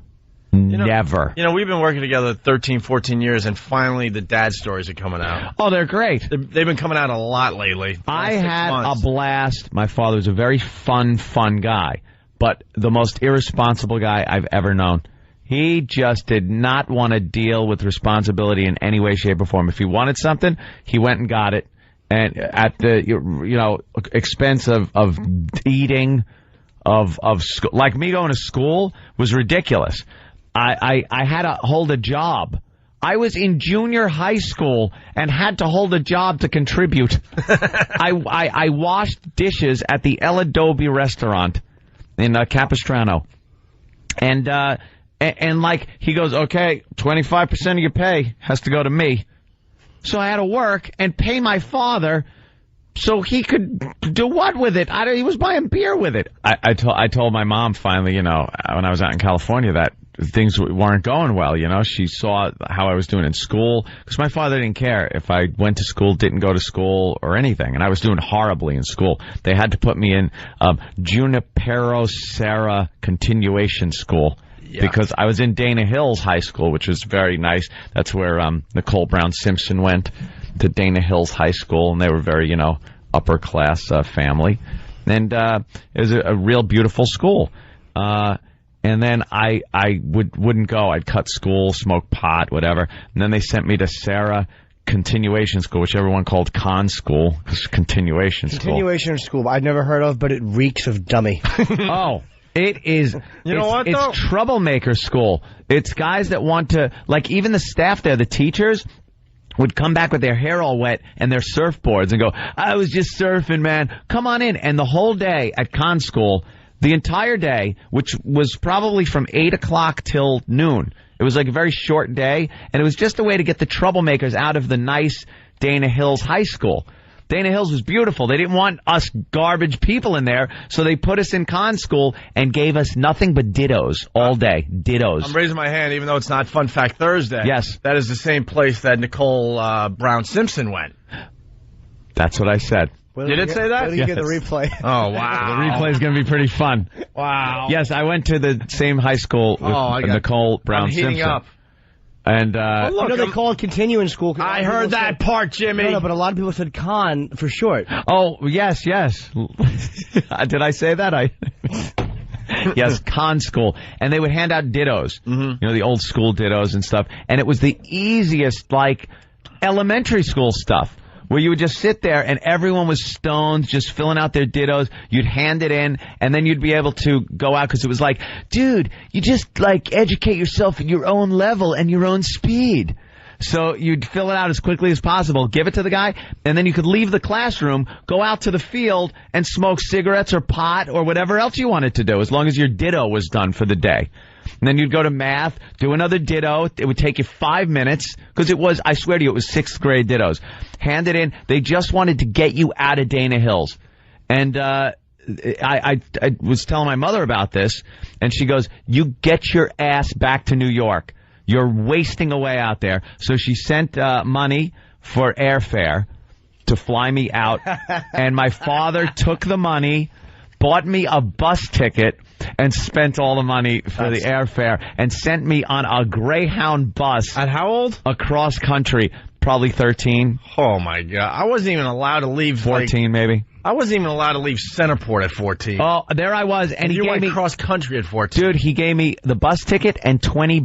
[SPEAKER 9] Never.
[SPEAKER 8] We've been working together 13, 14 years, and finally the dad stories are coming out.
[SPEAKER 9] Oh, they're great.
[SPEAKER 8] They've been coming out a lot lately.
[SPEAKER 9] I had a blast. My father was a very fun guy, but the most irresponsible guy I've ever known. He just did not want to deal with responsibility in any way, shape, or form. If he wanted something, he went and got it. And at the expense of eating, of school, like me going to school was ridiculous. I had to hold a job. I was in junior high school and had to hold a job to contribute. I washed dishes at the El Adobe restaurant in Capistrano, and like he goes, okay, 25% of your pay has to go to me. So I had to work and pay my father so he could do what with it? He was buying beer with it. I told my mom finally, when I was out in California, that things weren't going well. She saw how I was doing in school, because my father didn't care if I went to school, didn't go to school, or anything. And I was doing horribly in school. They had to put me in Junipero Serra continuation school. Yeah. Because I was in Dana Hills High School, which was very nice. That's where Nicole Brown Simpson went, to Dana Hills High School, and they were very, upper class family. And it was a real beautiful school. And then I wouldn't go. I'd cut school, smoke pot, whatever. And then they sent me to Sarah Continuation School, which everyone called Con School, because continuation
[SPEAKER 1] school I'd never heard of, but it reeks of dummy.
[SPEAKER 9] Oh. It is, it's troublemaker school. It's guys that want to, like, even the staff there, the teachers, would come back with their hair all wet and their surfboards and go, I was just surfing, man. Come on in. And the whole day at con school, the entire day, which was probably from 8 o'clock till noon. It was like a very short day, and it was just a way to get the troublemakers out of the nice Dana Hills High School. Dana Hills was beautiful. They didn't want us garbage people in there, so they put us in con school and gave us nothing but dittos all day. Dittos.
[SPEAKER 8] I'm raising my hand, even though it's not Fun Fact Thursday.
[SPEAKER 9] Yes.
[SPEAKER 8] That is the same place that Nicole Brown Simpson went.
[SPEAKER 9] That's what I said.
[SPEAKER 8] You did say that?
[SPEAKER 1] You get the replay.
[SPEAKER 8] Oh, wow.
[SPEAKER 9] The replay is going to be pretty fun.
[SPEAKER 8] Wow.
[SPEAKER 9] Yes, I went to the same high school with Nicole Brown Simpson.
[SPEAKER 8] I'm heating up.
[SPEAKER 9] And
[SPEAKER 1] look, they call it continuing school.
[SPEAKER 8] I heard that part, Jimmy.
[SPEAKER 1] No, but a lot of people said con for short.
[SPEAKER 9] Oh, yes. Did I say that? Yes, con school. And they would hand out dittos, the old school dittos and stuff. And it was the easiest, like, elementary school stuff, where you would just sit there and everyone was stoned, just filling out their dittos. You'd hand it in, and then you'd be able to go out, because it was like, dude, you just, like, educate yourself at your own level and your own speed. So you'd fill it out as quickly as possible, give it to the guy, and then you could leave the classroom, go out to the field, and smoke cigarettes or pot or whatever else you wanted to do, as long as your ditto was done for the day. And then you'd go to math, do another ditto. It would take you 5 minutes, because it was, I swear to you, it was 6th grade dittos. Hand it in. They just wanted to get you out of Dana Hills. And I was telling my mother about this, and she goes, you get your ass back to New York. You're wasting away out there. So she sent money for airfare to fly me out, and my father took the money, bought me a bus ticket, and spent all the money for the airfare, and sent me on a Greyhound bus.
[SPEAKER 8] At how old?
[SPEAKER 9] Across country. Probably 13.
[SPEAKER 8] Oh, my God. I wasn't even allowed to leave.
[SPEAKER 9] 14, maybe.
[SPEAKER 8] I wasn't even allowed to leave Centerport at 14.
[SPEAKER 9] Oh, there I was. And
[SPEAKER 8] you
[SPEAKER 9] gave
[SPEAKER 8] went
[SPEAKER 9] me
[SPEAKER 8] cross country at 14.
[SPEAKER 9] Dude, he gave me the bus ticket and $20.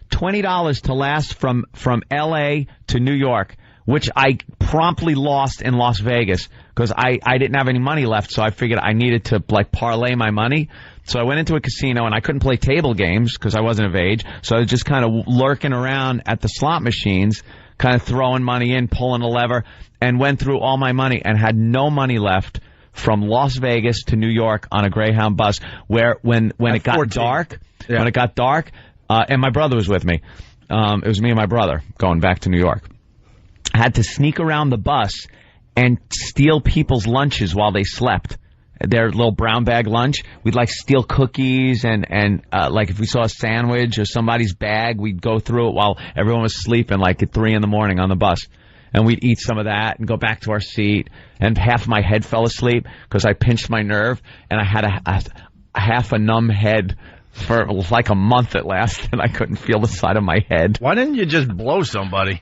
[SPEAKER 9] $20 to last from L.A. to New York, which I promptly lost in Las Vegas, because I didn't have any money left, so I figured I needed to, like, parlay my money. So I went into a casino, and I couldn't play table games because I wasn't of age, so I was just kind of lurking around at the slot machines, kind of throwing money in, pulling a lever, and went through all my money and had no money left from Las Vegas to New York on a Greyhound bus, where when it got dark, and my brother was with me. It was me and my brother going back to New York. I had to sneak around the bus and steal people's lunches while they slept. Their little brown bag lunch. We'd like steal cookies and like if we saw a sandwich or somebody's bag, we'd go through it while everyone was sleeping, like at 3 a.m. on the bus. And we'd eat some of that and go back to our seat. And half my head fell asleep because I pinched my nerve and I had a half a numb head for like a month at last, and I couldn't feel the side of my head.
[SPEAKER 8] Why didn't you just blow somebody?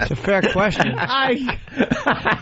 [SPEAKER 10] It's a fair question.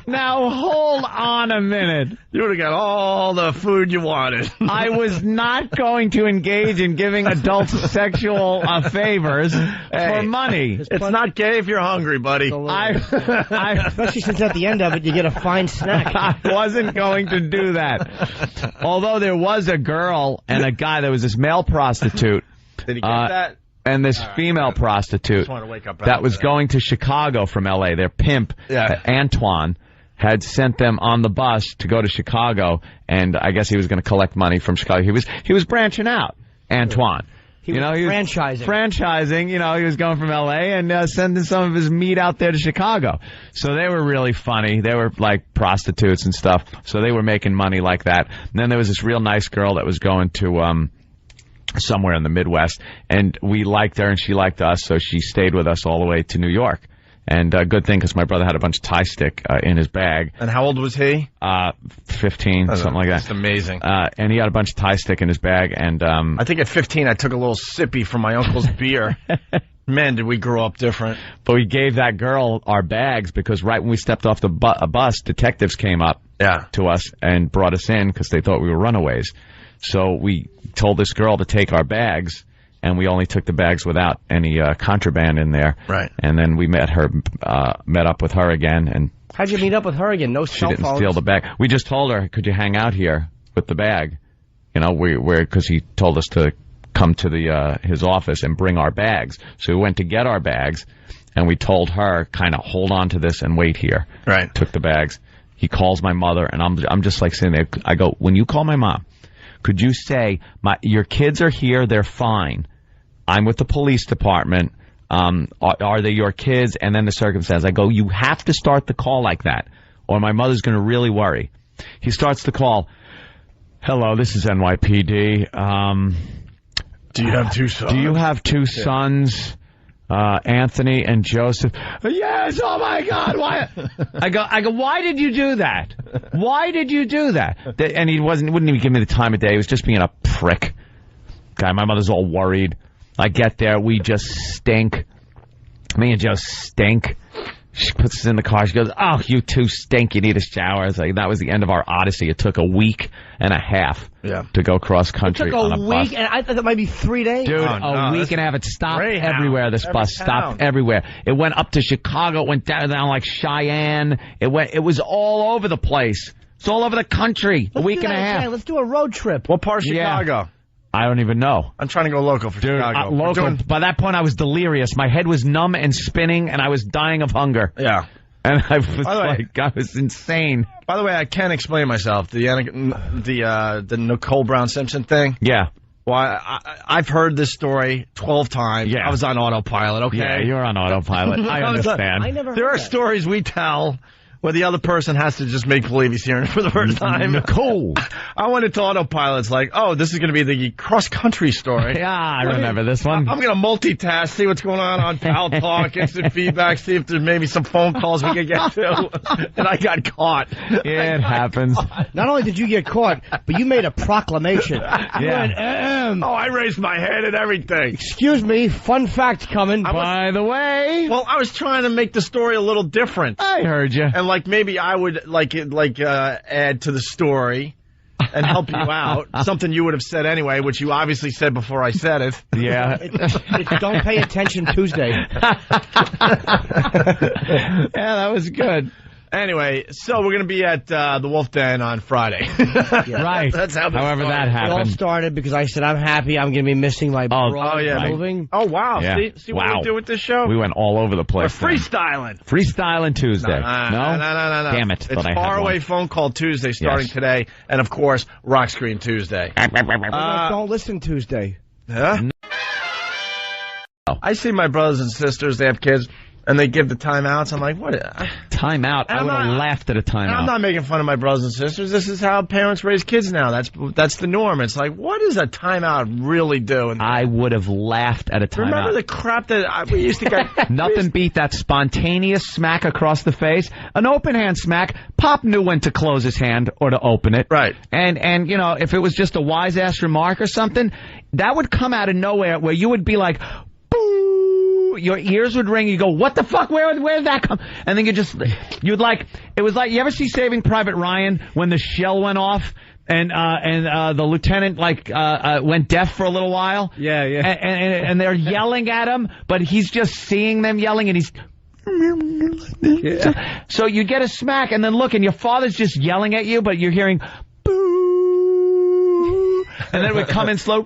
[SPEAKER 9] Now, hold on a minute.
[SPEAKER 8] You would have got all the food you wanted.
[SPEAKER 9] I was not going to engage in giving adults sexual favors for money.
[SPEAKER 8] It's not gay if you're hungry, buddy.
[SPEAKER 10] Especially since at the end of it, you get a fine snack.
[SPEAKER 9] I wasn't going to do that. Although there was a girl and a guy, there was this male prostitute.
[SPEAKER 8] Did he get that?
[SPEAKER 9] And this female prostitute that was going to Chicago from L.A. Their pimp, Antoine, had sent them on the bus to go to Chicago, and I guess he was going to collect money from Chicago. He was branching out, Antoine.
[SPEAKER 10] He was franchising.
[SPEAKER 9] Franchising, he was going from L.A. and sending some of his meat out there to Chicago. So they were really funny. They were like prostitutes and stuff. So they were making money like that. And then there was this real nice girl that was going to somewhere in the Midwest, and we liked her and she liked us, so she stayed with us all the way to New York. And good thing, because my brother had a bunch of Thai stick in his bag.
[SPEAKER 8] And how old was he?
[SPEAKER 9] 15, something like that.
[SPEAKER 8] That's amazing.
[SPEAKER 9] And he had a bunch of Thai stick in his bag. And
[SPEAKER 8] I think at 15 I took a little sippy from my uncle's beer. Man, did we grow up different.
[SPEAKER 9] But we gave that girl our bags because right when we stepped off the bus, detectives came up to us and brought us in because they thought we were runaways. So we told this girl to take our bags, and we only took the bags without any contraband in there.
[SPEAKER 8] Right.
[SPEAKER 9] And then we met up with her again. And
[SPEAKER 10] how'd you meet up with her again? No cell
[SPEAKER 9] phones? She didn't steal the bag. We just told her, could you hang out here with the bag? Because he told us to come to his office and bring our bags. So we went to get our bags, and we told her, kind of hold on to this and wait here.
[SPEAKER 8] Right.
[SPEAKER 9] Took the bags. He calls my mother, and I'm just like sitting there. I go, when you call my mom, could you say, your kids are here, they're fine. I'm with the police department. Are they your kids? And then the circumstance. I go, you have to start the call like that, or my mother's going to really worry. He starts the call. Hello, this is NYPD.
[SPEAKER 8] Do you have 2 sons?
[SPEAKER 9] Do you have 2 sons? Anthony and Joseph. Yes, oh my God, why? I go, why did you do that? Why did you do that? And he wouldn't even give me the time of day. He was just being a prick. Guy, my mother's all worried. I get there, we just stink. Me and Joe stink. She puts us in the car. She goes, oh, you 2 stink. You need a shower. It's like, that was the end of our odyssey. It took a week and a half to go cross country on a bus.
[SPEAKER 10] It took a week, and I thought it might be 3 days.
[SPEAKER 9] Dude, a week and a half. It stopped everywhere. This bus stopped everywhere. It went up to Chicago. It went down like Cheyenne. It was all over the place. It's all over the country. A week and a half.
[SPEAKER 10] Let's do a road trip.
[SPEAKER 8] What part of Chicago?
[SPEAKER 9] I don't even know.
[SPEAKER 8] I'm trying to go local for Chicago.
[SPEAKER 9] Local. By that point, I was delirious. My head was numb and spinning, and I was dying of hunger.
[SPEAKER 8] Yeah.
[SPEAKER 9] And I was I was insane.
[SPEAKER 8] By the way, I can't explain myself. The Nicole Brown Simpson thing.
[SPEAKER 9] Yeah.
[SPEAKER 8] Well, I've heard this story 12 times.
[SPEAKER 9] Yeah.
[SPEAKER 8] I was on autopilot, okay?
[SPEAKER 9] Yeah, you're on autopilot. I understand.
[SPEAKER 10] I never heard
[SPEAKER 8] there are
[SPEAKER 10] that.
[SPEAKER 8] stories we tell where the other person has to just make believe he's hearing it for the first time.
[SPEAKER 9] Nicole.
[SPEAKER 8] I went into autopilot. It's like, oh, this is going to be the cross-country story.
[SPEAKER 9] Yeah, I remember this one.
[SPEAKER 8] I'm going to multitask, see what's going on Pal Talk, instant feedback, see if there's maybe some phone calls we can get to. And I got caught.
[SPEAKER 9] Yeah, it happens.
[SPEAKER 10] Not only did you get caught, but you made a proclamation. You went,
[SPEAKER 8] Oh, I raised my head and everything.
[SPEAKER 10] Excuse me, fun fact coming.
[SPEAKER 9] By the way.
[SPEAKER 8] Well, I was trying to make the story a little different.
[SPEAKER 9] I heard you.
[SPEAKER 8] And maybe I would add to the story and help you out. Something you would have said anyway, which you obviously said before I said it.
[SPEAKER 9] Yeah.
[SPEAKER 10] It's Don't Pay Attention Tuesday.
[SPEAKER 9] Yeah, that was good.
[SPEAKER 8] Anyway, so we're going to be at the Wolf Den on Friday.
[SPEAKER 1] Right.
[SPEAKER 8] That's how this
[SPEAKER 1] However
[SPEAKER 8] started.
[SPEAKER 1] that happened. It all started because I said, I'm happy I'm going to be missing my moving.
[SPEAKER 8] Oh, wow.
[SPEAKER 14] Yeah.
[SPEAKER 8] See what we do with this show?
[SPEAKER 14] We went all over the place.
[SPEAKER 8] We're freestyling.
[SPEAKER 14] Freestyling Tuesday.
[SPEAKER 8] No.
[SPEAKER 14] Damn it.
[SPEAKER 8] It's Faraway Phone Call Tuesday starting today. And, of course, Rock Screen Tuesday.
[SPEAKER 1] Don't listen Tuesday.
[SPEAKER 8] Huh? I see my brothers and sisters, they have kids, and they give the timeouts. I'm like, what?
[SPEAKER 14] Timeout? I would have laughed at a timeout.
[SPEAKER 8] I'm not making fun of my brothers and sisters. This is how parents raise kids now. That's the norm. It's like, what does a timeout really do?
[SPEAKER 14] I would have laughed at a timeout.
[SPEAKER 8] Remember the crap that we used to get?
[SPEAKER 14] Nothing beat that spontaneous smack across the face. An open hand smack. Pop knew when to close his hand or to open it.
[SPEAKER 8] Right.
[SPEAKER 14] And you know, if it was just a wise ass remark or something, that would come out of nowhere where you would be like, boo! Your ears would ring. You go, what the fuck? Where did that come? And then you'd like, it was like, you ever see Saving Private Ryan when the shell went off? And the lieutenant went deaf for a little while.
[SPEAKER 6] Yeah.
[SPEAKER 14] And they're yelling at him, but he's just seeing them yelling, and he's.
[SPEAKER 6] Yeah.
[SPEAKER 14] So you get a smack, and then look, and your father's just yelling at you, but you're hearing boo, and then it would come in slow.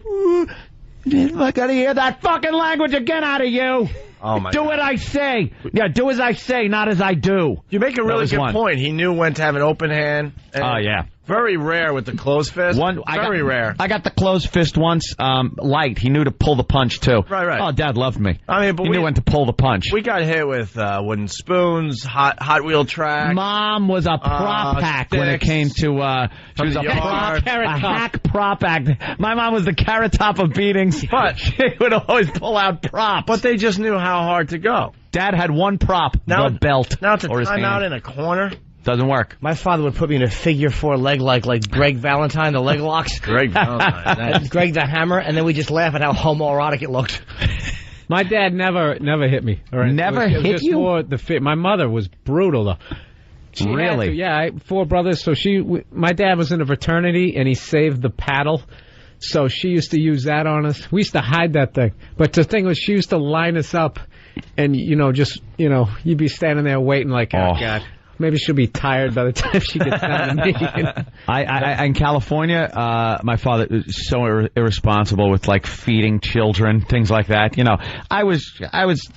[SPEAKER 14] I gotta hear that fucking language again out of you.
[SPEAKER 8] Oh my!
[SPEAKER 14] Do what I say. Yeah, do as I say, not as I do.
[SPEAKER 8] You make a really good point. He knew when to have an open hand.
[SPEAKER 14] Oh yeah.
[SPEAKER 8] Very rare with the closed fist. Very rare.
[SPEAKER 14] I got the closed fist once. Light. He knew to pull the punch too.
[SPEAKER 8] Right.
[SPEAKER 14] Oh, Dad loved me.
[SPEAKER 8] I mean, but
[SPEAKER 14] he knew when to pull the punch.
[SPEAKER 8] We got hit with wooden spoons, hot wheel track.
[SPEAKER 14] Mom was a prop pack when it came to. She was a hack prop act. My mom was the Carrot Top of beatings, but she would always pull out props.
[SPEAKER 8] But they just knew how hard to go.
[SPEAKER 14] Dad had one prop, the belt.
[SPEAKER 8] Now to
[SPEAKER 14] or his
[SPEAKER 8] time
[SPEAKER 14] hand.
[SPEAKER 8] out in a corner.
[SPEAKER 14] Doesn't work.
[SPEAKER 1] My father would put me in a figure 4 leg like Greg Valentine, the leg locks.
[SPEAKER 8] Greg Valentine.
[SPEAKER 1] Greg the Hammer, and then we just laugh at how homoerotic it looked.
[SPEAKER 6] My dad never hit me.
[SPEAKER 14] Never hit you?
[SPEAKER 6] More my mother was brutal though. She
[SPEAKER 14] really?
[SPEAKER 6] I had 4 brothers, so my dad was in a fraternity and he saved the paddle. So she used to use that on us. We used to hide that thing. But the thing was, she used to line us up and, you'd be standing there waiting like, oh God. Maybe she'll be tired by the time she gets down to me.
[SPEAKER 14] I in California, my father is so irresponsible with like feeding children, things like that. I was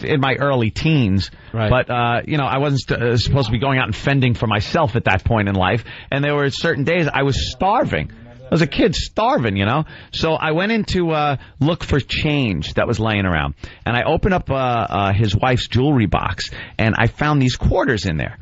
[SPEAKER 14] in my early teens,
[SPEAKER 6] right.
[SPEAKER 14] But I wasn't supposed to be going out and fending for myself at that point in life. And there were certain days I was starving. I was a kid starving, So I went in to look for change that was laying around, and I opened up his wife's jewelry box, and I found these quarters in there.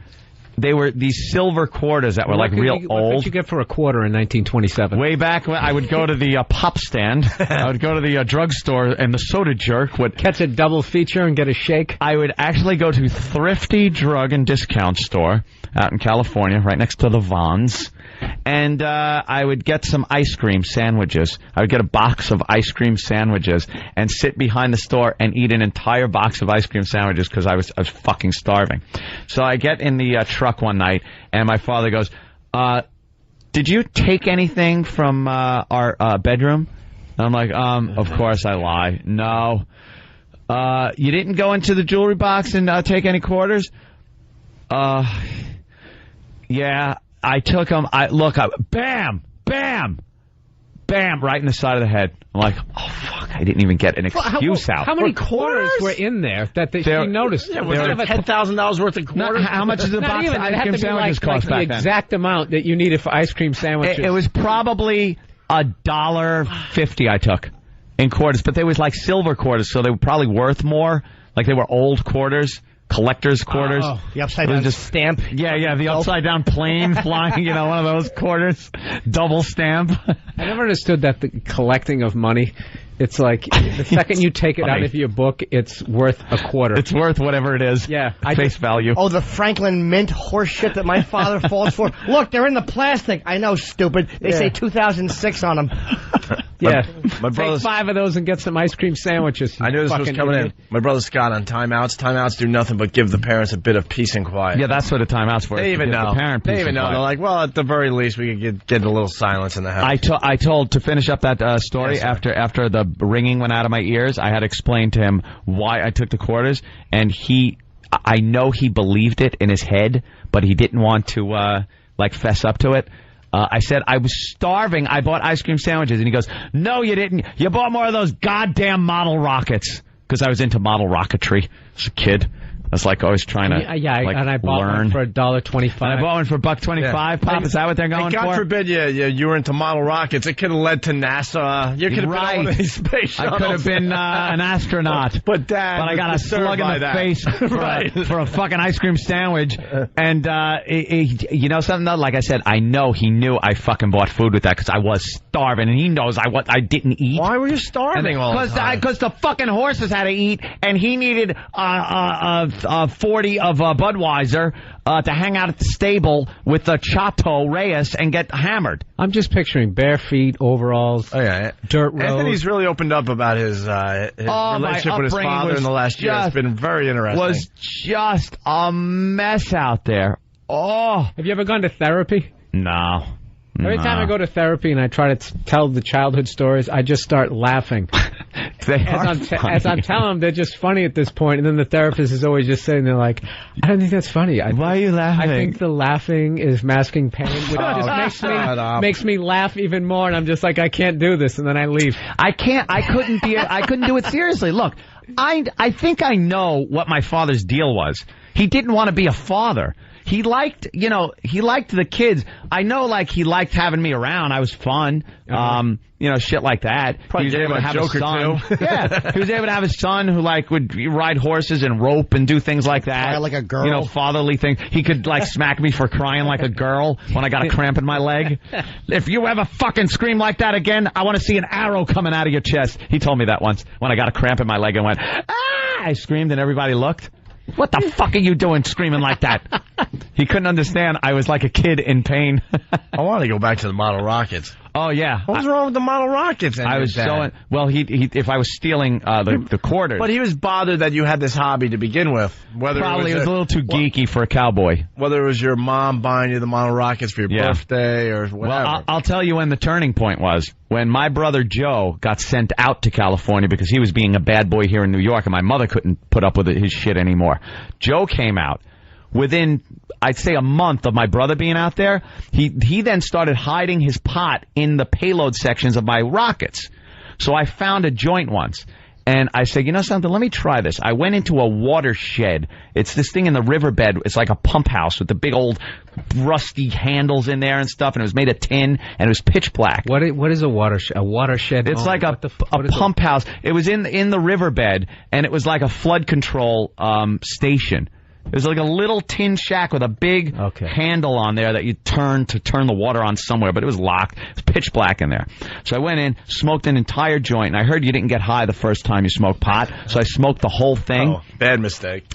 [SPEAKER 14] They were these silver quarters that were
[SPEAKER 6] what
[SPEAKER 14] old.
[SPEAKER 6] What did you get for a quarter in 1927?
[SPEAKER 14] Way back when I would go to the pop stand. I would go to the drugstore, and the soda jerk would
[SPEAKER 6] catch a double feature and get a shake.
[SPEAKER 14] I would actually go to Thrifty Drug and Discount Store out in California, right next to the Vons. And I would get some ice cream sandwiches. I would get a box of ice cream sandwiches and sit behind the store and eat an entire box of ice cream sandwiches because I was fucking starving. So I get in the truck one night, and my father goes, did you take anything from our bedroom? And I'm like, of course I lie. No. You didn't go into the jewelry box and take any quarters? Yeah. I took them. Bam, bam, bam, right in the side of the head. I'm like, oh fuck! I didn't even get an excuse out.
[SPEAKER 6] How many quarters were in there that she noticed?
[SPEAKER 8] Yeah, was there $10,000 worth of quarters?
[SPEAKER 14] How much is a box of ice cream sandwiches cost back then?
[SPEAKER 6] The exact amount that you needed for ice cream sandwiches.
[SPEAKER 14] It was probably $1.50 I took in quarters, but they was like silver quarters, so they were probably worth more. Like they were old quarters. Collector's quarters.
[SPEAKER 1] Oh, the upside down stamp.
[SPEAKER 14] Yeah, the upside down plane flying, one of those quarters. Double stamp.
[SPEAKER 6] I never understood that the collecting of money, it's like the second you take it out of your book, it's worth a quarter.
[SPEAKER 14] It's worth whatever it is.
[SPEAKER 6] Yeah.
[SPEAKER 14] Face value.
[SPEAKER 1] Oh, the Franklin Mint horse shit that my father falls for. Look, they're in the plastic. I know, stupid. They say 2006 on them.
[SPEAKER 6] Yeah.
[SPEAKER 8] My
[SPEAKER 6] Take 5 of those and get some ice cream sandwiches.
[SPEAKER 8] I knew this was coming in. My brother Scott on timeouts. Timeouts do nothing but give the parents a bit of peace and quiet.
[SPEAKER 14] Yeah, that's what a timeout's for.
[SPEAKER 8] They even know. They even know. They're like, well, at the very least, we could get a little silence in the house.
[SPEAKER 14] I told, to finish up that story,
[SPEAKER 8] yes,
[SPEAKER 14] after the ringing went out of my ears, I had explained to him why I took the quarters, and
[SPEAKER 9] I know he believed it in his head, but he didn't want to fess up to it. I said, I was starving. I bought ice cream sandwiches. And he goes, no, you didn't. You bought more of those goddamn model rockets. Because I was into model rocketry as a kid. I was always trying to
[SPEAKER 4] and I bought
[SPEAKER 9] learn.
[SPEAKER 4] one for $1.25.
[SPEAKER 9] I bought one for $1.25, Pop. Is that what they're going for?
[SPEAKER 8] God forbid you were into model rockets. It could have led to NASA. You could have been on one of these space shuttles.
[SPEAKER 9] I could have been an astronaut.
[SPEAKER 8] But Dad,
[SPEAKER 9] I got a slug in the face for a fucking ice cream sandwich. And you know something though? Like I said, I know he knew I fucking bought food with that because I was starving, and he knows I didn't eat.
[SPEAKER 8] Why were you starving all the time?
[SPEAKER 9] Because the fucking horses had to eat, and he needed 40 of Budweiser to hang out at the stable with the Chateau Reyes and get hammered.
[SPEAKER 4] I'm just picturing bare feet, overalls, dirt roads.
[SPEAKER 8] Anthony's really opened up about his relationship with his father in the last year. It's been very interesting.
[SPEAKER 9] Was just a mess out there. Oh,
[SPEAKER 4] have you ever gone to therapy?
[SPEAKER 9] No.
[SPEAKER 4] Every time I go to therapy and I try to tell the childhood stories, I just start laughing. As I'm telling them, they're just funny at this point, and then the therapist is always just sitting there like, I don't think that's funny.
[SPEAKER 9] Why are you laughing?
[SPEAKER 4] I think the laughing is masking pain, which just makes me laugh even more, and I'm just like, I can't do this, and then I leave.
[SPEAKER 9] I couldn't do it seriously. Look, I think I know what my father's deal was. He didn't want to be a father. He liked the kids. I know, he liked having me around. I was fun. Shit like that.
[SPEAKER 8] Probably
[SPEAKER 9] he was able to have
[SPEAKER 8] a joke
[SPEAKER 9] a son.
[SPEAKER 8] or two.
[SPEAKER 9] Yeah. He was able to have a son who, would ride horses and rope and do things like that.
[SPEAKER 1] Cry like a girl.
[SPEAKER 9] Fatherly thing. He could, smack me for crying like a girl when I got a cramp in my leg. If you ever fucking scream like that again, I want to see an arrow coming out of your chest. He told me that once when I got a cramp in my leg and went, ah! I screamed and everybody looked. What the fuck are you doing screaming like that? He couldn't understand. I was like a kid in pain.
[SPEAKER 8] I want to go back to the model rockets.
[SPEAKER 9] Oh, yeah.
[SPEAKER 8] What's wrong with the model rockets?
[SPEAKER 9] I was so... Well, he if I was stealing the quarters...
[SPEAKER 8] But he was bothered that you had this hobby to begin with.
[SPEAKER 9] Probably it was a little too geeky for a cowboy.
[SPEAKER 8] Whether it was your mom buying you the model rockets for your birthday or whatever.
[SPEAKER 9] Well, I'll tell you when the turning point was. When my brother Joe got sent out to California because he was being a bad boy here in New York and my mother couldn't put up with his shit anymore. Joe came out. Within, I'd say, a month of my brother being out there, he then started hiding his pot in the payload sections of my rockets. So I found a joint once. And I said, you know something, let me try this. I went into a watershed. It's this thing in the riverbed. It's like a pump house with the big old rusty handles in there and stuff. And it was made of tin, and it was pitch black.
[SPEAKER 4] What is a watershed? A watershed?
[SPEAKER 9] It's like a pump house. It was in the riverbed, and it was like a flood control station. It was like a little tin shack with a big handle on there that you turn to turn the water on somewhere, but it was locked. It was pitch black in there. So I went in, smoked an entire joint, and I heard you didn't get high the first time you smoked pot, so I smoked the whole thing.
[SPEAKER 8] Oh, bad mistake.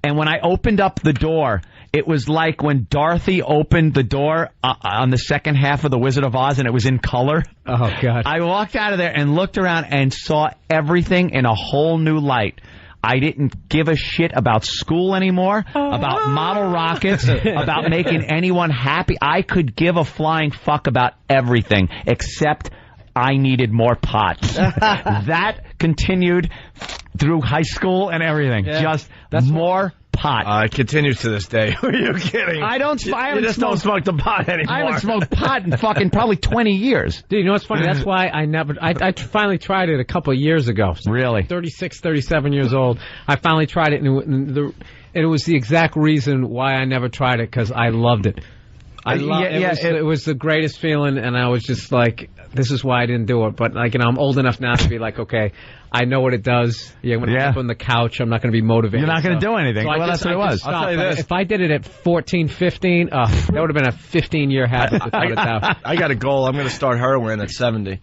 [SPEAKER 9] And when I opened up the door, it was like when Dorothy opened the door on the second half of The Wizard of Oz, and it was in color.
[SPEAKER 4] Oh, God.
[SPEAKER 9] I walked out of there and looked around and saw everything in a whole new light. I didn't give a shit about school anymore, about model rockets, about making anyone happy. I could give a flying fuck about everything except I needed more pot. That continued through high school and everything.
[SPEAKER 4] Yeah.
[SPEAKER 9] That's more pot.
[SPEAKER 8] It continues to this day. Are you kidding?
[SPEAKER 9] I don't
[SPEAKER 8] smoke the pot anymore.
[SPEAKER 9] I haven't smoked pot in fucking probably 20 years.
[SPEAKER 4] Dude, you know what's funny? That's why I finally tried it a couple of years ago.
[SPEAKER 9] Really?
[SPEAKER 4] 36, 37 years old. I finally tried it, and it was the exact reason why I never tried it, because I loved it. It was the greatest feeling, and I was just like, this is why I didn't do it. But I'm old enough now to be like, okay, I know what it does. When I'm up on the couch, I'm not going to be motivated.
[SPEAKER 9] You're not going to do anything.
[SPEAKER 4] So
[SPEAKER 9] that's what it was.
[SPEAKER 4] I'll tell you this. If I did it at 14, 15, that would have been a 15-year habit to put it out.
[SPEAKER 8] I got a goal. I'm going to start heroin at 70.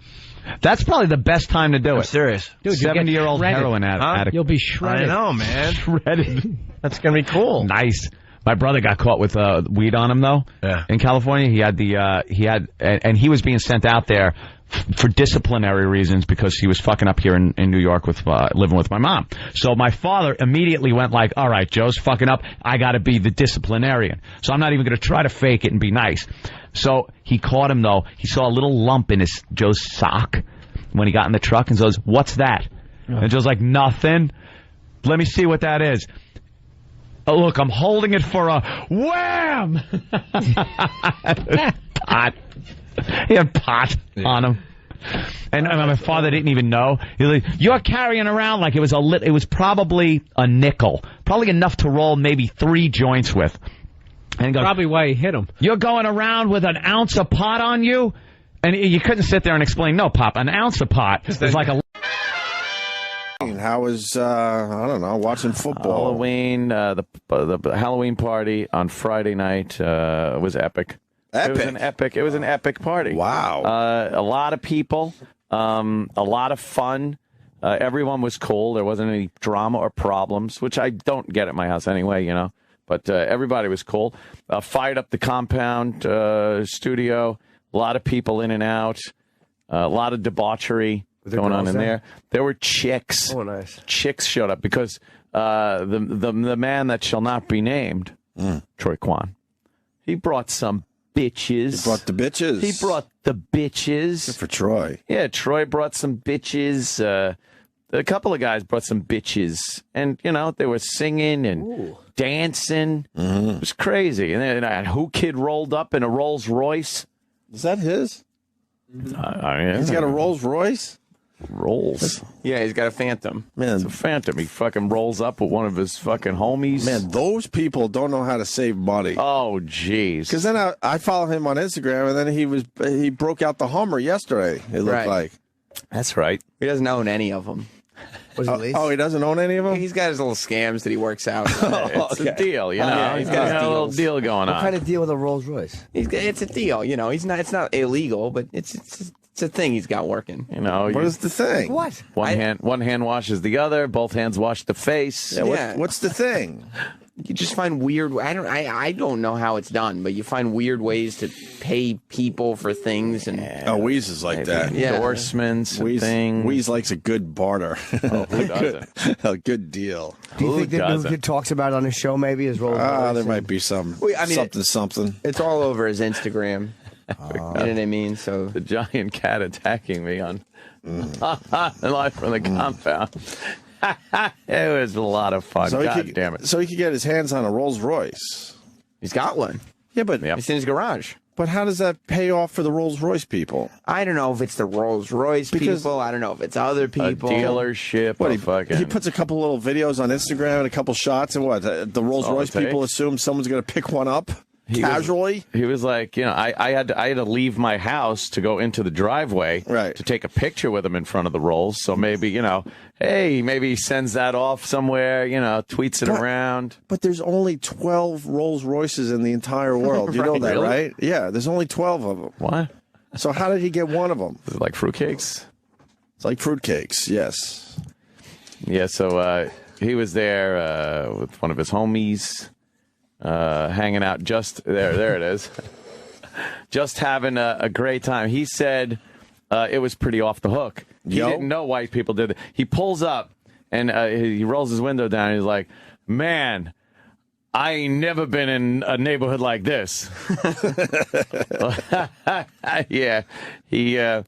[SPEAKER 9] That's probably the best time to do it.
[SPEAKER 8] I'm serious.
[SPEAKER 9] Dude, 70-year-old heroin addict.
[SPEAKER 4] You'll be shredded.
[SPEAKER 8] I know, man.
[SPEAKER 9] Shredded.
[SPEAKER 8] That's going to be cool.
[SPEAKER 9] Nice. My brother got caught with weed on him, though.
[SPEAKER 8] Yeah.
[SPEAKER 9] In California, and he was being sent out there for disciplinary reasons because he was fucking up here in New York with living with my mom. So my father immediately went like, all right, Joe's fucking up. I got to be the disciplinarian. So I'm not even going to try to fake it and be nice. So he caught him, though. He saw a little lump in Joe's sock when he got in the truck and says, what's that? And Joe's like, nothing. Let me see what that is. Oh, look, I'm holding it for a wham! Pot. He had pot on him. And my father didn't even know. He was like, you're carrying around like it was probably a nickel. Probably enough to roll maybe 3 joints with. And he goes,
[SPEAKER 4] probably why he hit him.
[SPEAKER 9] You're going around with an ounce of pot on you? And you couldn't sit there and explain, no, Pop, an ounce of pot is like a...
[SPEAKER 18] How was, I don't know, watching football?
[SPEAKER 14] Halloween, the Halloween party on Friday night was epic.
[SPEAKER 18] Epic?
[SPEAKER 14] It was an epic party.
[SPEAKER 18] Wow.
[SPEAKER 14] A lot of people, a lot of fun. Everyone was cool. There wasn't any drama or problems, which I don't get at my house anyway, you know. But everybody was cool. Fired up the compound studio. A lot of people in and out. A lot of debauchery going on in there. There were chicks.
[SPEAKER 1] Oh, nice.
[SPEAKER 14] Chicks showed up because the man that shall not be named, Troy Kwan, he brought some bitches.
[SPEAKER 18] He brought the bitches.
[SPEAKER 14] He brought the bitches.
[SPEAKER 18] Good for Troy.
[SPEAKER 14] Yeah, Troy brought some bitches. A couple of guys brought some bitches. And, you know, they were singing and dancing. It was crazy. And then a Who Kid rolled up in a Rolls Royce.
[SPEAKER 18] Is that his?
[SPEAKER 14] He's
[SPEAKER 18] got a Rolls Royce?
[SPEAKER 14] Rolls.
[SPEAKER 19] Yeah, he's got a Phantom.
[SPEAKER 18] Man,
[SPEAKER 14] it's a Phantom. He fucking rolls up with one of his fucking homies.
[SPEAKER 18] Man, those people don't know how to save money.
[SPEAKER 14] Oh, jeez.
[SPEAKER 18] Because then I follow him on Instagram, and then he broke out the Hummer yesterday, it looked like.
[SPEAKER 14] That's right.
[SPEAKER 19] He doesn't own any of them.
[SPEAKER 18] Oh, he doesn't own any of them?
[SPEAKER 19] He's got his little scams that he works out.
[SPEAKER 14] It's a deal, you know.
[SPEAKER 19] Yeah, he's got his
[SPEAKER 14] a little
[SPEAKER 19] deals.
[SPEAKER 14] deal going on.
[SPEAKER 1] What kind of deal with a Rolls Royce?
[SPEAKER 19] It's a deal, you know. It's not illegal, but it's a thing he's got working.
[SPEAKER 14] You know,
[SPEAKER 18] What is the thing?
[SPEAKER 1] What?
[SPEAKER 14] One hand washes the other. Both hands wash the face.
[SPEAKER 18] Yeah, what's the thing?
[SPEAKER 19] You just find weird. I don't know how it's done, but you find weird ways to pay people for things. And
[SPEAKER 18] Weeze is like that.
[SPEAKER 19] Yeah.
[SPEAKER 14] Endorsements,
[SPEAKER 18] Weeze,
[SPEAKER 14] things.
[SPEAKER 18] Weeze likes a good barter.
[SPEAKER 14] Oh, who doesn't?
[SPEAKER 18] A good deal.
[SPEAKER 1] Do you think that New Kid talks about it on his show maybe as Rolls Royce?
[SPEAKER 18] There might be some something.
[SPEAKER 19] It's all over his Instagram. You know what I mean? So
[SPEAKER 14] the giant cat attacking me on live from the compound. It was a lot of fun. God damn it!
[SPEAKER 18] So he could get his hands on a Rolls Royce.
[SPEAKER 19] He's got one.
[SPEAKER 18] Yeah, but
[SPEAKER 19] it's in his garage.
[SPEAKER 18] But how does that pay off for the Rolls Royce people?
[SPEAKER 19] I don't know if it's the Rolls Royce people. I don't know if it's other people.
[SPEAKER 14] A dealership.
[SPEAKER 18] What, he puts a couple little videos on Instagram and a couple shots, and what? The Rolls Royce people assume someone's going to pick one up casually?
[SPEAKER 14] He was like, you know, I had to leave my house to go into the driveway to take a picture with him in front of the Rolls. So maybe, you know, hey, maybe he sends that off somewhere, you know, tweets it around.
[SPEAKER 18] But there's only 12 Rolls Royces in the entire world. You know that,
[SPEAKER 14] Really?
[SPEAKER 18] right? Yeah, there's only 12 of them.
[SPEAKER 14] What?
[SPEAKER 18] So how did he get one of them?
[SPEAKER 14] Is it like fruitcakes?
[SPEAKER 18] It's like fruitcakes, yes.
[SPEAKER 14] Yeah, so he was there with one of his homies. Hanging out there it is. Just having a great time. He said it was pretty off the hook. He didn't know white people did it. He pulls up and he rolls his window down and he's like, man, I ain't never been in a neighborhood like this. Yeah, he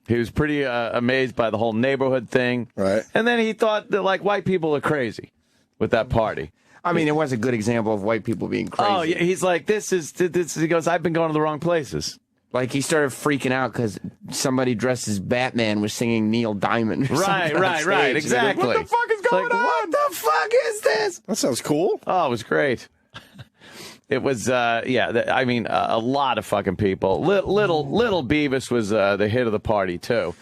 [SPEAKER 14] was pretty amazed by the whole neighborhood thing.
[SPEAKER 18] Right.
[SPEAKER 14] And then he thought that like white people are crazy with that party.
[SPEAKER 19] I mean, it was a good example of white people being crazy.
[SPEAKER 14] Oh, yeah, he's like, this. He goes, I've been going to the wrong places.
[SPEAKER 19] Like, he started freaking out because somebody dressed as Batman was singing Neil Diamond.
[SPEAKER 14] Right, exactly.
[SPEAKER 19] What the fuck is going on?
[SPEAKER 14] What the fuck is this?
[SPEAKER 18] That sounds cool.
[SPEAKER 14] Oh, it was great. It was, I mean, a lot of fucking people. Little Beavis was the hit of the party, too.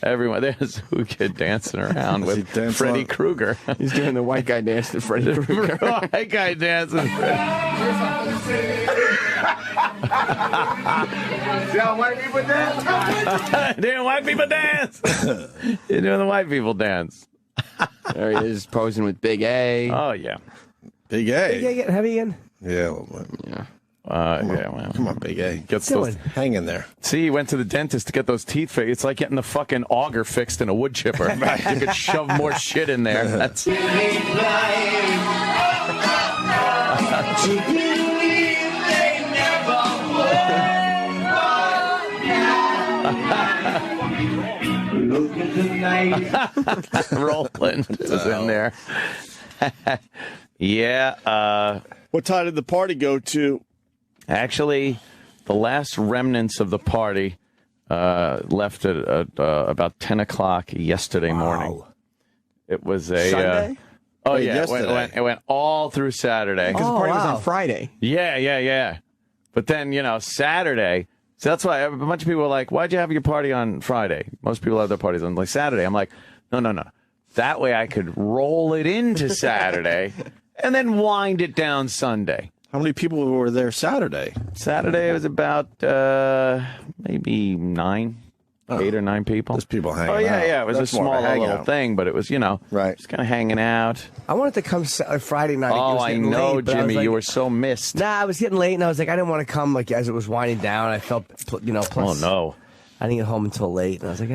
[SPEAKER 14] Everyone, there's Who Kid dancing around with Freddy Krueger.
[SPEAKER 19] He's doing the white guy dance to Freddy Krueger.
[SPEAKER 14] White guy dancing.
[SPEAKER 3] See how white people dance?
[SPEAKER 14] Doing white people dance. You're doing the white people dance.
[SPEAKER 19] There he is, posing with Big A.
[SPEAKER 14] Oh, yeah.
[SPEAKER 18] Big A.
[SPEAKER 1] Big A getting heavy again?
[SPEAKER 18] Yeah, a little bit.
[SPEAKER 19] Yeah.
[SPEAKER 14] Well,
[SPEAKER 18] come on, Big A.
[SPEAKER 14] Gets those,
[SPEAKER 18] hang in there.
[SPEAKER 14] See, he went to the dentist to get those teeth fixed. It's like getting the fucking auger fixed in a wood chipper. You could shove more shit in there. That's. Roland is in there. Yeah.
[SPEAKER 18] What time did the party go to?
[SPEAKER 14] Actually, the last remnants of the party left at about 10 o'clock yesterday morning. It was a
[SPEAKER 12] Sunday?
[SPEAKER 14] Oh,
[SPEAKER 12] Wait,
[SPEAKER 14] yeah.
[SPEAKER 12] yesterday.
[SPEAKER 14] It went all through Saturday.
[SPEAKER 12] Because the party was on Friday.
[SPEAKER 14] Yeah. But then, Saturday. So that's why a bunch of people were like, why'd you have your party on Friday? Most people have their parties on Saturday. I'm like, no. That way I could roll it into Saturday and then wind it down Sunday.
[SPEAKER 18] How many people were there Saturday?
[SPEAKER 14] Saturday it was about maybe 8 or 9 people.
[SPEAKER 18] There's people hanging out.
[SPEAKER 14] Oh, yeah. It was
[SPEAKER 18] That's
[SPEAKER 14] a
[SPEAKER 18] more of
[SPEAKER 14] small
[SPEAKER 18] a
[SPEAKER 14] little
[SPEAKER 18] hangout.
[SPEAKER 14] thing, but it was,
[SPEAKER 18] right.
[SPEAKER 14] just kind of hanging out.
[SPEAKER 1] I wanted to come Friday night. It
[SPEAKER 14] Oh,
[SPEAKER 1] was
[SPEAKER 14] I
[SPEAKER 1] getting
[SPEAKER 14] know,
[SPEAKER 1] late, but I was
[SPEAKER 14] Jimmy.
[SPEAKER 1] like-
[SPEAKER 14] You were so missed.
[SPEAKER 1] Nah, I was getting late, and I was like, I didn't want to come as it was winding down. I felt, plus,
[SPEAKER 14] Oh, no.
[SPEAKER 1] I didn't get home until late, and I was like,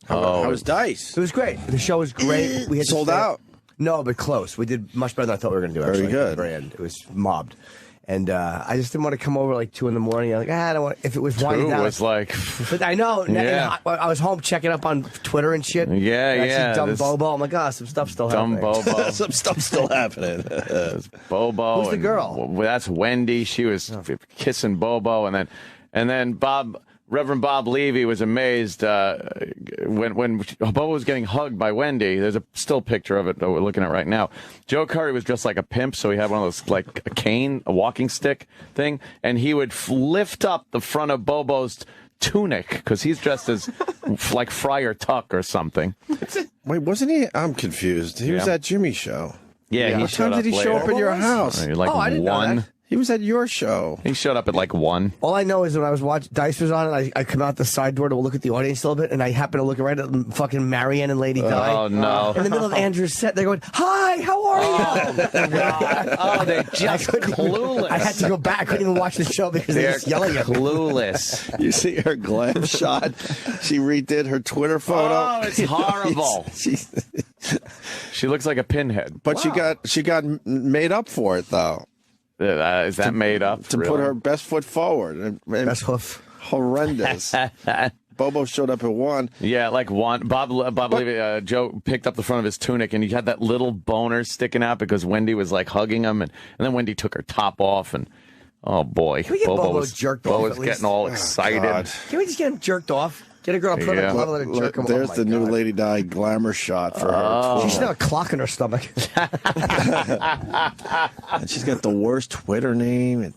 [SPEAKER 18] How was Dice?
[SPEAKER 1] It was great. The show was great. We had
[SPEAKER 18] Sold out?
[SPEAKER 1] No, but close. We did much better than I thought we were going to do.
[SPEAKER 18] Very
[SPEAKER 1] Actually,
[SPEAKER 18] good.
[SPEAKER 1] At the very end. It was mobbed. And I just didn't want to come over like 2 in the morning. I'm like, I don't want. If it was winding
[SPEAKER 14] 2
[SPEAKER 1] down,
[SPEAKER 14] was like...
[SPEAKER 1] But I know.
[SPEAKER 14] Yeah.
[SPEAKER 1] And I was home checking up on Twitter and shit.
[SPEAKER 14] Yeah,
[SPEAKER 1] and I see
[SPEAKER 14] yeah,
[SPEAKER 1] Dumb
[SPEAKER 14] this-
[SPEAKER 1] Bobo. I'm like, some stuff's still
[SPEAKER 14] Dumb
[SPEAKER 1] happening.
[SPEAKER 14] Bobo.
[SPEAKER 18] Some stuff's still happening.
[SPEAKER 14] Bobo.
[SPEAKER 1] Who's the
[SPEAKER 14] and-
[SPEAKER 1] girl?
[SPEAKER 14] Well, that's Wendy. She was kissing Bobo, and then Reverend Bob Levy was amazed when Bobo was getting hugged by Wendy. There's a still picture of it that we're looking at right now. Joe Curry was dressed like a pimp, so he had one of those like a cane, a walking stick thing, and he would lift up the front of Bobo's tunic because he's dressed as like Friar Tuck or something.
[SPEAKER 18] Wait, wasn't he? I'm confused. He was
[SPEAKER 14] Yeah.
[SPEAKER 18] at Jimmy's show.
[SPEAKER 14] Yeah, he
[SPEAKER 18] What
[SPEAKER 14] showed
[SPEAKER 18] time did he
[SPEAKER 14] up
[SPEAKER 18] show
[SPEAKER 14] later.
[SPEAKER 18] up in your house?
[SPEAKER 14] Like
[SPEAKER 1] I didn't know
[SPEAKER 14] 1.
[SPEAKER 1] that.
[SPEAKER 18] He was at your show.
[SPEAKER 14] He showed up at like 1.
[SPEAKER 1] All I know is when I was watching, Dice was on, and I come out the side door to look at the audience a little bit, and I happen to look right at fucking Marianne and Lady Di.
[SPEAKER 14] Oh, no.
[SPEAKER 1] In the middle of Andrew's set, they're going, "Hi, how are you?"
[SPEAKER 14] Oh, they're just clueless.
[SPEAKER 1] I had to go back. I couldn't even watch the show because they were just yelling at me.
[SPEAKER 14] Clueless.
[SPEAKER 18] You see her glam shot? She redid her Twitter photo.
[SPEAKER 14] Oh, it's horrible. She looks like a pinhead.
[SPEAKER 18] But she got made up for it though.
[SPEAKER 14] Is that made up?
[SPEAKER 18] To put her best foot forward. And
[SPEAKER 1] Best hoof.
[SPEAKER 18] horrendous. Bobo showed up at 1.
[SPEAKER 14] Yeah, like 1. Bob Levy, Joe picked up the front of his tunic, and he had that little boner sticking out because Wendy was like hugging him, and then Wendy took her top off, and oh boy,
[SPEAKER 1] Can we get Bobo jerked off
[SPEAKER 14] Bobo
[SPEAKER 1] at
[SPEAKER 14] was
[SPEAKER 1] least?
[SPEAKER 14] getting all
[SPEAKER 1] Oh,
[SPEAKER 14] excited.
[SPEAKER 18] God.
[SPEAKER 1] Can we just get him jerked off? Get a girl, put her
[SPEAKER 14] Yeah.
[SPEAKER 1] in a glove, and let her jerk him off.
[SPEAKER 18] There's
[SPEAKER 1] Oh,
[SPEAKER 18] the
[SPEAKER 1] my
[SPEAKER 18] new
[SPEAKER 1] God.
[SPEAKER 18] Lady Di glamour shot for
[SPEAKER 14] Oh.
[SPEAKER 18] her.
[SPEAKER 1] She should have a clock in her stomach.
[SPEAKER 18] And she's got the worst Twitter name.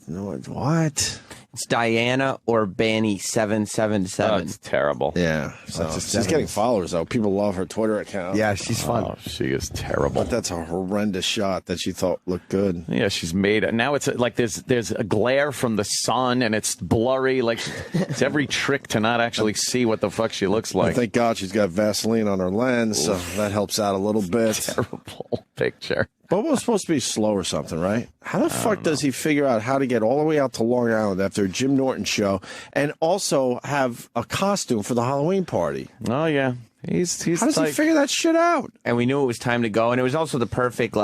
[SPEAKER 18] What?
[SPEAKER 12] It's Diana or Banny
[SPEAKER 14] Oh,
[SPEAKER 12] 777.
[SPEAKER 14] it's terrible.
[SPEAKER 18] Yeah. So she's getting followers though. People love her Twitter account.
[SPEAKER 1] Yeah, she's fun.
[SPEAKER 14] Oh, she is terrible.
[SPEAKER 18] But that's a horrendous shot that she thought looked good.
[SPEAKER 14] Yeah, she's made. Now it's like there's a glare from the sun, and it's blurry. Like it's every trick to not actually see what the fuck she looks
[SPEAKER 18] And
[SPEAKER 14] like.
[SPEAKER 18] thank God she's got Vaseline on her lens, so that helps out a little bit.
[SPEAKER 14] Terrible picture.
[SPEAKER 18] Bobo's supposed to be slow or something, right? How the fuck does he figure out how to get all the way out to Long Island after a Jim Norton show and also have a costume for the Halloween party?
[SPEAKER 14] Oh yeah, he's
[SPEAKER 18] How does he figure that shit out?
[SPEAKER 12] And we knew it was time to go, and it was also the perfect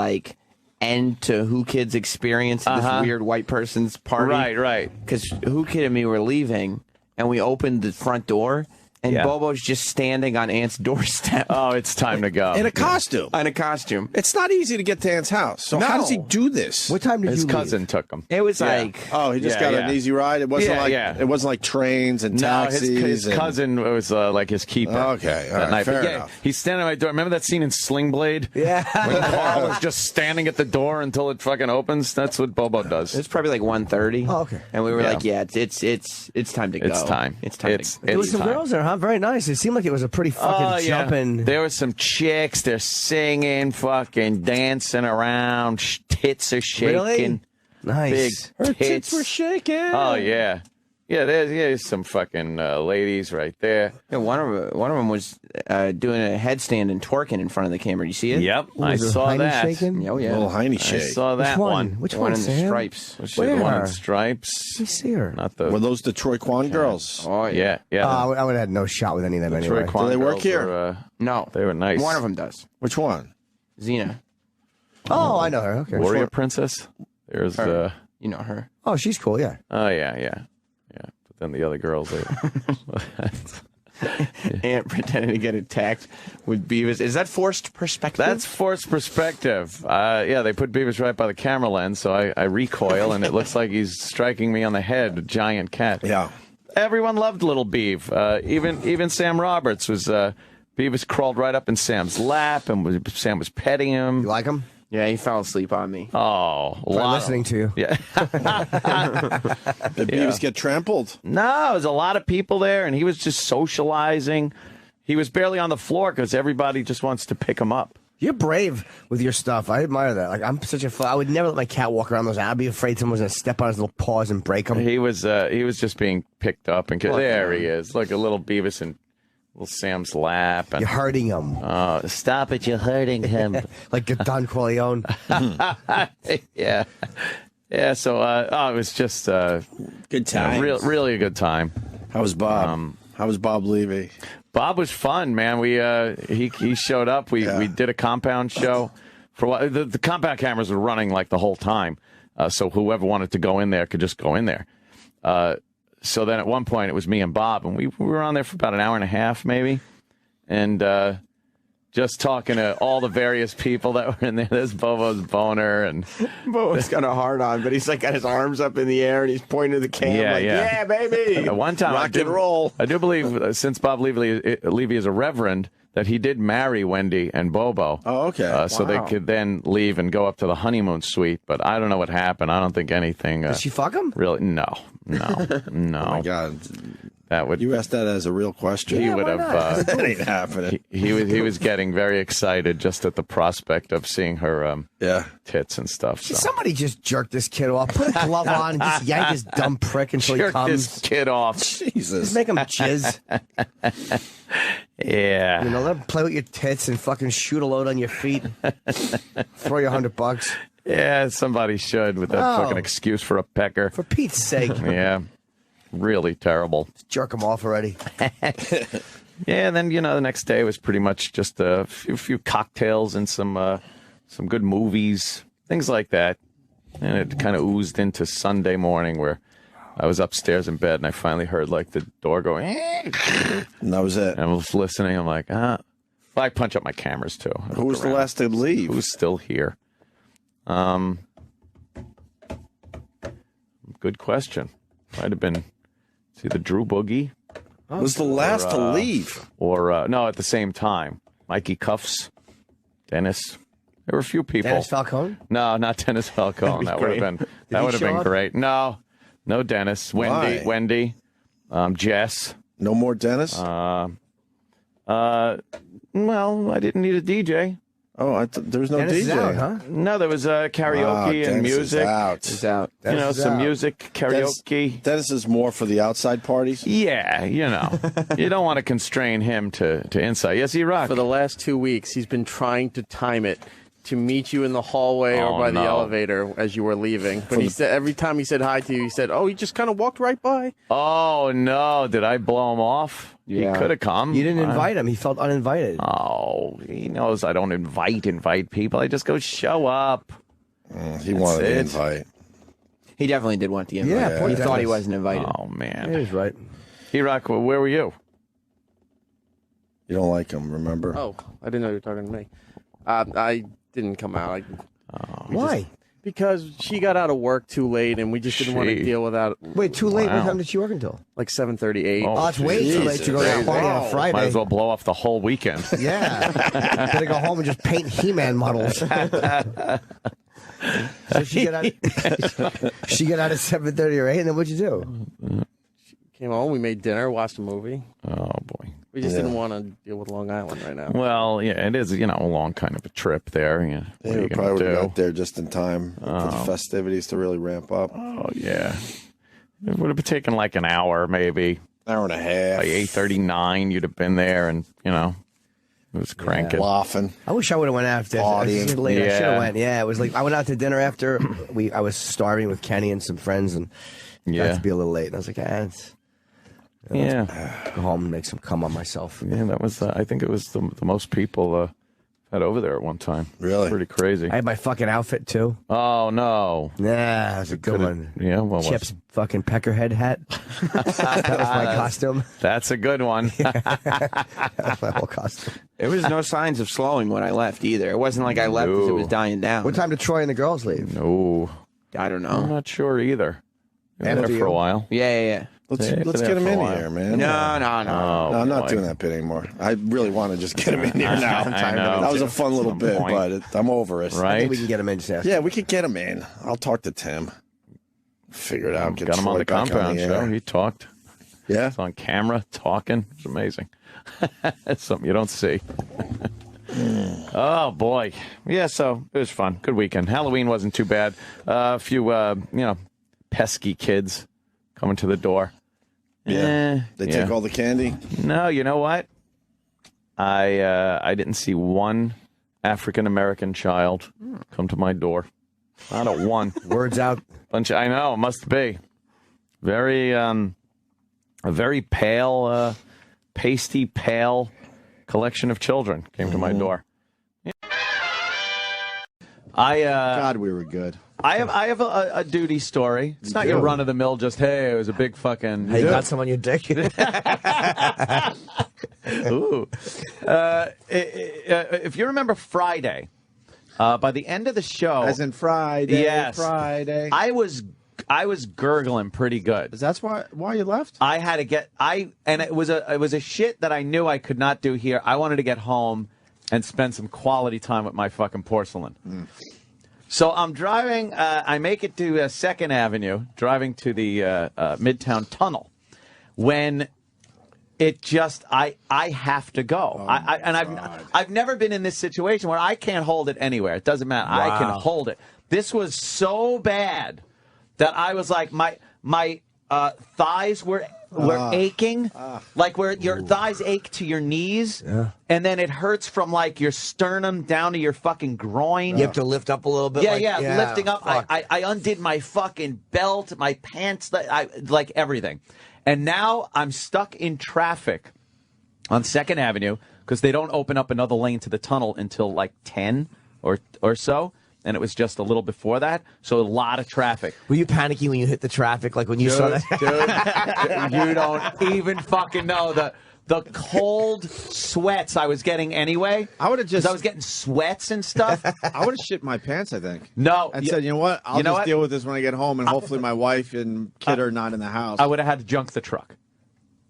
[SPEAKER 12] end to Who Kids experience this weird white person's party.
[SPEAKER 14] Right.
[SPEAKER 12] Because Who Kid and me were leaving, and we opened the front door, and
[SPEAKER 14] Yeah.
[SPEAKER 12] Bobo's just standing on Aunt's doorstep.
[SPEAKER 14] Oh, it's time to go.
[SPEAKER 18] In a costume.
[SPEAKER 12] In a costume.
[SPEAKER 18] It's not easy to get to Aunt's house. So how does he do this?
[SPEAKER 1] What time did
[SPEAKER 14] His
[SPEAKER 1] you
[SPEAKER 14] cousin
[SPEAKER 1] leave?
[SPEAKER 14] took him.
[SPEAKER 12] It was
[SPEAKER 14] Yeah.
[SPEAKER 18] Oh, he just got an easy ride. It wasn't it wasn't like trains and
[SPEAKER 14] No,
[SPEAKER 18] taxis.
[SPEAKER 14] his
[SPEAKER 18] and-
[SPEAKER 14] cousin was like his keeper.
[SPEAKER 18] Okay, all
[SPEAKER 14] that
[SPEAKER 18] right,
[SPEAKER 14] night.
[SPEAKER 18] fair
[SPEAKER 14] But yeah,
[SPEAKER 18] enough.
[SPEAKER 14] he's standing at my door. Remember that scene in Sling Blade?
[SPEAKER 1] Yeah.
[SPEAKER 14] When Carl was just standing at the door until it fucking opens. That's what Bobo does.
[SPEAKER 12] It was probably like 1:30.
[SPEAKER 1] Oh, okay.
[SPEAKER 12] And we were
[SPEAKER 14] Yeah.
[SPEAKER 12] like, it's time to go.
[SPEAKER 14] It's time.
[SPEAKER 12] It's time to
[SPEAKER 1] There was some
[SPEAKER 14] time.
[SPEAKER 1] girls there, huh? Very nice. It seemed like it was a pretty fucking jumping.
[SPEAKER 14] There were some chicks. They're singing, fucking dancing around. Tits are shaking.
[SPEAKER 1] Really? Nice.
[SPEAKER 14] Big
[SPEAKER 18] Her
[SPEAKER 14] tits.
[SPEAKER 18] tits were shaking.
[SPEAKER 14] Oh yeah, yeah. There's some fucking ladies right there.
[SPEAKER 12] Yeah, one of them was doing a headstand and twerking in front of the camera. You see it?
[SPEAKER 14] Yep, I
[SPEAKER 1] Was her
[SPEAKER 14] saw
[SPEAKER 1] hiney
[SPEAKER 14] that.
[SPEAKER 1] shaking?
[SPEAKER 12] Oh yeah.
[SPEAKER 18] Little hiney
[SPEAKER 14] I
[SPEAKER 18] shake.
[SPEAKER 14] saw that
[SPEAKER 1] Which one?
[SPEAKER 14] one.
[SPEAKER 1] Which
[SPEAKER 12] The
[SPEAKER 1] one,
[SPEAKER 12] one in the
[SPEAKER 1] Sam?
[SPEAKER 12] stripes.
[SPEAKER 14] Was she the one in
[SPEAKER 1] Where?
[SPEAKER 14] stripes?
[SPEAKER 1] Let me see her.
[SPEAKER 14] Not the.
[SPEAKER 18] Were those the Troy Kwan girls?
[SPEAKER 12] Oh
[SPEAKER 14] yeah, yeah.
[SPEAKER 1] I would have had no shot with any of them
[SPEAKER 14] Troy
[SPEAKER 1] anyway.
[SPEAKER 14] Kwan
[SPEAKER 18] Do they work
[SPEAKER 14] girls
[SPEAKER 18] here?
[SPEAKER 14] were,
[SPEAKER 12] No.
[SPEAKER 14] they were nice.
[SPEAKER 12] One of them does.
[SPEAKER 18] Which one?
[SPEAKER 12] Xena.
[SPEAKER 1] Oh, I know her. Okay.
[SPEAKER 14] Warrior Princess. There's
[SPEAKER 12] Her. You know her.
[SPEAKER 1] Oh, she's cool. Yeah.
[SPEAKER 14] oh yeah. But then the other girls.
[SPEAKER 12] Ant pretending to get attacked with Beavis. Is that forced perspective?
[SPEAKER 14] That's forced perspective. Yeah, they put Beavis right by the camera lens, so I recoil, and it looks like he's striking me on the head, a giant cat.
[SPEAKER 18] Yeah.
[SPEAKER 14] Everyone loved Little Beav. Even Sam Roberts was... Beavis crawled right up in Sam's lap, and Sam was petting him.
[SPEAKER 1] You like him?
[SPEAKER 12] Yeah, he fell asleep on me.
[SPEAKER 14] Oh,
[SPEAKER 1] listening to you.
[SPEAKER 14] Yeah.
[SPEAKER 18] Did Beavis get trampled?
[SPEAKER 14] No, there was a lot of people there, and he was just socializing. He was barely on the floor because everybody just wants to pick him up.
[SPEAKER 1] You're brave with your stuff. I admire that. Like I'm such a. I would never let my cat walk around those. I'd be afraid someone was going to step on his little paws and break them.
[SPEAKER 14] He was just being picked up, and there he is. Look, a little Beavis in little Sam's lap. And,
[SPEAKER 1] you're hurting him.
[SPEAKER 14] Stop it! You're hurting him.
[SPEAKER 1] Like Don Corleone.
[SPEAKER 14] Yeah. Yeah, so it was just
[SPEAKER 12] good time.
[SPEAKER 14] Really a good time.
[SPEAKER 18] How was Bob? How was Bob Levy?
[SPEAKER 14] Bob was fun, man. He showed up. We did a compound show for what the compound cameras were running like the whole time, so whoever wanted to go in there could just go in there. So then at one point it was me and Bob, and we were on there for about an hour and a half maybe, and just talking to all the various people that were in there. There's Bobo's boner, and
[SPEAKER 12] Bobo's got a hard on, but he's like got his arms up in the air and he's pointing to the cam yeah, baby.
[SPEAKER 14] At one time,
[SPEAKER 12] rock and roll.
[SPEAKER 14] I do believe since Bob Levy is a reverend, that he did marry Wendy and Bobo.
[SPEAKER 18] Oh, okay.
[SPEAKER 14] So they could then leave and go up to the honeymoon suite. But I don't know what happened. I don't think anything.
[SPEAKER 1] Did she fuck him?
[SPEAKER 14] Really? No. Oh
[SPEAKER 18] my God.
[SPEAKER 14] That would.
[SPEAKER 18] You asked that as a real question.
[SPEAKER 14] He would have.
[SPEAKER 18] That ain't happening.
[SPEAKER 14] He was getting very excited just at the prospect of seeing her tits and stuff. So.
[SPEAKER 1] Somebody just jerked this kid off. Put a glove on and just yank this dumb prick until he comes.
[SPEAKER 14] This kid off.
[SPEAKER 18] Jesus.
[SPEAKER 1] Just make him jizz.
[SPEAKER 14] Yeah.
[SPEAKER 1] You know, let him play with your tits and fucking shoot a load on your feet. Throw you $100.
[SPEAKER 14] Yeah, somebody should with that fucking excuse for a pecker.
[SPEAKER 1] For Pete's sake.
[SPEAKER 14] Yeah. Really terrible.
[SPEAKER 1] Just jerk him off already.
[SPEAKER 14] Yeah, and then, the next day was pretty much just a few cocktails and some good movies, things like that. And it kind of oozed into Sunday morning where I was upstairs in bed and I finally heard like the door going.
[SPEAKER 18] And that was it.
[SPEAKER 14] And I was listening. I'm like, Well, I punch up my cameras too.
[SPEAKER 18] Who was the last to leave?
[SPEAKER 14] Who's still here? Good question. Might have been either Drew Boogie.
[SPEAKER 18] Was the last to leave?
[SPEAKER 14] Or, no, at the same time. Mikey Cuffs, Dennis. There were a few people.
[SPEAKER 1] Dennis Falcone?
[SPEAKER 14] No, not Dennis Falcone. That would have been great. No Dennis. Wendy. Jess.
[SPEAKER 18] No more Dennis?
[SPEAKER 14] Well, I didn't need a DJ.
[SPEAKER 18] Oh, there was no
[SPEAKER 1] Dennis
[SPEAKER 18] DJ.
[SPEAKER 1] Is out, huh?
[SPEAKER 14] No, there was karaoke and music.
[SPEAKER 18] Is out.
[SPEAKER 14] Some music, karaoke.
[SPEAKER 18] Dennis is more for the outside parties?
[SPEAKER 14] Yeah, you don't want to constrain him to inside. Yes, E-Rock.
[SPEAKER 13] For the last 2 weeks, he's been trying to time it to meet you in the hallway or by the elevator as you were leaving. But he said every time he said hi to you, he said, "Oh, he just kind of walked right by."
[SPEAKER 14] Oh no! Did I blow him off?
[SPEAKER 1] Yeah.
[SPEAKER 14] He could have come.
[SPEAKER 1] You didn't invite him. He felt uninvited.
[SPEAKER 14] Oh, he knows I don't invite people. I just go show up.
[SPEAKER 18] He wanted the invite.
[SPEAKER 12] He definitely did want the invite.
[SPEAKER 1] Yeah,
[SPEAKER 12] he thought he wasn't invited.
[SPEAKER 14] Oh man,
[SPEAKER 1] he was right.
[SPEAKER 14] E-Rock, where were you?
[SPEAKER 18] You don't like him, remember?
[SPEAKER 13] Oh, I didn't know you were talking to me. I didn't come out.
[SPEAKER 1] Why?
[SPEAKER 13] Because she got out of work too late, and we just didn't want to deal with that.
[SPEAKER 1] Wait, too late? What time did she work until?
[SPEAKER 13] Like 7:38.
[SPEAKER 1] Oh, it's way too late to go out party on a Friday.
[SPEAKER 14] Might as well blow off the whole weekend.
[SPEAKER 1] Yeah. Gotta go home and just paint He-Man models. So she got out at 7:30 or 8, and then what'd you do?
[SPEAKER 13] She came home, we made dinner, watched a movie.
[SPEAKER 14] Oh, boy.
[SPEAKER 13] We just didn't want to deal with Long Island right now.
[SPEAKER 14] Well, yeah, it is, a long kind of a trip there. Yeah,
[SPEAKER 18] we probably would have got there just in time for the festivities to really ramp up.
[SPEAKER 14] Oh, yeah. It would have taken like an hour, maybe.
[SPEAKER 18] Hour and a half.
[SPEAKER 14] Like 8:39, you'd have been there, and, it was cranking.
[SPEAKER 18] Laughing.
[SPEAKER 1] I wish I would have went after.
[SPEAKER 18] Partying.
[SPEAKER 1] Late. I should have went. Yeah, it was like I went out to dinner after. I was starving with Kenny and some friends, and got to be a little late. And I was like,
[SPEAKER 14] Yeah.
[SPEAKER 1] Go home and make some cum on myself.
[SPEAKER 14] Yeah, that was, I think it was the most people Had over there at one time.
[SPEAKER 18] Really?
[SPEAKER 14] Pretty crazy.
[SPEAKER 1] I had my fucking outfit too.
[SPEAKER 14] Oh no.
[SPEAKER 1] Yeah, that was a good one.
[SPEAKER 14] Yeah, what
[SPEAKER 1] Chip's fucking peckerhead hat. That was my costume.
[SPEAKER 14] That's a good one.
[SPEAKER 1] That was my whole costume.
[SPEAKER 12] There was no signs of slowing when I left either. It wasn't like I left because it was dying down.
[SPEAKER 1] What time did Troy and the girls leave?
[SPEAKER 14] No.
[SPEAKER 12] I don't know.
[SPEAKER 14] I'm not sure either. They were
[SPEAKER 1] After
[SPEAKER 14] there for a
[SPEAKER 1] you.
[SPEAKER 14] while.
[SPEAKER 12] Yeah.
[SPEAKER 18] Let's get him in here, man.
[SPEAKER 12] No.
[SPEAKER 18] I'm not doing that bit anymore. I really want to just get him in here now.
[SPEAKER 14] I know.
[SPEAKER 18] That was a fun little bit, but I'm over it.
[SPEAKER 1] I think we can get him in, Seth.
[SPEAKER 18] Yeah, we could get him in. I'll talk to Tim. Figure it out. Get
[SPEAKER 14] Got him on
[SPEAKER 18] Troy
[SPEAKER 14] the
[SPEAKER 18] back
[SPEAKER 14] compound
[SPEAKER 18] the
[SPEAKER 14] show.
[SPEAKER 18] air.
[SPEAKER 14] He talked.
[SPEAKER 18] Yeah?
[SPEAKER 14] He's on camera talking. It's amazing. That's something you don't see. Oh, boy. Yeah, so it was fun. Good weekend. Halloween wasn't too bad. A few, pesky kids coming to the door.
[SPEAKER 18] Yeah. They take all the candy?
[SPEAKER 14] No, you know what? I didn't see one African-American child come to my door. Not a one.
[SPEAKER 1] Words out.
[SPEAKER 14] I know, it must be. Very, a very pale, pasty pale collection of children came to my door.
[SPEAKER 18] God, we were good.
[SPEAKER 14] I have a duty story. It's not your run of the mill. Just hey, it was a big fucking.
[SPEAKER 1] Hey, you got some on your dick.
[SPEAKER 14] Ooh. If you remember Friday, by the end of the show,
[SPEAKER 3] As in Friday.
[SPEAKER 14] Yes.
[SPEAKER 3] Friday.
[SPEAKER 14] I was gurgling pretty good.
[SPEAKER 3] Is that why you left?
[SPEAKER 14] I had to get and it was a shit that I knew I could not do here. I wanted to get home and spend some quality time with my fucking porcelain. So I'm driving. I make it to 2nd Avenue, driving to the Midtown Tunnel, when it just I have to go. I've never been in this situation where I can't hold it anywhere. It doesn't matter. I can hold it. This was so bad that I was like my thighs were aching, like where your thighs ache to your knees, and then it hurts from like your sternum down to your fucking groin.
[SPEAKER 1] You have to lift up a little bit.
[SPEAKER 14] Yeah, lifting up. I undid my fucking belt, my pants, like everything. And now I'm stuck in traffic on 2nd Avenue because they don't open up another lane to the tunnel until like 10 or so. And it was just a little before that, so a lot of traffic.
[SPEAKER 1] Were you panicking when you hit the traffic, like when you saw that?
[SPEAKER 14] Dude, you don't even fucking know the cold sweats I was getting anyway.
[SPEAKER 3] I would have just.
[SPEAKER 14] I was getting sweats and stuff.
[SPEAKER 3] I would have shit my pants, I think.
[SPEAKER 14] No.
[SPEAKER 3] And said, you know what? I'll just deal with this when I get home, and hopefully my wife and kid are not in the house.
[SPEAKER 14] I would have had to junk the truck.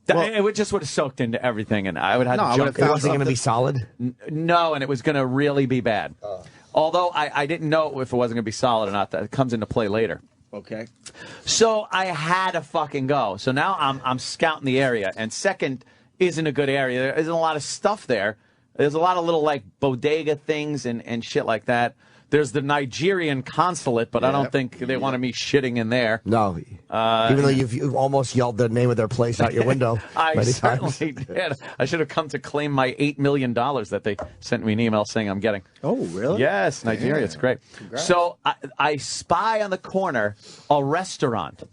[SPEAKER 14] It would have soaked into everything, and I would have to junk
[SPEAKER 1] it. It wasn't going to be solid?
[SPEAKER 14] No, and it was going to really be bad. Although I didn't know if it wasn't going to be solid or not. That comes into play later.
[SPEAKER 3] Okay.
[SPEAKER 14] So I had to fucking go. So now I'm scouting the area, and 2nd isn't a good area. There isn't a lot of stuff there. There's a lot of little like bodega things and shit like that. There's the Nigerian consulate, but I don't think they wanted me shitting in there.
[SPEAKER 1] No. Even though you've almost yelled the name of their place out your window
[SPEAKER 14] I certainly did. I should have come to claim my $8 million that they sent me an email saying I'm getting.
[SPEAKER 3] Oh, really?
[SPEAKER 14] Yes, Nigeria.
[SPEAKER 3] Damn.
[SPEAKER 14] It's great.
[SPEAKER 3] Congrats.
[SPEAKER 14] So I spy on the corner a restaurant.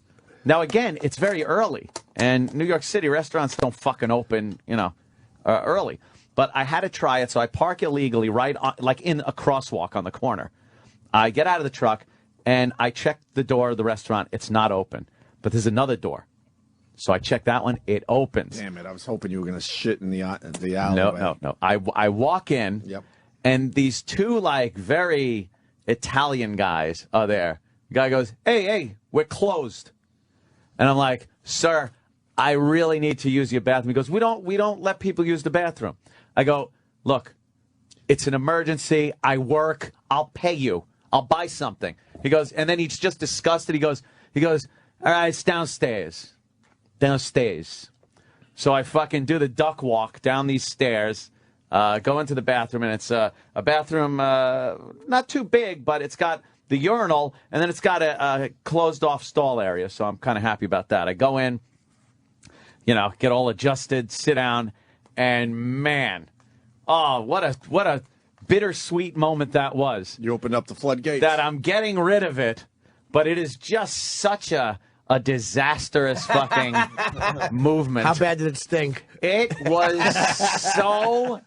[SPEAKER 14] Now, again, it's very early, and New York City restaurants don't fucking open, early. But I had to try it, so I park illegally right on, like in a crosswalk on the corner. I get out of the truck, and I check the door of the restaurant. It's not open, but there's another door. So I check that one. It opens.
[SPEAKER 3] Damn it. I was hoping you were going to shit in the alleyway.
[SPEAKER 14] No. I walk in, and these two, like, very Italian guys are there. The guy goes, hey, we're closed. And I'm like, sir, I really need to use your bathroom. He goes, we don't let people use the bathroom. I go, look, it's an emergency. I work. I'll pay you. I'll buy something. He goes, and then he's just disgusted. He goes, all right, it's downstairs. So I fucking do the duck walk down these stairs, go into the bathroom, and it's a bathroom not too big, but it's got the urinal, and then it's got a closed-off stall area, so I'm kind of happy about that. I go in, get all adjusted, sit down, and man, what a bittersweet moment that was.
[SPEAKER 18] You opened up the floodgates.
[SPEAKER 14] That I'm getting rid of it, but it is just such a disastrous fucking movement.
[SPEAKER 1] How bad did it stink?
[SPEAKER 14] It was so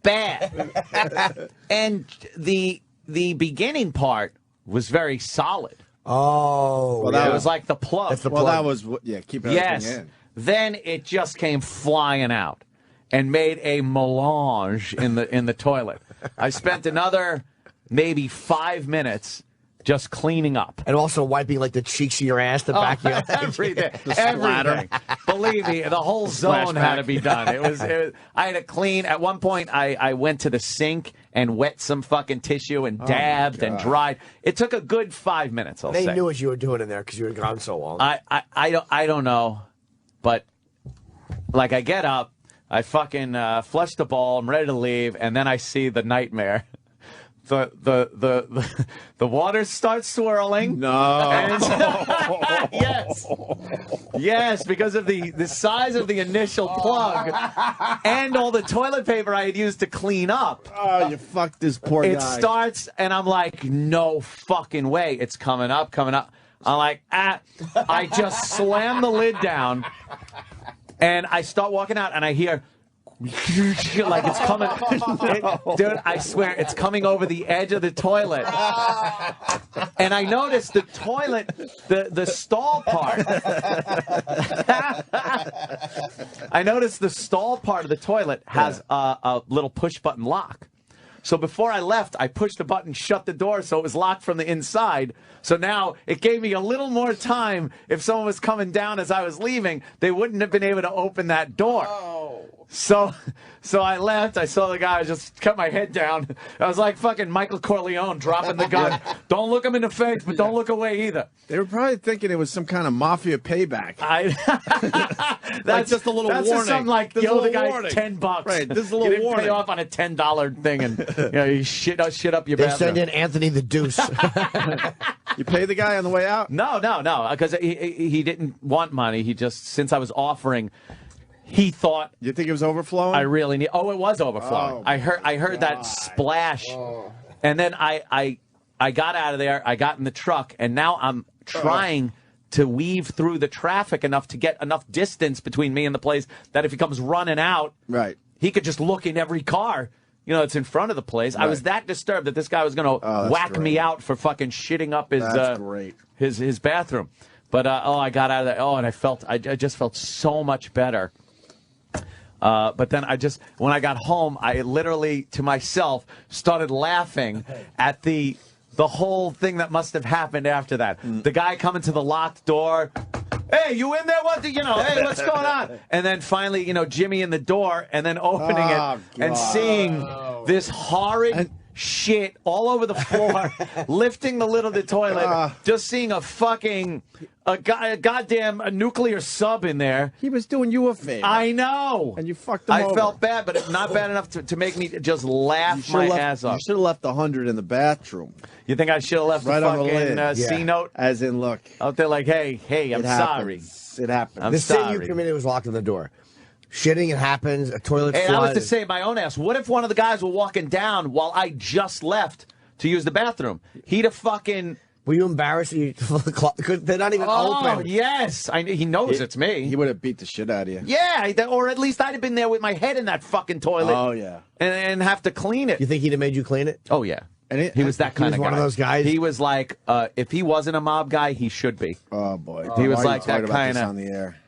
[SPEAKER 3] bad. And the beginning part was very solid.
[SPEAKER 1] Oh,
[SPEAKER 18] Well, that
[SPEAKER 3] it was like the plug.
[SPEAKER 18] That's the plug. That was keep everything
[SPEAKER 3] yes.
[SPEAKER 18] in.
[SPEAKER 3] Then it just came flying out and made a melange in the toilet. I spent another maybe 5 minutes just cleaning up.
[SPEAKER 1] And also wiping like the cheeks of your ass, the back of your
[SPEAKER 3] everything.
[SPEAKER 1] The splatter.
[SPEAKER 3] Everything. Believe me, the whole zone had to be done. It was I had to clean. At one point, I went to the sink and wet some fucking tissue and dabbed and dried. It took a good 5 minutes, I'll
[SPEAKER 1] They
[SPEAKER 3] say.
[SPEAKER 1] knew what you were doing in there because you were gone so long.
[SPEAKER 3] I don't know. But, like, I get up, I fucking flush the ball, I'm ready to leave, and then I see the nightmare. The water starts swirling.
[SPEAKER 18] No.
[SPEAKER 3] And, yes, because of the size of the initial plug and all the toilet paper I had used to clean up.
[SPEAKER 18] Oh, you fucked this poor guy.
[SPEAKER 3] It starts, and I'm like, no fucking way. It's coming up. I'm like, I just slam the lid down, and I start walking out, and I hear... like it's coming, dude. I swear it's coming over the edge of the toilet, and I noticed the toilet, the stall part. I noticed the stall part of the toilet has a little push button lock. So before I left, I pushed the button, shut the door, so it was locked from the inside. So now it gave me a little more time. If someone was coming down as I was leaving, they wouldn't have been able to open that door. So I left. I saw the guy. I just kept my head down. I was like fucking Michael Corleone dropping the gun. Don't look him in the face, but don't look away either.
[SPEAKER 18] They were probably thinking it was some kind of mafia payback.
[SPEAKER 3] That's
[SPEAKER 18] like just a little
[SPEAKER 3] that's
[SPEAKER 18] warning.
[SPEAKER 3] Something like,
[SPEAKER 18] This
[SPEAKER 3] yo, the
[SPEAKER 18] little
[SPEAKER 3] guy's
[SPEAKER 18] warning.
[SPEAKER 3] $10.
[SPEAKER 18] Right, this is a
[SPEAKER 3] You
[SPEAKER 18] little
[SPEAKER 3] didn't
[SPEAKER 18] warning.
[SPEAKER 3] pay off on a $10 thing, and you shit up your
[SPEAKER 1] They
[SPEAKER 3] bathroom.
[SPEAKER 1] send in Anthony the Deuce.
[SPEAKER 18] You pay the guy on the way out?
[SPEAKER 3] No, because he didn't want money. He just, since I was offering, he thought.
[SPEAKER 18] You think it was overflowing?
[SPEAKER 3] I really need. Oh, it was overflowing.
[SPEAKER 18] Oh,
[SPEAKER 3] I heard that splash, and then I got out of there. I got in the truck, and now I'm trying to weave through the traffic enough to get enough distance between me and the place that if he comes running out,
[SPEAKER 18] right,
[SPEAKER 3] he could just look in every car. That's in front of the place. Right. I was that disturbed that this guy was going to whack me out for fucking shitting up his bathroom. But I got out of there. And I just felt so much better. But then when I got home, I literally to myself started laughing at the whole thing that must have happened after that. The guy coming to the locked door. Hey, you in there? Hey, what's going on? And then finally, Jimmy in the door, and then opening it and seeing this horrid shit all over the floor, lifting the lid of the toilet, just seeing a goddamn nuclear sub in there.
[SPEAKER 18] He was doing you a favor.
[SPEAKER 3] I know.
[SPEAKER 18] And you fucked him over.
[SPEAKER 3] I felt bad, but not bad enough to make me just laugh my ass off.
[SPEAKER 18] You should have left 100 in the bathroom.
[SPEAKER 3] You think I should have left
[SPEAKER 18] right
[SPEAKER 3] the
[SPEAKER 18] on the lid.
[SPEAKER 3] fucking C note?
[SPEAKER 18] As in, look.
[SPEAKER 3] Out there like, hey, I'm sorry.
[SPEAKER 18] It happened.
[SPEAKER 1] The city you committed was locking the door. Shitting, it happens. A toilet
[SPEAKER 3] Hey,
[SPEAKER 1] flood.
[SPEAKER 3] I was to save my own ass. What if one of the guys were walking down while I just left to use the bathroom? He'd have fucking...
[SPEAKER 1] Were you embarrassed? They're not even open.
[SPEAKER 3] Yes. He knows it's me.
[SPEAKER 18] He would have beat the shit out of you.
[SPEAKER 3] Yeah, or at least I'd have been there with my head in that fucking toilet.
[SPEAKER 18] Oh, yeah.
[SPEAKER 3] And have to clean it.
[SPEAKER 1] You think he'd have made you clean it?
[SPEAKER 3] Oh, yeah. And he was that kind of guy.
[SPEAKER 1] He was one of those guys?
[SPEAKER 3] He was like, if he wasn't a mob guy, he should be.
[SPEAKER 18] Oh, boy.
[SPEAKER 3] He was
[SPEAKER 18] Why
[SPEAKER 3] like
[SPEAKER 18] are you
[SPEAKER 3] that
[SPEAKER 18] talking about
[SPEAKER 3] kind
[SPEAKER 18] this
[SPEAKER 3] of...
[SPEAKER 18] on the air?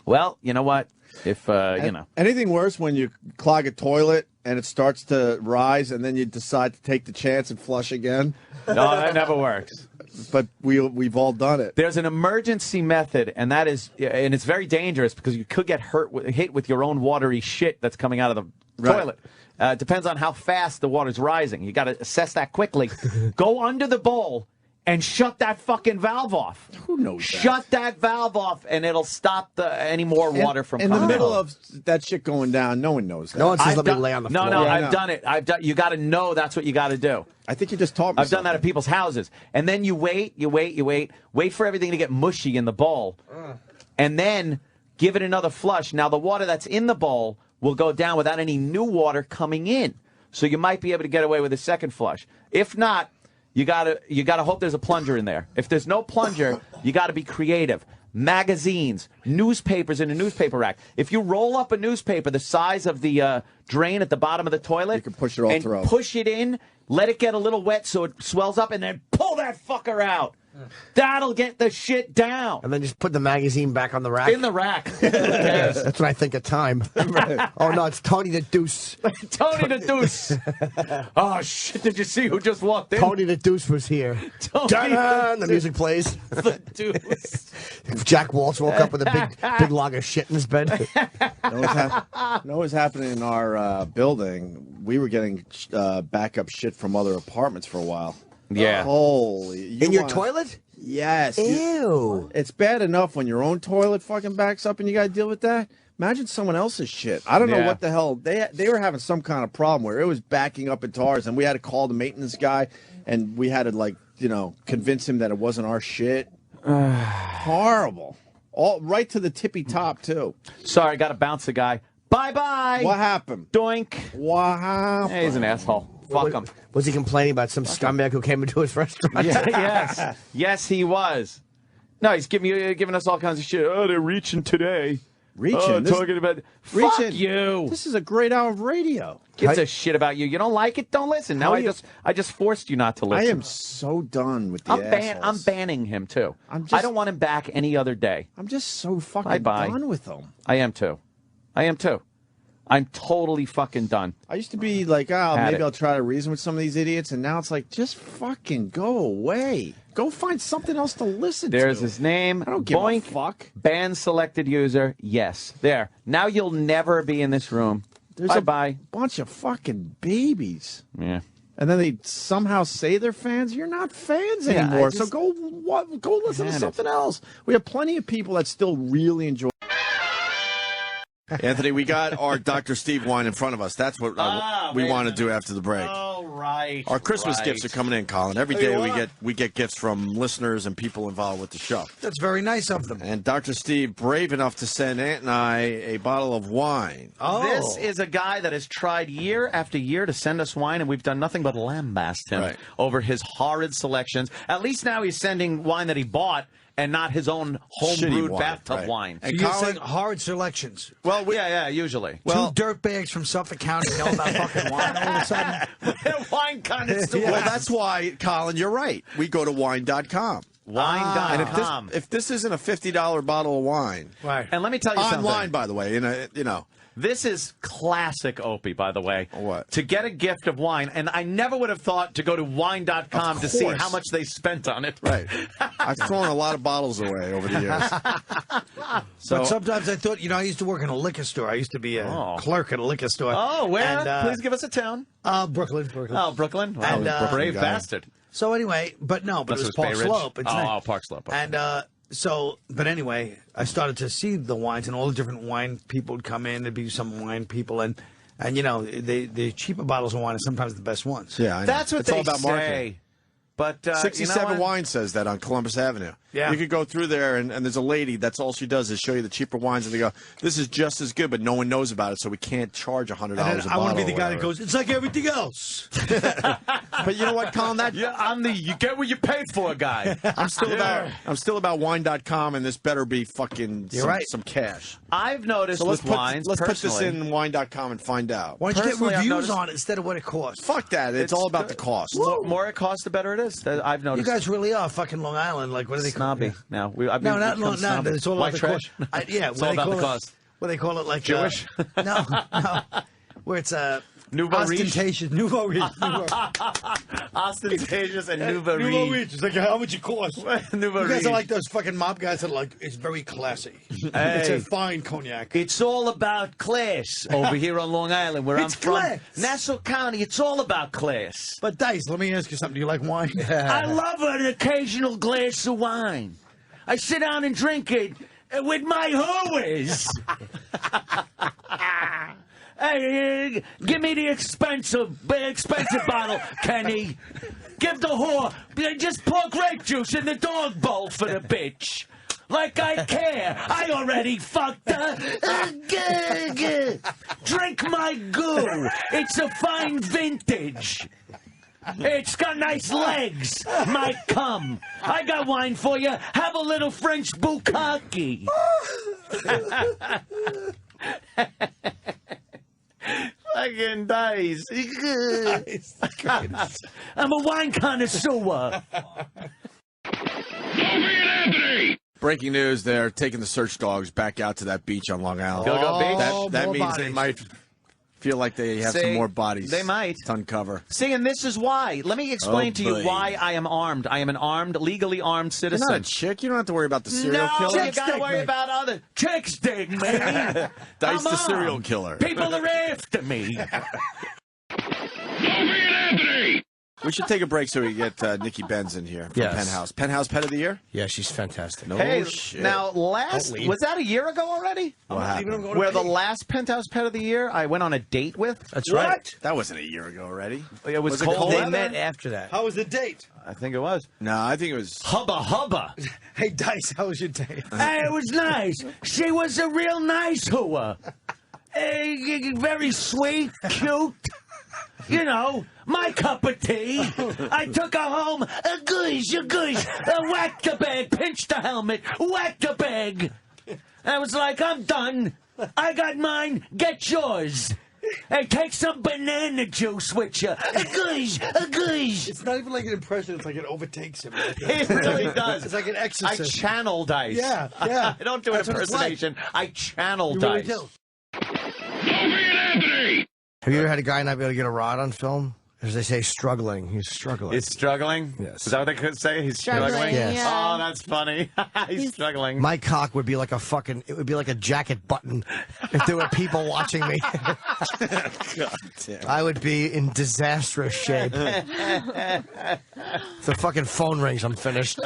[SPEAKER 3] Well, you know what? If,
[SPEAKER 18] Anything worse when you clog a toilet and it starts to rise and then you decide to take the chance and flush again?
[SPEAKER 3] No, that never works.
[SPEAKER 18] But we've all done it.
[SPEAKER 3] There's an emergency method, and it's very dangerous because you could get hit with your own watery shit that's coming out of the toilet. Depends on how fast the water's rising. You got to assess that quickly. Go under the bowl and shut that fucking valve off.
[SPEAKER 18] Who knows
[SPEAKER 3] Shut that valve off, and it'll stop any more water from coming out.
[SPEAKER 18] In the middle of that shit going down, no one knows that.
[SPEAKER 1] No one says let me lay on the floor.
[SPEAKER 3] No, I've done it. You got to know that's what you got to do.
[SPEAKER 18] I think you just taught me
[SPEAKER 3] I've done that at people's houses. And then you wait for everything to get mushy in the bowl, and then give it another flush. Now, the water that's in the bowl will go down without any new water coming in. So you might be able to get away with a second flush. If not, you gotta hope there's a plunger in there. If there's no plunger, you gotta be creative. magazines, newspapers in a newspaper rack. If you roll up a newspaper the size of the drain at the bottom of the toilet, you
[SPEAKER 18] can push it all
[SPEAKER 3] and
[SPEAKER 18] through.
[SPEAKER 3] Push it in, let it get a little wet so it swells up, and then pull that fucker out. That'll get the shit down.
[SPEAKER 1] And then just put the magazine back on the rack.
[SPEAKER 3] In the rack.
[SPEAKER 1] That's what I think of time. Oh, no, it's Tony the Deuce.
[SPEAKER 3] Tony the Deuce. Oh, shit, did you see who just walked in?
[SPEAKER 1] Tony the Deuce was here. Dun-dun, the music plays.
[SPEAKER 3] The Deuce.
[SPEAKER 1] Jack Waltz woke up with a big log of shit in his bed.
[SPEAKER 18] You know what's happening in our building? We were getting backup shit from other apartments for a while.
[SPEAKER 3] Yeah.
[SPEAKER 18] Holy.
[SPEAKER 1] In your toilet?
[SPEAKER 18] Yes.
[SPEAKER 1] Ew.
[SPEAKER 18] It's bad enough when your own toilet fucking backs up and you got to deal with that. Imagine someone else's shit. I don't know what the hell. They were having some kind of problem where it was backing up into ours, and we had to call the maintenance guy, and we had to, convince him that it wasn't our shit. Horrible. All right to the tippy top, too.
[SPEAKER 3] Sorry, got to bounce the guy. Bye-bye.
[SPEAKER 18] What happened?
[SPEAKER 3] Doink.
[SPEAKER 18] What happened?
[SPEAKER 3] Hey, he's an asshole. Fuck him.
[SPEAKER 1] Was he complaining about some scumbag who came into his restaurant?
[SPEAKER 3] Yes. Yes, he was. No, he's giving us all kinds of shit. Oh, they're reaching today.
[SPEAKER 18] Reaching?
[SPEAKER 3] Talking about... Fuck you.
[SPEAKER 18] This is a great hour of radio.
[SPEAKER 3] Gives a shit about you. You don't like it? Don't listen. Now I just forced you not to listen.
[SPEAKER 18] I am so done with the assholes.
[SPEAKER 3] I'm banning him, too. I don't want him back any other day.
[SPEAKER 18] I'm just so fucking done with them.
[SPEAKER 3] I am, too. I'm totally fucking done.
[SPEAKER 18] I used to be like, maybe I'll try to reason with some of these idiots, and now it's like, just fucking go away. Go find something else to listen to.
[SPEAKER 3] There's his name.
[SPEAKER 18] I don't give a fuck.
[SPEAKER 3] Ban selected user. Yes. There. Now you'll never be in this room.
[SPEAKER 18] There's a bunch of fucking babies.
[SPEAKER 3] Yeah.
[SPEAKER 18] And then they somehow say they're fans. You're not fans anymore. So go listen to something else. We have plenty of people that still really enjoy. Anthony, we got our Dr. Steve wine in front of us. That's what we want to do after the break.
[SPEAKER 3] Oh, right.
[SPEAKER 18] Our Christmas gifts are coming in, Colin. Every day we get gifts from listeners and people involved with the show.
[SPEAKER 21] That's very nice of them.
[SPEAKER 18] And Dr. Steve, brave enough to send Ant and I a bottle of wine.
[SPEAKER 3] Oh. This is a guy that has tried year after year to send us wine, and we've done nothing but lambast him over his horrid selections. At least now he's sending wine that he bought and not his own home-brewed bathtub wine.
[SPEAKER 21] And so you're saying hard selections.
[SPEAKER 3] Well, yeah, usually.
[SPEAKER 21] Well, two dirtbags from Suffolk County know about fucking wine all of a sudden.
[SPEAKER 3] Wine connoisseur.
[SPEAKER 18] Well, that's why, Colin, you're right. We go to wine.com.
[SPEAKER 3] Wine.com.
[SPEAKER 18] And if this isn't a $50 bottle of wine.
[SPEAKER 21] Right.
[SPEAKER 3] And let me tell you something.
[SPEAKER 18] Online, by the way,
[SPEAKER 3] This is classic Opie, by the way.
[SPEAKER 18] What?
[SPEAKER 3] To get a gift of wine, and I never would have thought to go to wine.com to see how much they spent on it.
[SPEAKER 18] Right. I've thrown a lot of bottles away over the years.
[SPEAKER 21] But sometimes I thought, I used to work in a liquor store. I used to be a clerk at a liquor store.
[SPEAKER 3] Oh, where? And, please give us a town.
[SPEAKER 21] Brooklyn.
[SPEAKER 3] Oh, Brooklyn? Wow,
[SPEAKER 21] and,
[SPEAKER 3] brave bastard.
[SPEAKER 21] So anyway, but it was Park Slope.
[SPEAKER 3] Park Slope. Okay.
[SPEAKER 21] And but anyway, I started to see the wines, and all the different wine people would come in. There'd be some wine people, and the cheaper bottles of wine are sometimes the best ones.
[SPEAKER 18] Yeah, I know.
[SPEAKER 3] That's what
[SPEAKER 18] it's
[SPEAKER 3] they
[SPEAKER 18] all about
[SPEAKER 3] say.
[SPEAKER 18] marketing.
[SPEAKER 3] But
[SPEAKER 18] 67 Wine says that on Columbus Avenue.
[SPEAKER 21] Yeah.
[SPEAKER 18] You could go through there, and there's a lady, that's all she does is show you the cheaper wines, and they go, this is just as good, but no one knows about it, so we can't charge $100 a bottle.
[SPEAKER 21] I want to be the guy that goes, it's like everything else.
[SPEAKER 18] But you know what, Colin?
[SPEAKER 3] I'm the you get what you pay for guy.
[SPEAKER 18] I'm still about wine.com, and this better be fucking some cash.
[SPEAKER 3] I've noticed with wines,
[SPEAKER 18] let's put this in wine.com and find out.
[SPEAKER 21] Why don't you get reviews on it instead of what it costs?
[SPEAKER 18] Fuck that. It's all about the cost.
[SPEAKER 3] The more it costs, the better it is. I've noticed.
[SPEAKER 21] You guys really are fucking Long Island. Like, what are they called?
[SPEAKER 3] Snobby. Now,
[SPEAKER 21] not it's all about the
[SPEAKER 3] trash.
[SPEAKER 21] It's
[SPEAKER 3] all about the cost.
[SPEAKER 21] What they call it, like
[SPEAKER 3] Jewish?
[SPEAKER 21] No, where it's
[SPEAKER 3] Nouveau
[SPEAKER 21] ostentatious, nouveau riche.
[SPEAKER 3] Ostentatious and nouveau riche.
[SPEAKER 21] Nouveau riche. It's like, how much it cost?
[SPEAKER 3] Nouveau
[SPEAKER 21] you guys
[SPEAKER 3] riche.
[SPEAKER 21] are like those fucking mob guys that are like, it's very classy.
[SPEAKER 3] Hey,
[SPEAKER 21] it's a fine cognac.
[SPEAKER 3] It's all about class over here on Long Island, where I'm from. Nassau County, it's all about class.
[SPEAKER 21] But Dice, let me ask you something. Do you like wine?
[SPEAKER 3] I love an occasional glass of wine. I sit down and drink it with my hooers. Hey, give me the expensive bottle, Kenny. Give the whore just pour grape juice in the dog bowl for the bitch. Like I care. I already fucked her. Drink my goo. It's a fine vintage. It's got nice legs. Might come. I got wine for you. Have a little French bukkake. Fucking dice. I'm a wine connoisseur.
[SPEAKER 18] Breaking news, they're taking the search dogs back out to that beach on Long Island.
[SPEAKER 12] Gilgo Beach?
[SPEAKER 18] That
[SPEAKER 12] More
[SPEAKER 18] means
[SPEAKER 12] bodies.
[SPEAKER 18] they might feel like they have some more bodies.
[SPEAKER 2] They might.
[SPEAKER 18] To uncover.
[SPEAKER 2] See, and this is why. Let me explain to you
[SPEAKER 18] boy.
[SPEAKER 2] why I am armed. I am an armed, legally armed
[SPEAKER 18] You're
[SPEAKER 2] citizen.
[SPEAKER 18] not a chick. You don't have to worry about the serial
[SPEAKER 2] No,
[SPEAKER 18] killer.
[SPEAKER 2] you gotta worry about other chicks, dig me.
[SPEAKER 18] Dice
[SPEAKER 2] Come
[SPEAKER 18] the
[SPEAKER 2] on.
[SPEAKER 18] serial killer.
[SPEAKER 2] People are after me.
[SPEAKER 18] We should take a break so we get Nikki Benz in here from
[SPEAKER 1] Yes.
[SPEAKER 18] Penthouse. Penthouse Pet of the Year?
[SPEAKER 1] Yeah, she's fantastic.
[SPEAKER 18] No
[SPEAKER 2] Hey,
[SPEAKER 18] shit.
[SPEAKER 2] now was that a year ago already?
[SPEAKER 18] What happened?
[SPEAKER 2] Where the last Penthouse Pet of the Year I went on a date with?
[SPEAKER 1] That's right.
[SPEAKER 18] That wasn't a year ago already.
[SPEAKER 2] It was
[SPEAKER 18] it
[SPEAKER 2] cold.
[SPEAKER 18] cold
[SPEAKER 1] They
[SPEAKER 18] weather?
[SPEAKER 1] met after that.
[SPEAKER 21] How was the date?
[SPEAKER 2] I think it was.
[SPEAKER 18] No, I think it was.
[SPEAKER 2] Hubba hubba.
[SPEAKER 21] Hey, Dice, how was your date?
[SPEAKER 3] Hey, it was nice. She was a real nice hooah. Hey, very sweet, cute. You know, my cup of tea. I took her home. A goosh, whack the bag, pinch the helmet, whack the bag. I was like, I'm done. I got mine. Get yours. Hey, take some banana juice with you. A goosh.
[SPEAKER 21] It's not even like an impression. It's like it overtakes him.
[SPEAKER 2] It really does.
[SPEAKER 21] It's like an
[SPEAKER 2] I
[SPEAKER 21] exorcism.
[SPEAKER 2] channel Dice.
[SPEAKER 21] Yeah.
[SPEAKER 2] I don't do an
[SPEAKER 21] That's what it's like.
[SPEAKER 2] impersonation. I channel
[SPEAKER 21] You really
[SPEAKER 2] Dice.
[SPEAKER 21] do.
[SPEAKER 1] Have you ever had a guy not be able to get a rod on film? As they say, struggling. He's struggling.
[SPEAKER 2] He's struggling?
[SPEAKER 1] Yes.
[SPEAKER 2] Is that what they could say? He's
[SPEAKER 20] Struggling,
[SPEAKER 2] struggling?
[SPEAKER 1] Yes.
[SPEAKER 20] yeah.
[SPEAKER 2] Oh, that's funny. He's struggling.
[SPEAKER 1] My cock would be like it would be like a jacket button if there were people watching me.
[SPEAKER 18] God damn.
[SPEAKER 1] I would be in disastrous shape. If the fucking phone rings, I'm finished.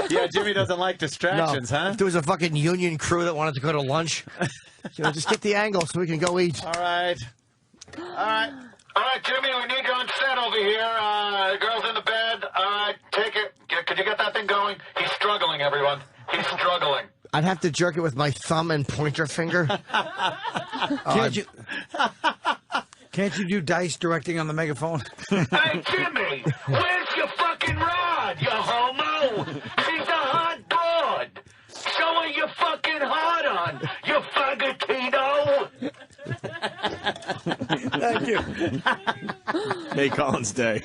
[SPEAKER 2] Yeah, Jimmy doesn't like distractions, huh?
[SPEAKER 1] If there was a fucking union crew that wanted to go to lunch, just get the angle so we can go eat.
[SPEAKER 2] All right. All right.
[SPEAKER 11] All right, Jimmy, we need you on set over here. The girl's in the bed. Take it. Could you get that thing going? He's struggling, everyone. He's struggling.
[SPEAKER 1] I'd have to jerk it with my thumb and pointer finger.
[SPEAKER 21] Can't you do Dice directing on the megaphone?
[SPEAKER 11] Hey, Jimmy, where's your fucking rod, you homo? She's a hot broad. Show her your fucking hard on, you fagotino.
[SPEAKER 21] Thank you.
[SPEAKER 18] Make Colin's day.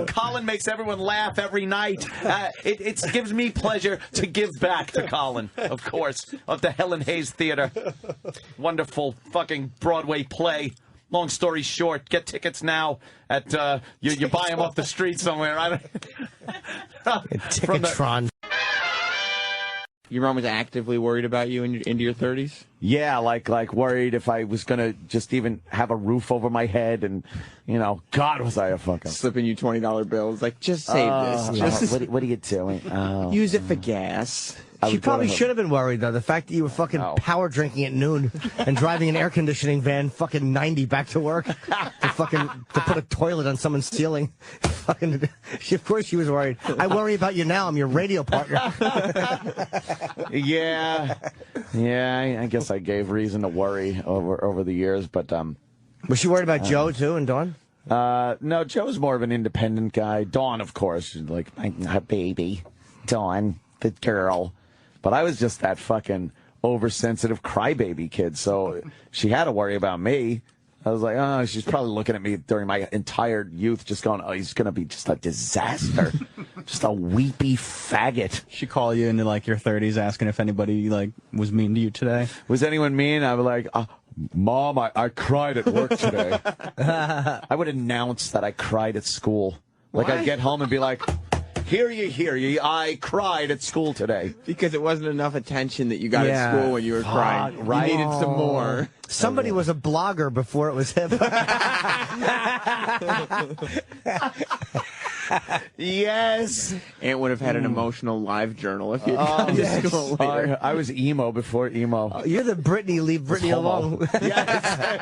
[SPEAKER 2] Colin makes everyone laugh every night. It gives me pleasure to give back to Colin, of course, of the Helen Hayes Theater. Wonderful fucking Broadway play. Long story short, get tickets now at you buy them off the street somewhere.
[SPEAKER 1] Ticketron.
[SPEAKER 12] Your mom was actively worried about you into your 30s?
[SPEAKER 3] Yeah, like worried if I was gonna just even have a roof over my head, and God, was I a fucking
[SPEAKER 12] Slipping you $20 bills, like just save this. Just
[SPEAKER 3] what are you doing? Oh.
[SPEAKER 12] use it for gas.
[SPEAKER 1] She probably should have been worried, though. The fact that you were fucking power drinking at noon and driving an air conditioning van fucking 90 back to work to put a toilet on someone's ceiling. Of course she was worried. I worry about you now. I'm your radio partner.
[SPEAKER 3] Yeah, I guess I gave reason to worry over the years, but
[SPEAKER 1] was she worried about Joe too and Dawn?
[SPEAKER 3] No, Joe's more of an independent guy. Dawn, of course, like her baby, Dawn, the girl. But I was just that fucking oversensitive crybaby kid, so she had to worry about me. I was like, oh, she's probably looking at me during my entire youth, just going, oh, he's going to be just a disaster. Just a weepy faggot.
[SPEAKER 2] She call you into like your 30s asking if anybody like was mean to you today.
[SPEAKER 3] Was anyone mean? I was like, Mom, I cried at work today. I would announce that I cried at school. Like, I'd get home and be like, hear ye, I cried at school today.
[SPEAKER 12] Because it wasn't enough attention that you got at school when you were crying.
[SPEAKER 3] Right.
[SPEAKER 12] You needed some more.
[SPEAKER 1] Somebody was a blogger before it was hip.
[SPEAKER 3] Yes.
[SPEAKER 12] Aunt would have had an emotional live journal if you'd gone to school later.
[SPEAKER 3] I was emo before emo.
[SPEAKER 1] You're the Britney, leave Britney alone.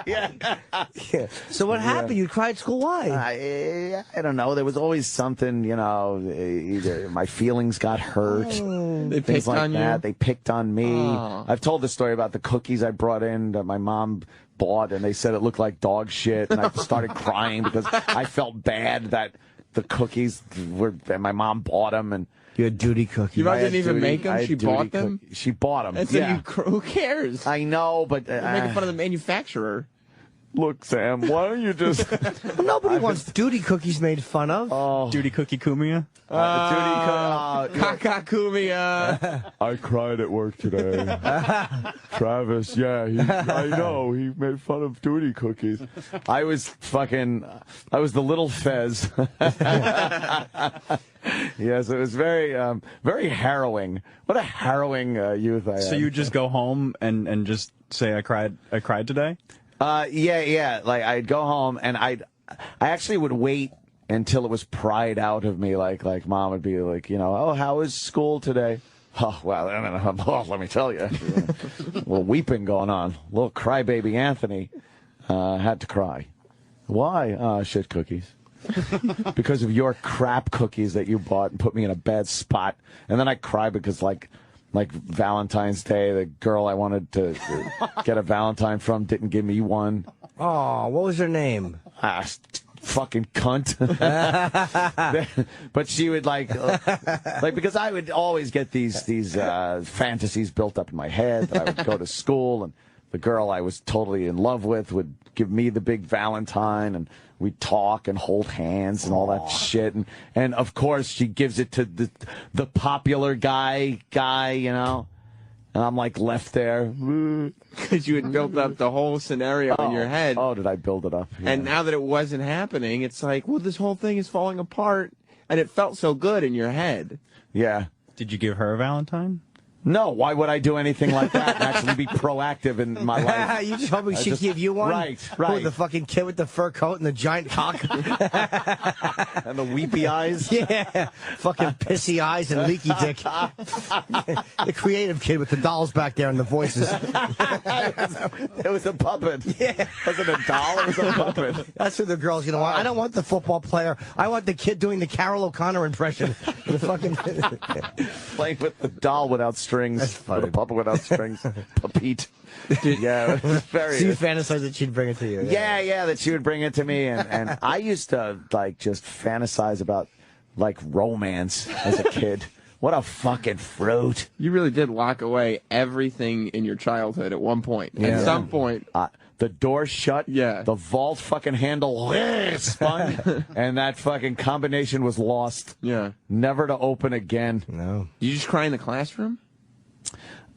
[SPEAKER 3] Yeah.
[SPEAKER 1] So what happened? You cried school? Why?
[SPEAKER 3] I don't know. There was always something, either my feelings got hurt.
[SPEAKER 12] They
[SPEAKER 3] things
[SPEAKER 12] picked
[SPEAKER 3] like
[SPEAKER 12] on
[SPEAKER 3] that.
[SPEAKER 12] you?
[SPEAKER 3] They picked on me.
[SPEAKER 12] Oh.
[SPEAKER 3] I've told the story about the cookies I brought in that my mom
[SPEAKER 14] bought, and they said it looked like dog shit, and I started crying because I felt bad that the cookies and my mom bought them, and
[SPEAKER 1] you had duty cookies.
[SPEAKER 13] Your mom didn't even make them? She bought them?
[SPEAKER 14] She bought them.
[SPEAKER 13] And so who cares?
[SPEAKER 14] I know, but
[SPEAKER 13] you're making fun of the manufacturer.
[SPEAKER 14] Look, Sam, why don't you just...
[SPEAKER 1] Well, nobody wants duty cookies made fun of.
[SPEAKER 14] Oh.
[SPEAKER 2] Duty cookie Cumia?
[SPEAKER 13] Caca Cumia.
[SPEAKER 14] I cried at work today. Travis, I know, he made fun of duty cookies. I was the little Fez. Yes, it was very, very harrowing. What a harrowing youth I had.
[SPEAKER 2] So you just go home and just say, I cried today?
[SPEAKER 14] Yeah. Like, I'd go home, and I actually would wait until it was pried out of me. Like Mom would be like, oh, how was school today? Oh, well, let me tell you. A little weeping going on. Little crybaby Anthony had to cry. Why? Shit cookies. Because of your crap cookies that you bought and put me in a bad spot. And then I cry because, like Valentine's Day, the girl I wanted to get a Valentine from didn't give me one.
[SPEAKER 1] Oh, what was her name?
[SPEAKER 14] Fucking cunt. But she would like because I would always get these fantasies built up in my head that I would go to school, and the girl I was totally in love with would give me the big Valentine, and we'd talk and hold hands and all that shit, and of course she gives it to the popular guy, and I'm like left there
[SPEAKER 13] because you had built up the whole scenario in your head.
[SPEAKER 14] Oh, did I build it up? Yeah.
[SPEAKER 13] And now that it wasn't happening, it's like, well, this whole thing is falling apart, and it felt so good in your head.
[SPEAKER 14] Yeah.
[SPEAKER 2] Did you give her a Valentine?
[SPEAKER 14] No, why would I do anything like that and actually be proactive in my life?
[SPEAKER 1] You just hoping she'd give you one?
[SPEAKER 14] Right.
[SPEAKER 1] Who, the fucking kid with the fur coat and the giant cock?
[SPEAKER 14] And the weepy eyes?
[SPEAKER 1] Yeah. Fucking pissy eyes and leaky dick. The creative kid with the dolls back there and the voices.
[SPEAKER 14] It was a puppet.
[SPEAKER 1] Yeah.
[SPEAKER 14] It wasn't a doll, it was a puppet.
[SPEAKER 1] That's who the girl's going to want. I don't want the football player. I want the kid doing the Carol O'Connor impression. The fucking
[SPEAKER 14] playing with the doll without strings. With a puppet without strings. Pete. Yeah, it was very.
[SPEAKER 1] So you fantasize that she'd bring it to you?
[SPEAKER 14] Yeah, that she would bring it to me, and I used to just fantasize about romance as a kid. What a fucking fruit!
[SPEAKER 13] You really did lock away everything in your childhood at one point. Yeah. At some point,
[SPEAKER 14] the door shut. Yeah. The vault fucking handle spun, and that fucking combination was lost.
[SPEAKER 13] Yeah.
[SPEAKER 14] Never to open again.
[SPEAKER 1] No.
[SPEAKER 13] Did you just cry in the classroom?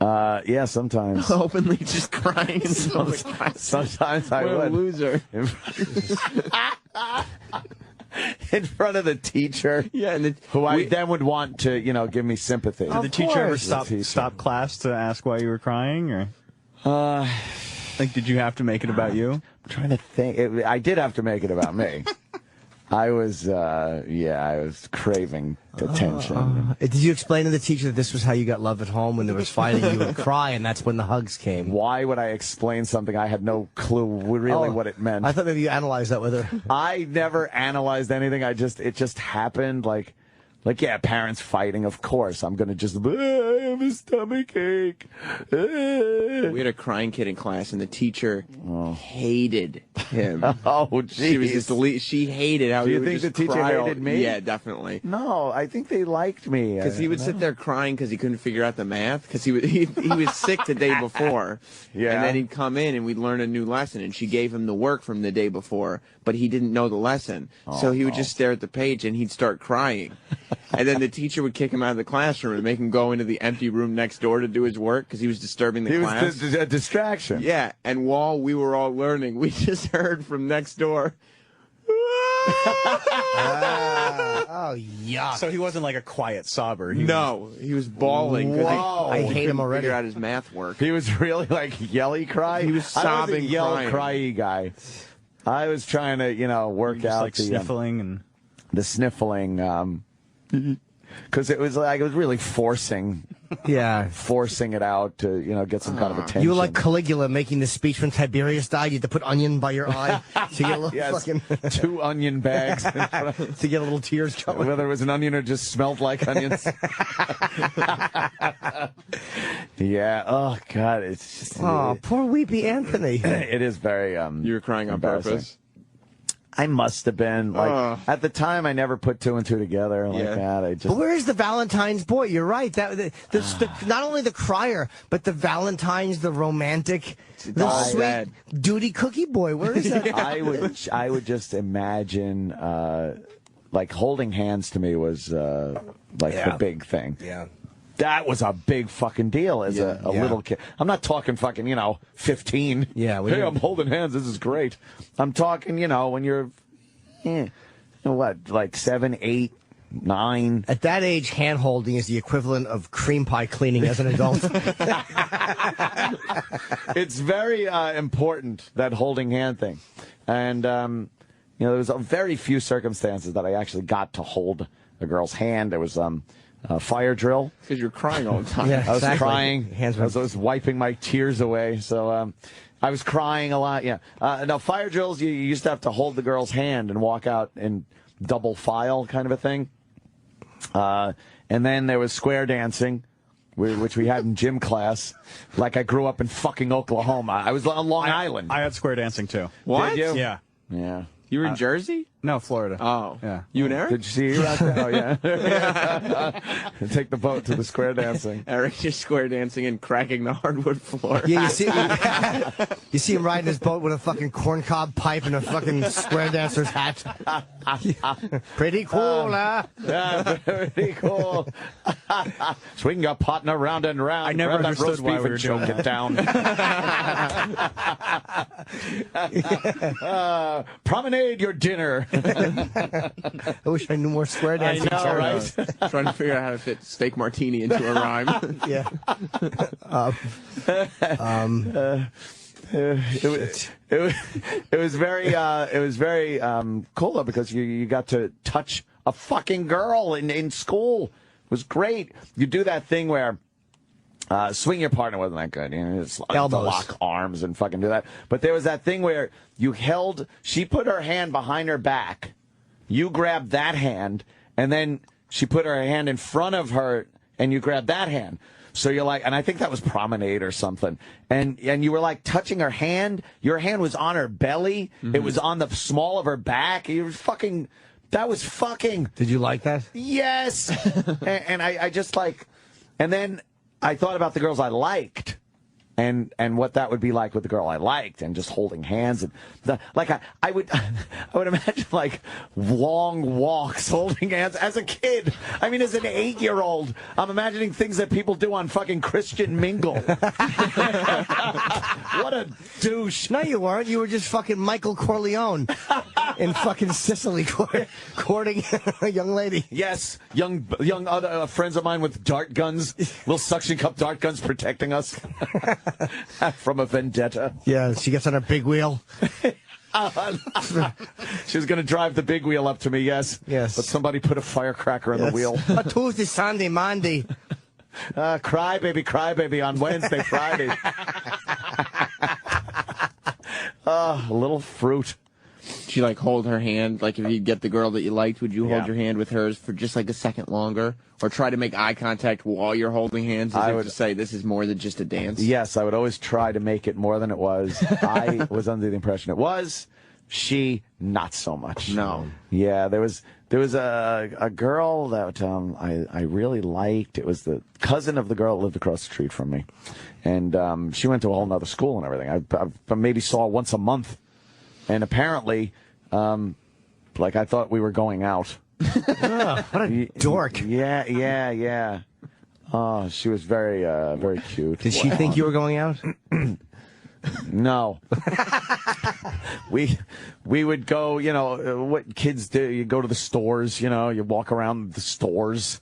[SPEAKER 14] Yeah, sometimes.
[SPEAKER 13] Openly just crying in the class.
[SPEAKER 14] Sometimes I would.
[SPEAKER 13] What a loser.
[SPEAKER 14] In front of the teacher.
[SPEAKER 13] Yeah, and
[SPEAKER 14] who I then would want to, give me sympathy.
[SPEAKER 2] Did the teacher ever stop class to ask why you were crying, or? Did you have to make it about you?
[SPEAKER 14] I'm trying to think. I did have to make it about me. I was craving attention.
[SPEAKER 1] Did you explain to the teacher that this was how you got love at home? When there was fighting, you would cry, and that's when the hugs came.
[SPEAKER 14] Why would I explain something I had no clue really what it meant?
[SPEAKER 1] I thought maybe you analyzed that with her.
[SPEAKER 14] I never analyzed anything. It just happened. Yeah, parents fighting, of course. I'm going to just, I have a stomach ache.
[SPEAKER 13] We had a crying kid in class, and the teacher hated him.
[SPEAKER 14] Oh, jeez.
[SPEAKER 13] She hated how
[SPEAKER 14] he
[SPEAKER 13] would
[SPEAKER 14] Do you think
[SPEAKER 13] just
[SPEAKER 14] the teacher
[SPEAKER 13] cry
[SPEAKER 14] hated me?
[SPEAKER 13] Yeah, definitely.
[SPEAKER 14] No, I think they liked me.
[SPEAKER 13] Because he would sit there crying because he couldn't figure out the math, because he was sick the day before.
[SPEAKER 14] Yeah.
[SPEAKER 13] And then he'd come in, and we'd learn a new lesson, and she gave him the work from the day before, but he didn't know the lesson. So he would just stare at the page, and he'd start crying. And then the teacher would kick him out of the classroom and make him go into the empty room next door to do his work because he was disturbing the class.
[SPEAKER 14] He was a distraction.
[SPEAKER 13] Yeah, and while we were all learning, we just heard from next door.
[SPEAKER 1] Oh, yuck.
[SPEAKER 2] So he wasn't like a quiet sobber.
[SPEAKER 13] He was bawling.
[SPEAKER 1] I hate him already.
[SPEAKER 13] Figure out his math work.
[SPEAKER 14] He was really yelly cry?
[SPEAKER 13] He was sobbing,
[SPEAKER 14] I was a yell
[SPEAKER 13] crying.
[SPEAKER 14] cryy guy. I was trying to, work out the
[SPEAKER 2] sniffling and
[SPEAKER 14] the sniffling, because it was really forcing
[SPEAKER 1] Yeah.
[SPEAKER 14] forcing it out to, get some kind of attention.
[SPEAKER 1] You were like Caligula making the speech when Tiberius died. You had to put onion by your eye to get a little
[SPEAKER 14] Yes,
[SPEAKER 1] fucking
[SPEAKER 14] 2 onion bags
[SPEAKER 1] to get a little tears going.
[SPEAKER 14] Whether it was an onion or just smelled like onions. Yeah. Oh God, it's just.
[SPEAKER 1] Oh, poor weepy Anthony.
[SPEAKER 14] It is very.
[SPEAKER 13] You were crying on purpose.
[SPEAKER 14] I must have been at the time. I never put 2 and 2 together like that. I just.
[SPEAKER 1] But where's the Valentine's boy? You're right. Not only the crier, but the Valentine's, the romantic, the sweet duty cookie boy. Where is that?
[SPEAKER 14] I would just imagine like holding hands to me was the big thing.
[SPEAKER 1] Yeah.
[SPEAKER 14] That was a big fucking deal as a little kid. I'm not talking fucking, 15.
[SPEAKER 1] Yeah.
[SPEAKER 14] Hey, I'm holding hands. This is great. I'm talking, when you're, like 7, 8, 9.
[SPEAKER 1] At that age, hand holding is the equivalent of cream pie cleaning as an adult.
[SPEAKER 14] It's very important, that holding hand thing. And, there was a very few circumstances that I actually got to hold a girl's hand. There was fire drill.
[SPEAKER 13] Because you're crying all the time.
[SPEAKER 1] Yeah,
[SPEAKER 14] I was crying.
[SPEAKER 1] Hands
[SPEAKER 14] I was wiping my tears away. So I was crying a lot. Yeah. No, fire drills, you used to have to hold the girl's hand and walk out in double file kind of a thing. And then there was square dancing, which we had in gym class. Like I grew up in fucking Oklahoma. I was on Long Island.
[SPEAKER 2] I had square dancing too.
[SPEAKER 13] What?
[SPEAKER 14] Did you?
[SPEAKER 2] Yeah.
[SPEAKER 14] Yeah.
[SPEAKER 13] You were in Jersey?
[SPEAKER 2] No, Florida.
[SPEAKER 13] Oh.
[SPEAKER 2] Yeah.
[SPEAKER 13] You and Eric?
[SPEAKER 14] Did you see you out there? Oh, yeah. Take the boat to the square dancing.
[SPEAKER 13] Eric just square dancing and cracking the hardwood floor.
[SPEAKER 1] Yeah, you see him riding his boat with a fucking corncob pipe and a fucking square dancer's hat. Pretty cool, huh?
[SPEAKER 14] Yeah, pretty cool. Swing your partner round and round.
[SPEAKER 2] I never
[SPEAKER 14] Grab that
[SPEAKER 2] understood
[SPEAKER 14] roast
[SPEAKER 2] why
[SPEAKER 14] beef
[SPEAKER 2] we were
[SPEAKER 14] and
[SPEAKER 2] doing
[SPEAKER 14] choke it down. Promenade your dinner.
[SPEAKER 1] I wish I knew more square dancing.
[SPEAKER 14] I know, right?
[SPEAKER 13] Trying to figure out how to fit steak martini into a rhyme.
[SPEAKER 1] Yeah.
[SPEAKER 14] It was very cool though, because you got to touch a fucking girl in school. It was great. You do that thing where swing your partner wasn't that good. It's like
[SPEAKER 1] Elbows.
[SPEAKER 14] to lock arms and fucking do that. But there was that thing where she put her hand behind her back. You grabbed that hand, and then she put her hand in front of her, and you grabbed that hand. So you're like, and I think that was promenade or something. And you were like touching her hand. Your hand was on her belly. Mm-hmm. It was on the small of her back. You were fucking. That was fucking.
[SPEAKER 1] Did you like that?
[SPEAKER 14] Yes. and I just like, and then I thought about the girls I liked. And what that would be like with the girl I liked, and just holding hands, and I would imagine like long walks holding hands as a kid. I mean, as an 8-year-old, I'm imagining things that people do on fucking Christian Mingle. What a douche!
[SPEAKER 1] No, you weren't. You were just fucking Michael Corleone in fucking Sicily courting a young lady.
[SPEAKER 14] Yes, young other friends of mine with dart guns, little suction cup dart guns protecting us. From a vendetta.
[SPEAKER 1] Yeah, she gets on her big wheel.
[SPEAKER 14] She was going to drive the big wheel up to me, yes.
[SPEAKER 1] Yes.
[SPEAKER 14] But somebody put a firecracker in the wheel.
[SPEAKER 1] A Tuesday, Sunday, Monday.
[SPEAKER 14] Cry baby on Wednesday, Friday. A little fruit.
[SPEAKER 13] She like hold her hand, like if you get the girl that you liked, would you hold your hand with hers for just like a second longer? Or try to make eye contact while you're holding hands? I would say this is more than just a dance.
[SPEAKER 14] Yes, I would always try to make it more than it was. I was under the impression it was. She, not so much.
[SPEAKER 13] No.
[SPEAKER 14] Yeah, there was a girl that I really liked. It was the cousin of the girl that lived across the street from me. And she went to a whole nother school and everything. I maybe saw her once a month. And apparently, like I thought we were going out.
[SPEAKER 1] Oh, what a dork.
[SPEAKER 14] Yeah. Oh, she was very cute.
[SPEAKER 1] Did she think you were going out?
[SPEAKER 14] No. we would go, what kids do. You go to the stores, you walk around the stores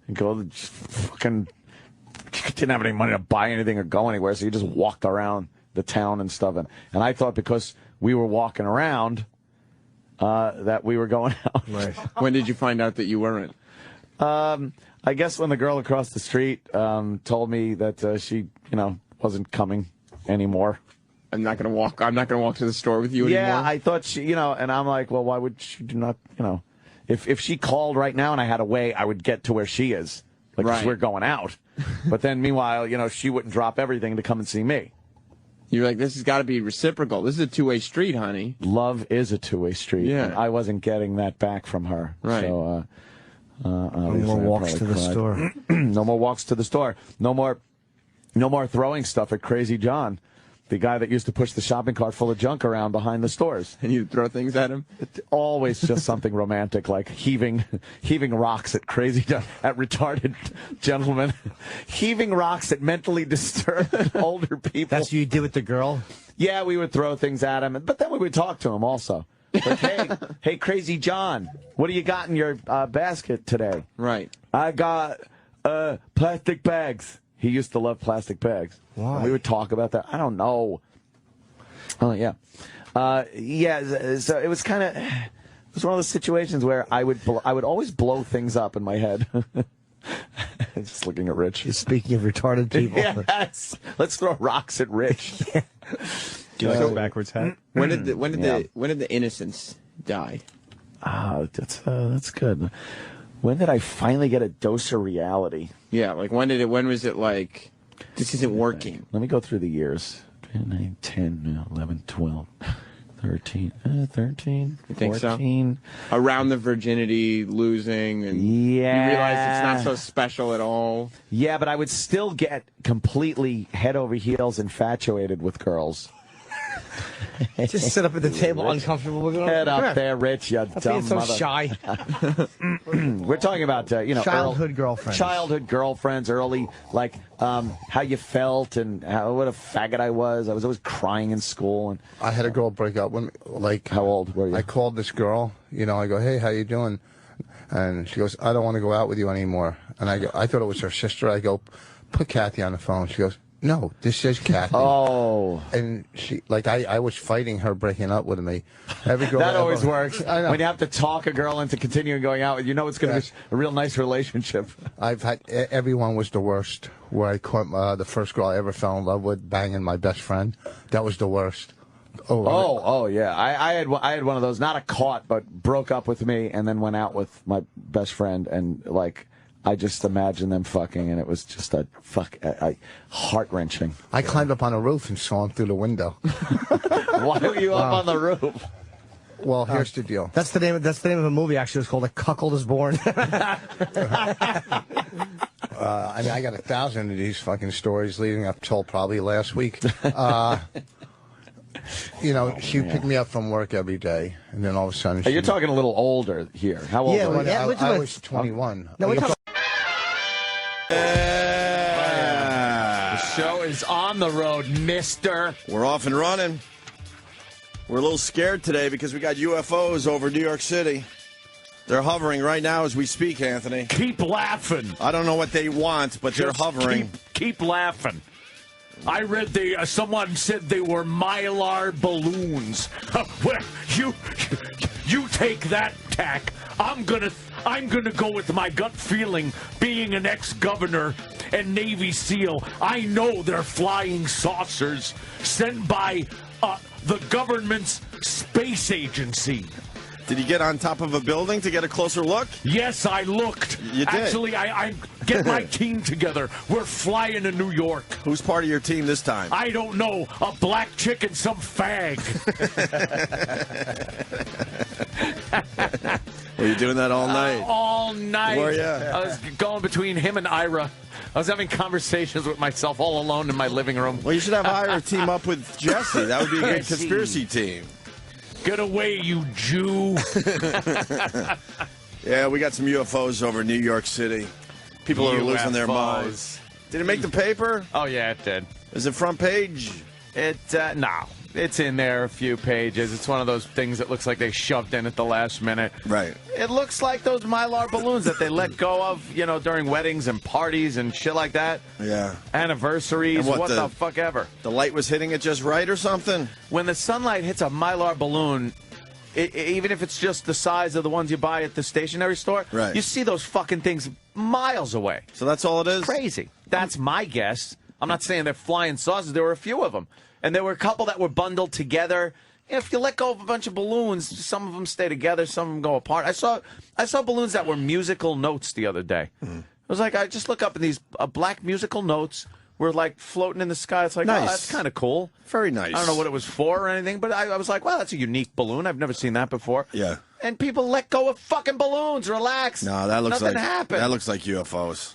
[SPEAKER 14] and go just fucking didn't have any money to buy anything or go anywhere, so you just walked around the town and stuff. And I thought because we were walking around that we were going out.
[SPEAKER 13] Right. When did you find out that you weren't?
[SPEAKER 14] I guess when the girl across the street told me that she, wasn't coming anymore.
[SPEAKER 13] I'm not gonna walk to the store with you anymore.
[SPEAKER 14] Yeah, I thought she, and I'm like, well, why would she do not, if she called right now and I had a way, I would get to where she is, like 'cause we're going out. But then meanwhile, she wouldn't drop everything to come and see me.
[SPEAKER 13] You're like, this has got to be reciprocal. This is a two-way street, honey.
[SPEAKER 14] Love is a two-way street.
[SPEAKER 13] Yeah.
[SPEAKER 14] And I wasn't getting that back from her.
[SPEAKER 13] Right.
[SPEAKER 14] So,
[SPEAKER 1] no more walks to the store.
[SPEAKER 14] No more walks to the store. No more throwing stuff at Crazy John, the guy that used to push the shopping cart full of junk around behind the stores.
[SPEAKER 13] And you'd throw things at him?
[SPEAKER 14] Always just something romantic, like heaving rocks at Crazy John, at retarded gentlemen, heaving rocks at mentally disturbed older people.
[SPEAKER 1] That's what you did with the girl?
[SPEAKER 14] Yeah, we would throw things at him, but then we would talk to him also. Like, hey, Crazy John, what do you got in your basket today?
[SPEAKER 13] Right.
[SPEAKER 14] I got plastic bags. He used to love plastic bags.
[SPEAKER 1] Why?
[SPEAKER 14] And we would talk about that. I don't know. Oh, yeah. So it was kind of... It was one of those situations where I would always blow things up in my head. Just looking at Rich.
[SPEAKER 1] Speaking of retarded people.
[SPEAKER 14] Yes. Let's throw rocks at Rich.
[SPEAKER 2] Do you like a backwards hat?
[SPEAKER 13] When did the innocence die?
[SPEAKER 14] That's good. When did I finally get a dose of reality?
[SPEAKER 13] Yeah, like when was it like, this isn't working?
[SPEAKER 14] Let me go through the years. 9, 10, 11, 12, 13, 13,
[SPEAKER 13] You think
[SPEAKER 14] 14.
[SPEAKER 13] So? Around the virginity losing, and you realize it's not so special at all.
[SPEAKER 14] Yeah, but I would still get completely head over heels infatuated with girls.
[SPEAKER 1] Just sit up at the table, uncomfortable.
[SPEAKER 14] Head up there, Rich, you dumb
[SPEAKER 1] being so
[SPEAKER 14] mother.
[SPEAKER 1] shy.
[SPEAKER 14] We're talking about,
[SPEAKER 1] childhood girlfriends.
[SPEAKER 14] Childhood girlfriends, early, like, how you felt and what a faggot I was. I was always crying in school. And
[SPEAKER 5] I had a girl break up with me. Like,
[SPEAKER 14] how old were you?
[SPEAKER 5] I called this girl, I go, hey, how you doing? And she goes, I don't want to go out with you anymore. And I thought it was her sister. I go, put Kathy on the phone. She goes, no, this is Kathy.
[SPEAKER 14] Oh.
[SPEAKER 5] And she, I was fighting her breaking up with me. Every girl
[SPEAKER 14] that always works.
[SPEAKER 5] I know.
[SPEAKER 14] When you have to talk a girl into continuing going out, it's going to be a real nice relationship.
[SPEAKER 5] I've had, everyone was the worst. Where I caught the first girl I ever fell in love with, banging my best friend. That was the worst.
[SPEAKER 14] Oh, yeah. I had one of those, not a caught, but broke up with me and then went out with my best friend and I just imagined them fucking, and it was just heart-wrenching.
[SPEAKER 5] I climbed up on a roof and saw him through the window.
[SPEAKER 14] Why were you up on the roof?
[SPEAKER 5] Well, here's the deal.
[SPEAKER 1] That's the name of a movie. Actually, it's called "A Cuckold Is Born."
[SPEAKER 5] I got 1,000 of these fucking stories leading up till probably last week. She picked me up from work every day, and then all of a sudden...
[SPEAKER 14] You're talking a little older here. How old are you?
[SPEAKER 5] I was 21.
[SPEAKER 14] No, the show is on the road, mister.
[SPEAKER 18] We're off and running. We're a little scared today because we got UFOs over New York City. They're hovering right now as we speak, Anthony.
[SPEAKER 11] Keep laughing.
[SPEAKER 18] I don't know what they want, but they're hovering.
[SPEAKER 11] Keep laughing. I read someone said they were Mylar balloons. Well, you take that tack. I'm gonna go with my gut feeling. Being an ex-governor and Navy SEAL, I know they're flying saucers sent by the government's space agency.
[SPEAKER 18] Did you get on top of a building to get a closer look?
[SPEAKER 11] Yes, I looked.
[SPEAKER 18] You did?
[SPEAKER 11] Actually, I get my team together. We're flying to New York.
[SPEAKER 18] Who's part of your team this time?
[SPEAKER 11] I don't know. A black chick and some fag.
[SPEAKER 18] Were you doing that all night?
[SPEAKER 11] All night.
[SPEAKER 18] Were you?
[SPEAKER 11] I was going between him and Ira. I was having conversations with myself all alone in my living room.
[SPEAKER 18] Well, you should have Ira team up with Jesse. That would be a good conspiracy team.
[SPEAKER 11] Get away, you Jew.
[SPEAKER 18] Yeah, we got some UFOs over New York City. People are losing their minds. Did it make the paper?
[SPEAKER 11] Oh, yeah, it did.
[SPEAKER 18] Is it front page?
[SPEAKER 11] No. It's in there a few pages. It's one of those things that looks like they shoved in at the last minute.
[SPEAKER 18] Right.
[SPEAKER 11] It looks like those Mylar balloons that they let go of, during weddings and parties and shit like that.
[SPEAKER 18] Yeah.
[SPEAKER 11] Anniversaries,
[SPEAKER 18] and
[SPEAKER 11] what the fuck ever.
[SPEAKER 18] The light was hitting it just right or something?
[SPEAKER 11] When the sunlight hits a Mylar balloon,
[SPEAKER 3] even if it's just the size of the ones you buy at the stationery store,
[SPEAKER 18] Right.
[SPEAKER 3] you see those fucking things miles away.
[SPEAKER 18] So that's all it is?
[SPEAKER 3] Crazy. That's my guess. I'm not saying they're flying saucers. There were a few of them. And there were a couple that were bundled together. If you let go of a bunch of balloons, some of them stay together, some of them go apart. I saw balloons that were musical notes the other day. It was like, I just look up and these black musical notes were like floating in the sky. It's like,
[SPEAKER 18] Nice.
[SPEAKER 3] oh, that's kind of cool.
[SPEAKER 18] Very nice.
[SPEAKER 3] I don't know what it was for or anything, but I was like, well, that's a unique balloon. I've never seen that before.
[SPEAKER 18] Yeah.
[SPEAKER 3] And people let go of fucking balloons. Relax.
[SPEAKER 18] No, that looks
[SPEAKER 3] Nothing
[SPEAKER 18] like
[SPEAKER 3] happened.
[SPEAKER 18] that looks like UFOs.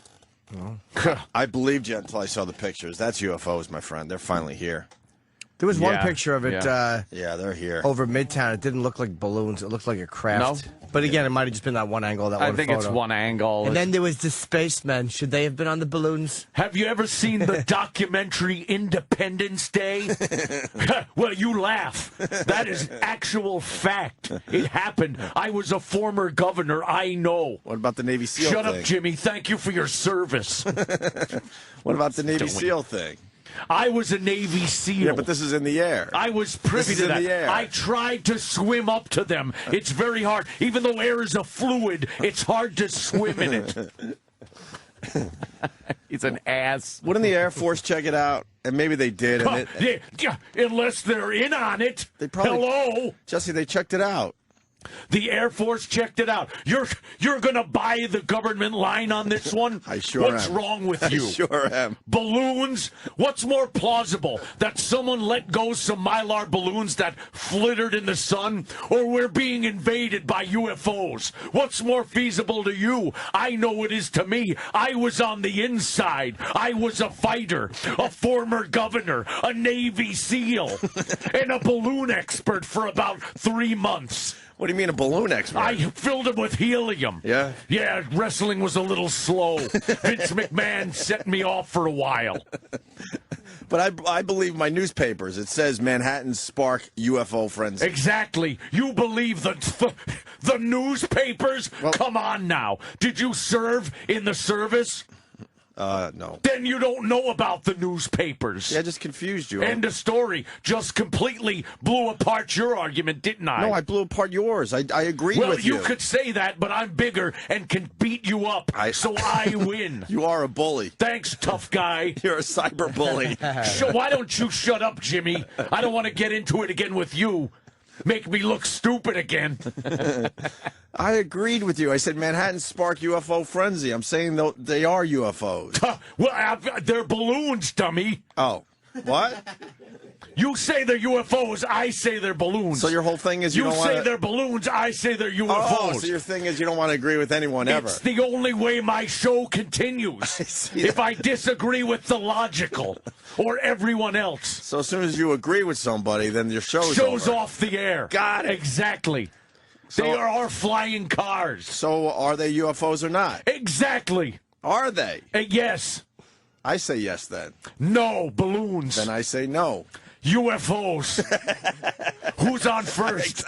[SPEAKER 18] I believed you until I saw the pictures. That's UFOs, my friend. They're finally here.
[SPEAKER 1] There was one picture of it.
[SPEAKER 18] Yeah, they're here.
[SPEAKER 1] Over Midtown. It didn't look like balloons. It looked like a craft.
[SPEAKER 3] No?
[SPEAKER 1] But again, it might have just been that one angle. That
[SPEAKER 3] I
[SPEAKER 1] one
[SPEAKER 3] think
[SPEAKER 1] photo.
[SPEAKER 3] it's one angle.
[SPEAKER 1] And then there was the spacemen. Should they have been on the balloons?
[SPEAKER 11] Have you ever seen the documentary Independence Day? Well, you laugh. That is actual fact. It happened. I was a former governor. I know.
[SPEAKER 18] What about the Navy SEAL
[SPEAKER 11] Shut
[SPEAKER 18] thing?
[SPEAKER 11] up, Jimmy. Thank you for your service.
[SPEAKER 18] What about the Navy SEAL thing?
[SPEAKER 11] I was a Navy SEAL.
[SPEAKER 18] Yeah, but this is in the air.
[SPEAKER 11] I was privy
[SPEAKER 18] This
[SPEAKER 11] to
[SPEAKER 18] is in
[SPEAKER 11] that.
[SPEAKER 18] the air.
[SPEAKER 11] I tried to swim up to them. It's very hard. Even though air is a fluid, it's hard to swim in it.
[SPEAKER 3] He's an ass.
[SPEAKER 18] Wouldn't the Air Force check it out? And maybe they did. And
[SPEAKER 11] Yeah, unless they're in on it.
[SPEAKER 18] They probably,
[SPEAKER 11] Hello?
[SPEAKER 18] Jesse, they checked it out.
[SPEAKER 11] The Air Force checked it out. You're gonna buy the government line on this one?
[SPEAKER 18] I sure
[SPEAKER 11] What's
[SPEAKER 18] am.
[SPEAKER 11] wrong with
[SPEAKER 18] I
[SPEAKER 11] you?
[SPEAKER 18] sure am.
[SPEAKER 11] Balloons? What's more plausible? That someone let go some Mylar balloons that flittered in the sun? Or we're being invaded by UFOs? What's more feasible to you? I know it is to me. I was on the inside. I was a fighter, a former governor, a Navy SEAL, and a balloon expert for about 3 months.
[SPEAKER 18] What do you mean a balloon expert?
[SPEAKER 11] I filled him with helium.
[SPEAKER 18] Yeah?
[SPEAKER 11] Yeah, wrestling was a little slow. Vince McMahon set me off for a while.
[SPEAKER 18] But I believe my newspapers. It says Manhattan spark UFO frenzy.
[SPEAKER 11] Exactly. You believe the newspapers? Well, come on now. Did you serve in the service?
[SPEAKER 18] No.
[SPEAKER 11] Then you don't know about the newspapers.
[SPEAKER 18] Yeah, I just confused you.
[SPEAKER 11] End of story. Just completely blew apart your argument, didn't I?
[SPEAKER 18] No, I blew apart yours. I agreed with you.
[SPEAKER 11] Well, you could say that, but I'm bigger and can beat you up, so I win.
[SPEAKER 18] You are a bully.
[SPEAKER 11] Thanks, tough guy.
[SPEAKER 18] You're a cyber bully.
[SPEAKER 11] Why don't you shut up, Jimmy? I don't want to get into it again with you. Make me look stupid again.
[SPEAKER 18] I agreed with you. I said Manhattan spark UFO frenzy. I'm saying they are UFOs.
[SPEAKER 11] Well, they're balloons, dummy.
[SPEAKER 18] Oh. What?
[SPEAKER 11] You say they're UFOs, I say they're balloons.
[SPEAKER 18] So your whole thing is you don't want
[SPEAKER 11] say they're balloons, I say they're UFOs.
[SPEAKER 18] Oh, so your thing is you don't want to agree with anyone ever.
[SPEAKER 11] It's the only way my show continues. If I disagree with the logical or everyone else.
[SPEAKER 18] So as soon as you agree with somebody, then your show's over.
[SPEAKER 11] Off the air.
[SPEAKER 18] Got it.
[SPEAKER 11] Exactly. They are our flying cars.
[SPEAKER 18] So are they UFOs or not?
[SPEAKER 11] Exactly.
[SPEAKER 18] Are they?
[SPEAKER 11] Yes.
[SPEAKER 18] I say yes then.
[SPEAKER 11] No, balloons.
[SPEAKER 18] Then I say no.
[SPEAKER 11] UFOs. Who's on first?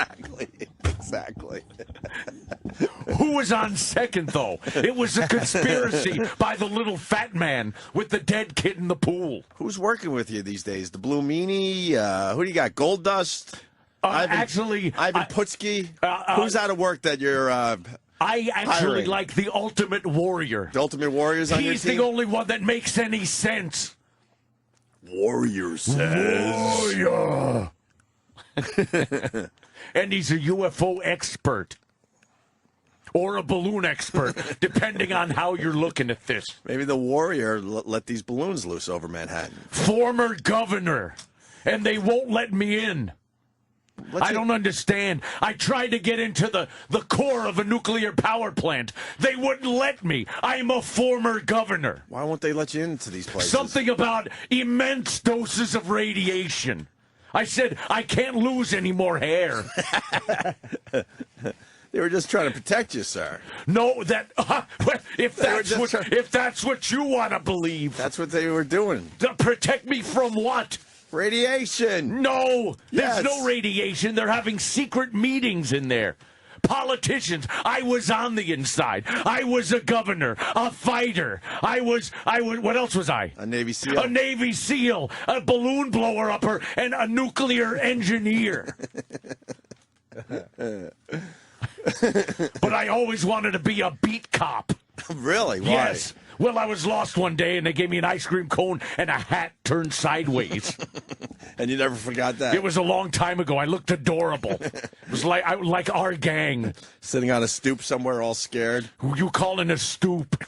[SPEAKER 18] Exactly.
[SPEAKER 11] Who was on second, though? It was a conspiracy by the little fat man with the dead kid in the pool.
[SPEAKER 18] Who's working with you these days? The Blue Meanie? Who do you got? Gold Dust?
[SPEAKER 11] Ivan
[SPEAKER 18] Putski? Who's out of work that you're
[SPEAKER 11] I actually
[SPEAKER 18] hiring?
[SPEAKER 11] like the Ultimate Warrior.
[SPEAKER 18] The Ultimate Warrior's on your
[SPEAKER 11] He's
[SPEAKER 18] team?
[SPEAKER 11] the only one that makes any sense.
[SPEAKER 18] Warrior says.
[SPEAKER 11] Warrior. And he's a UFO expert. Or a balloon expert, depending on how you're looking at this.
[SPEAKER 18] Maybe the Warrior let these balloons loose over Manhattan.
[SPEAKER 11] Former governor. And they won't let me in. I don't understand. I tried to get into the core of a nuclear power plant. They wouldn't let me. I'm a former governor.
[SPEAKER 18] Why won't they let you into these places?
[SPEAKER 11] Something about immense doses of radiation. I said, I can't lose any more hair.
[SPEAKER 18] They were just trying to protect you, sir.
[SPEAKER 11] No, if that's what you want to believe.
[SPEAKER 18] That's what they were doing.
[SPEAKER 11] To protect me from what?
[SPEAKER 18] Radiation.
[SPEAKER 11] No,
[SPEAKER 18] Yes.
[SPEAKER 11] there's no radiation. They're having secret meetings in there. Politicians. I was on the inside. I was a governor, a fighter. I was, what else was I?
[SPEAKER 18] A Navy SEAL.
[SPEAKER 11] A Navy SEAL, a balloon blower upper, and a nuclear engineer. But I always wanted to be a beat cop.
[SPEAKER 18] Really? Why?
[SPEAKER 11] Yes. Well, I was lost one day, and they gave me an ice cream cone and a hat turned sideways.
[SPEAKER 18] And you never forgot that?
[SPEAKER 11] It was a long time ago. I looked adorable. It was like our gang.
[SPEAKER 18] Sitting on a stoop somewhere all scared.
[SPEAKER 11] Who you calling a stoop?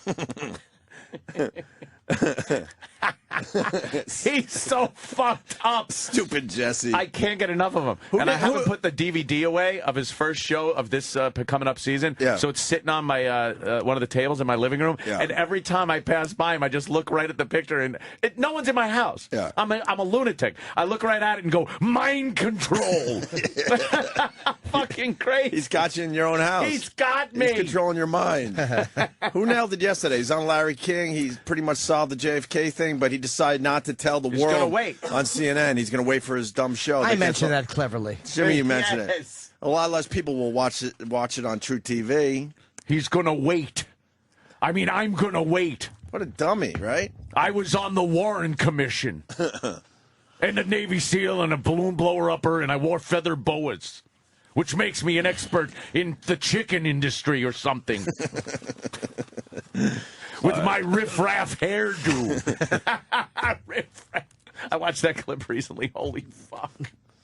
[SPEAKER 11] He's so fucked up.
[SPEAKER 18] Stupid Jesse.
[SPEAKER 13] I can't get enough of him. I haven't put the DVD away of his first show of this coming up season.
[SPEAKER 18] Yeah.
[SPEAKER 13] So it's sitting on my one of the tables in my living room.
[SPEAKER 18] Yeah.
[SPEAKER 13] And every time I pass by him, I just look right at the picture. And no one's in my house.
[SPEAKER 18] Yeah.
[SPEAKER 13] I'm a lunatic. I look right at it and go, mind control. Fucking crazy.
[SPEAKER 18] He's got you in your own house.
[SPEAKER 13] He's got me.
[SPEAKER 18] He's controlling your mind. Who nailed it yesterday? He's on Larry King. He's pretty much solved the JFK thing, but he decided not to tell the
[SPEAKER 13] He's
[SPEAKER 18] world
[SPEAKER 13] gonna wait.
[SPEAKER 18] on CNN. He's going to wait for his dumb show.
[SPEAKER 1] I mentioned that cleverly.
[SPEAKER 18] Jimmy, you mentioned
[SPEAKER 13] Yes.
[SPEAKER 18] it. A lot less people will watch it on True TV.
[SPEAKER 11] He's going to wait. I mean, I'm going to wait.
[SPEAKER 18] What a dummy, right?
[SPEAKER 11] I was on the Warren Commission. And a Navy SEAL and a balloon blower upper, and I wore feather boas, which makes me an expert in the chicken industry or something. With my riff-raff hairdo. Riff-raff. I watched that clip recently. Holy fuck.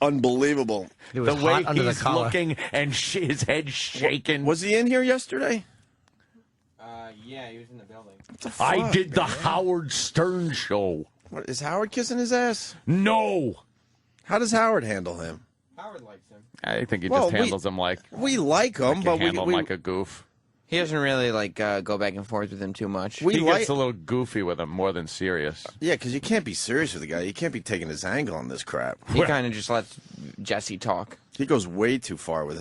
[SPEAKER 18] Unbelievable.
[SPEAKER 1] It was
[SPEAKER 11] The way
[SPEAKER 1] hot under the
[SPEAKER 11] he's
[SPEAKER 1] collar.
[SPEAKER 11] looking and his head shaking.
[SPEAKER 18] Was he in here yesterday?
[SPEAKER 10] Yeah, he was in the building.
[SPEAKER 11] I did the Howard Stern show.
[SPEAKER 18] What, is Howard kissing his ass?
[SPEAKER 11] No.
[SPEAKER 18] How does Howard handle him?
[SPEAKER 10] Howard likes him.
[SPEAKER 13] I think he
[SPEAKER 18] Well,
[SPEAKER 13] just handles him like
[SPEAKER 18] We like him, but
[SPEAKER 13] handle him
[SPEAKER 18] we
[SPEAKER 13] like a goof.
[SPEAKER 12] He doesn't really go back and forth with him too much.
[SPEAKER 18] We
[SPEAKER 13] He
[SPEAKER 18] like
[SPEAKER 13] gets a little goofy with him more than serious.
[SPEAKER 18] yeah, because you can't be serious with the guy. You can't be taking his angle on this crap.
[SPEAKER 12] He kind of just lets Jesse talk.
[SPEAKER 18] He goes way too far with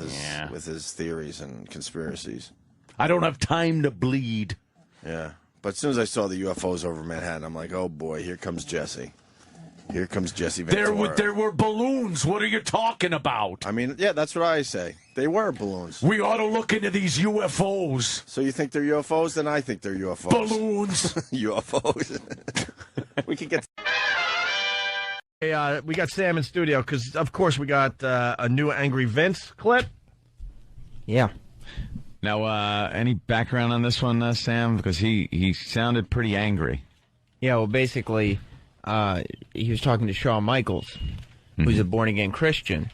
[SPEAKER 18] his theories and conspiracies.
[SPEAKER 11] I don't have time to bleed.
[SPEAKER 18] Yeah, but as soon as I saw the UFOs over Manhattan, I'm like, oh boy, here comes Jesse. Here comes Jesse Ventura.
[SPEAKER 11] There were balloons. What are you talking about?
[SPEAKER 18] I mean, yeah, that's what I say. They were balloons.
[SPEAKER 11] We ought to look into these UFOs.
[SPEAKER 18] So you think they're UFOs? Then I think they're UFOs.
[SPEAKER 11] Balloons.
[SPEAKER 18] UFOs. We could get.
[SPEAKER 16] Hey, we got Sam in studio because, of course, we got a new Angry Vince clip.
[SPEAKER 10] Yeah.
[SPEAKER 9] Now, any background on this one, Sam? Because he sounded pretty angry.
[SPEAKER 10] Yeah, well, basically, he was talking to Shawn Michaels, who's a born-again Christian,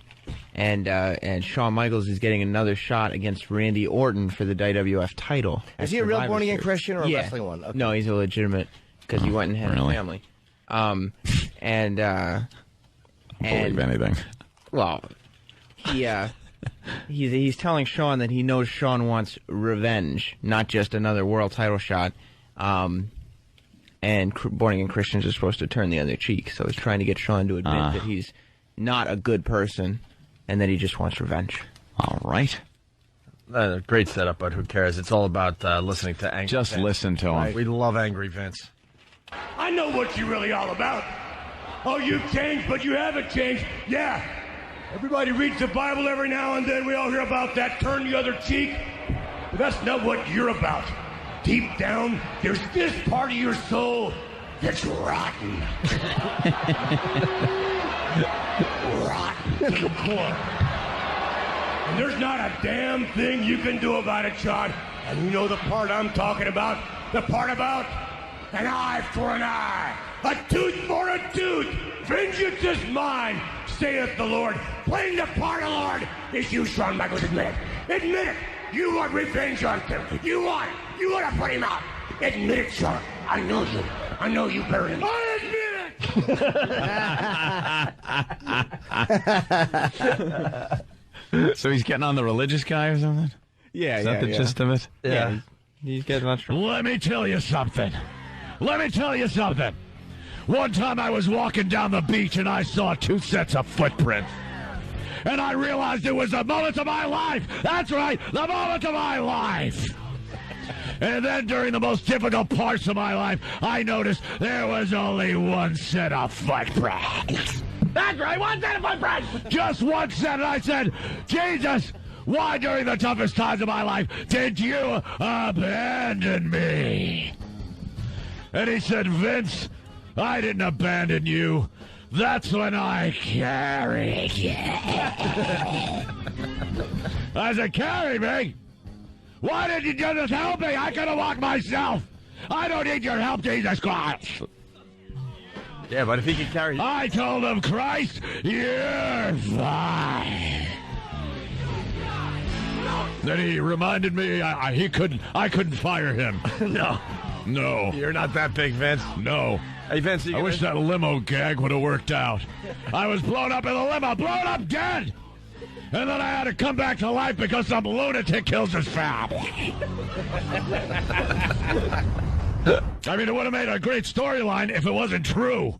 [SPEAKER 10] and Shawn Michaels is getting another shot against Randy Orton for the WWF title.
[SPEAKER 1] Is he a real
[SPEAKER 10] Survivor
[SPEAKER 1] born-again
[SPEAKER 10] Series.
[SPEAKER 1] Christian or a
[SPEAKER 10] Yeah.
[SPEAKER 1] wrestling one? Okay.
[SPEAKER 10] No, he's a legitimate, because he went and had
[SPEAKER 9] really?
[SPEAKER 10] a family. And
[SPEAKER 9] Believe anything.
[SPEAKER 10] well, he's telling Shawn that he knows Shawn wants revenge, not just another world title shot. And born-again Christians are supposed to turn the other cheek, so he's trying to get Shawn to admit that he's not a good person and that he just wants revenge.
[SPEAKER 9] All right.
[SPEAKER 16] Great setup, but who cares? It's all about listening to Angry
[SPEAKER 9] Just
[SPEAKER 16] Vince.
[SPEAKER 9] listen to him.
[SPEAKER 16] Right? We love Angry Vince.
[SPEAKER 11] I know what you're really all about. Oh, you've changed, but you haven't changed. Yeah. Everybody reads the Bible every now and then. We all hear about that turn the other cheek. But that's not what you're about. Deep down, there's this part of your soul that's rotten. Rotten to the core. And there's not a damn thing you can do about it, Sean. And you know the part I'm talking about? The part about an eye for an eye, a tooth for a tooth. Vengeance is mine, saith the Lord. Playing the part of the Lord is you, Shawn Michaels. Admit it. Admit it. You want revenge on him. You want to put him out. Admit it, Sean. I know you. I know you better than me. I admit it.
[SPEAKER 9] So he's getting on the religious guy or something?
[SPEAKER 10] Yeah,
[SPEAKER 9] Is that the gist of it?
[SPEAKER 10] Yeah. He's getting much.
[SPEAKER 11] Let me tell you something. One time I was walking down the beach and I saw 2 sets of footprints. And I realized it was the moment of my life. That's right, the moment of my life. And then during the most difficult parts of my life, I noticed there was only 1 set of footprints. That's right, 1 set of footprints. Just 1 set. And I said, Jesus, why during the toughest times of my life did you abandon me? And he said, Vince, I didn't abandon you. That's when I carried you. I said, carried me? Why did you just help me? I could have walked myself. I don't need your help, Jesus Christ.
[SPEAKER 8] Yeah, but if he could carry you.
[SPEAKER 11] I told him, Christ, you're fine. Then he reminded me I couldn't fire him. No.
[SPEAKER 8] You're not that big, Vince.
[SPEAKER 11] No.
[SPEAKER 8] Hey, Vince,
[SPEAKER 11] I wish that limo gag would have worked out. I was blown up in a limo, blown up dead. And then I had to come back to life because some lunatic kills his family. I mean, it would have made a great storyline if it wasn't true.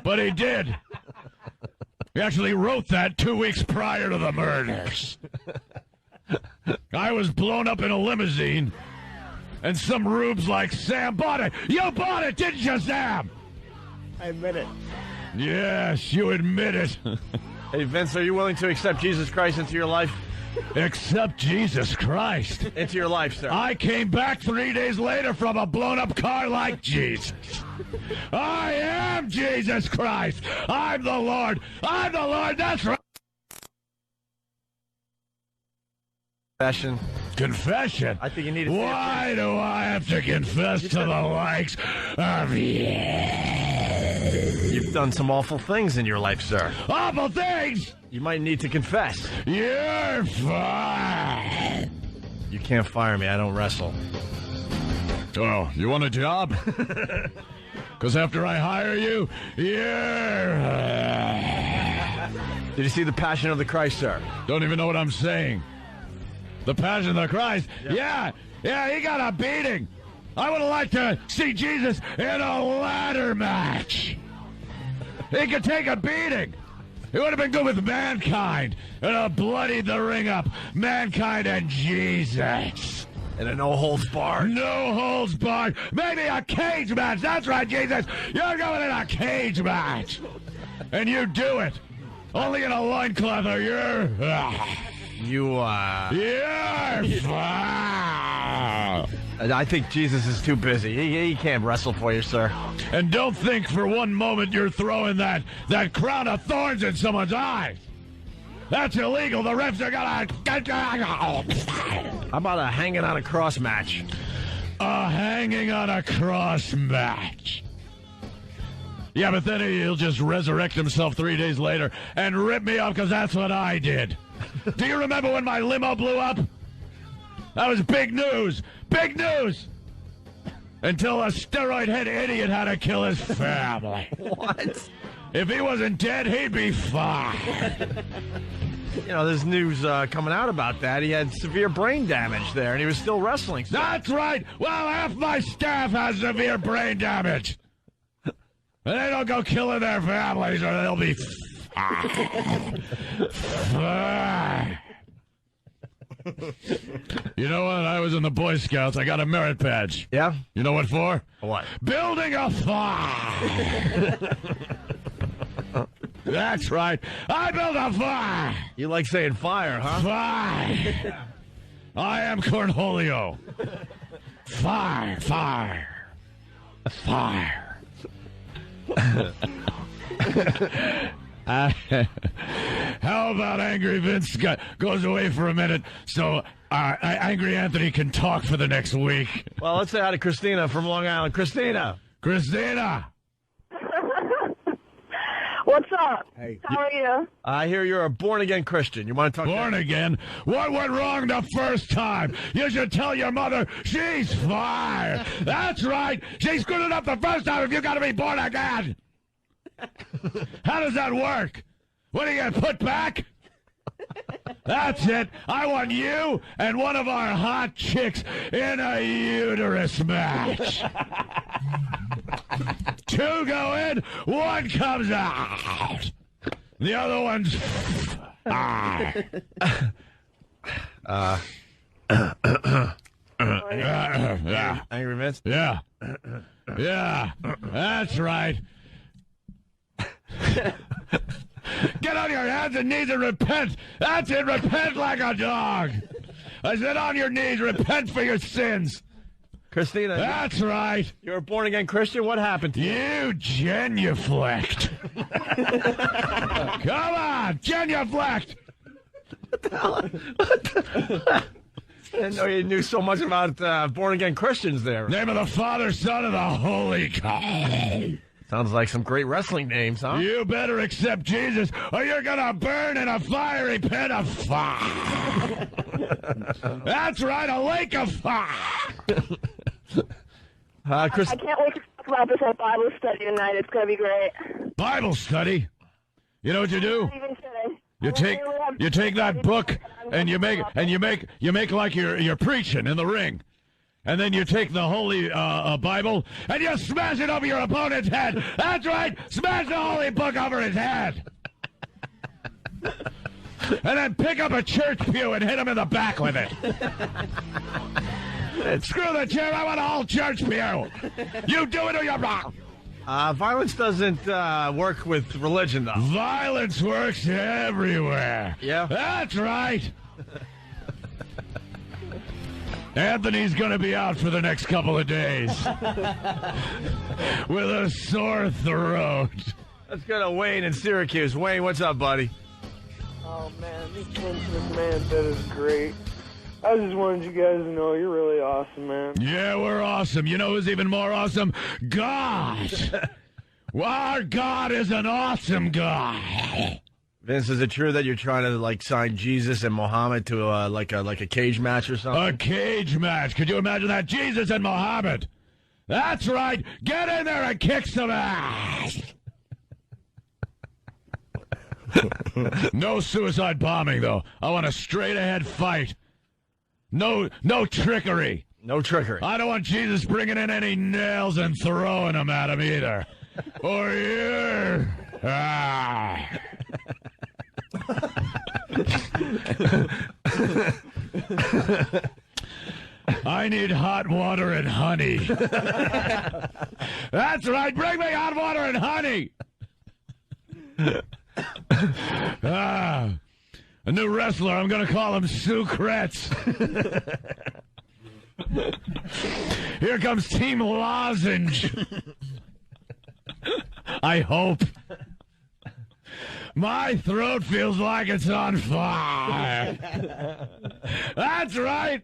[SPEAKER 11] But he did. He actually wrote that 2 weeks prior to the murders. I was blown up in a limousine, and some rubes like Sam bought it. You bought it, didn't you, Sam?
[SPEAKER 8] I admit it.
[SPEAKER 11] Yes, you admit it.
[SPEAKER 8] Hey, Vince, are you willing to accept Jesus Christ into your life?
[SPEAKER 11] Accept Jesus Christ?
[SPEAKER 8] Into your life, sir.
[SPEAKER 11] I came back 3 days later from a blown-up car like Jesus. I am Jesus Christ. I'm the Lord. I'm the Lord. That's right. Confession?
[SPEAKER 8] I think you need to.
[SPEAKER 11] Why do I have to confess to the likes of you?
[SPEAKER 8] You've done some awful things in your life, sir.
[SPEAKER 11] Awful things?
[SPEAKER 8] You might need to confess.
[SPEAKER 11] You're fired.
[SPEAKER 8] You can't fire me. I don't wrestle.
[SPEAKER 11] Oh, you want a job? Because after I hire you, you're...
[SPEAKER 8] Did you see The Passion of the Christ, sir?
[SPEAKER 11] Don't even know what I'm saying. The Passion of the Christ? Yeah, he got a beating. I would have liked to see Jesus in a ladder match. He could take a beating. It would have been good with Mankind. And have bloodied the ring up. Mankind and Jesus.
[SPEAKER 8] And a no holds barred.
[SPEAKER 11] No holds barred. Maybe a cage match. That's right, Jesus. You're going in a cage match. And you do it. Only in a loincloth or you're...
[SPEAKER 8] You're
[SPEAKER 11] fine.
[SPEAKER 8] I think Jesus is too busy. He can't wrestle for you, sir.
[SPEAKER 11] And don't think for one moment you're throwing that crown of thorns in someone's eyes. That's illegal. The refs are gonna...
[SPEAKER 8] How about a hanging on a cross match?
[SPEAKER 11] A hanging on a cross match. Yeah, but then he'll just resurrect himself 3 days later and rip me off because that's what I did. Do you remember when my limo blew up? That was big news. Big news! Until a steroid-head idiot had to kill his family.
[SPEAKER 8] What?
[SPEAKER 11] If he wasn't dead, he'd be fine.
[SPEAKER 8] You know, there's news coming out about that. He had severe brain damage there, and he was still wrestling. So.
[SPEAKER 11] That's right. Well, half my staff has severe brain damage. And they don't go killing their families, or they'll be fine. You know what? I was in the Boy Scouts. I got a merit badge.
[SPEAKER 8] Yeah?
[SPEAKER 11] You know what for?
[SPEAKER 8] What?
[SPEAKER 11] Building a fire. That's right. I built a fire.
[SPEAKER 8] You like saying fire, huh?
[SPEAKER 11] Fire. I am Cornholio. Fire. How about Angry Vince goes away for a minute so Angry Anthony can talk for the next week?
[SPEAKER 8] Well, let's say hi to Christina from Long Island. Christina!
[SPEAKER 15] What's up?
[SPEAKER 8] Hey.
[SPEAKER 15] How are you?
[SPEAKER 8] I hear you're a born-again Christian. You want to talk
[SPEAKER 11] Born again? What went wrong the first time? You should tell your mother she's fired. That's right. She's good enough the first time if you got to be born again. How does that work? What do you get put back? That's it. I want you and one of our hot chicks in a uterus match. 2 go in, 1 comes out. The other one's
[SPEAKER 8] yeah. Angry Vince?
[SPEAKER 11] Yeah. Yeah. That's right. Get on your hands and knees and repent. That's it. Repent like a dog. I said on your knees, repent for your sins.
[SPEAKER 8] Christina.
[SPEAKER 11] That's right.
[SPEAKER 8] You're a born-again Christian? What happened to you?
[SPEAKER 11] You genuflect. Come on, genuflect.
[SPEAKER 8] What the hell? didn't know you knew so much about born-again Christians there.
[SPEAKER 11] Name of the Father, Son, and the Holy God.
[SPEAKER 8] Sounds like some great wrestling names, huh?
[SPEAKER 11] You better accept Jesus, or you're gonna burn in a fiery pit of fire. That's right, a lake of fire.
[SPEAKER 8] Chris,
[SPEAKER 15] I can't wait to talk about this at Bible study tonight. It's gonna be great.
[SPEAKER 11] Bible study? You know what you do?
[SPEAKER 15] I'm not even kidding.
[SPEAKER 11] You take that book and you make like you're preaching in the ring. And then you take the Holy Bible and you smash it over your opponent's head. That's right, smash the Holy Book over his head. And then pick up a church pew and hit him in the back with it. Screw the chair, I want a whole church pew. You do it or you're wrong.
[SPEAKER 8] Violence doesn't work with religion, though.
[SPEAKER 11] Violence works everywhere.
[SPEAKER 8] Yeah.
[SPEAKER 11] That's right. Anthony's going to be out for the next couple of days with a sore throat.
[SPEAKER 8] Let's go to Wayne in Syracuse. Wayne, what's up, buddy?
[SPEAKER 17] Oh, man, this Vince McMahon bit is great. I just wanted you guys to know you're really awesome, man.
[SPEAKER 11] Yeah, we're awesome. You know who's even more awesome? God! Our God is an awesome God.
[SPEAKER 8] Vince, is it true that you're trying to like sign Jesus and Muhammad to like a cage match or something?
[SPEAKER 11] A cage match? Could you imagine that? Jesus and Muhammad. That's right. Get in there and kick some ass. No suicide bombing, though. I want a straight-ahead fight. No trickery.
[SPEAKER 8] No trickery.
[SPEAKER 11] I don't want Jesus bringing in any nails and throwing them at him either. Or you. I need hot water and honey. That's right. Bring me hot water and honey. A new wrestler. I'm going to call him Sucrets. Here comes Team Lozenge. I hope. My throat feels like it's on fire. That's right.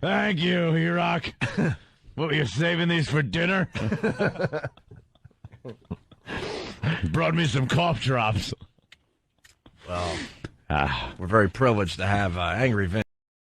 [SPEAKER 11] Thank you, E-Rock. What, you're saving these for dinner? Brought me some cough drops.
[SPEAKER 8] Well, we're very privileged to have Angry Vince.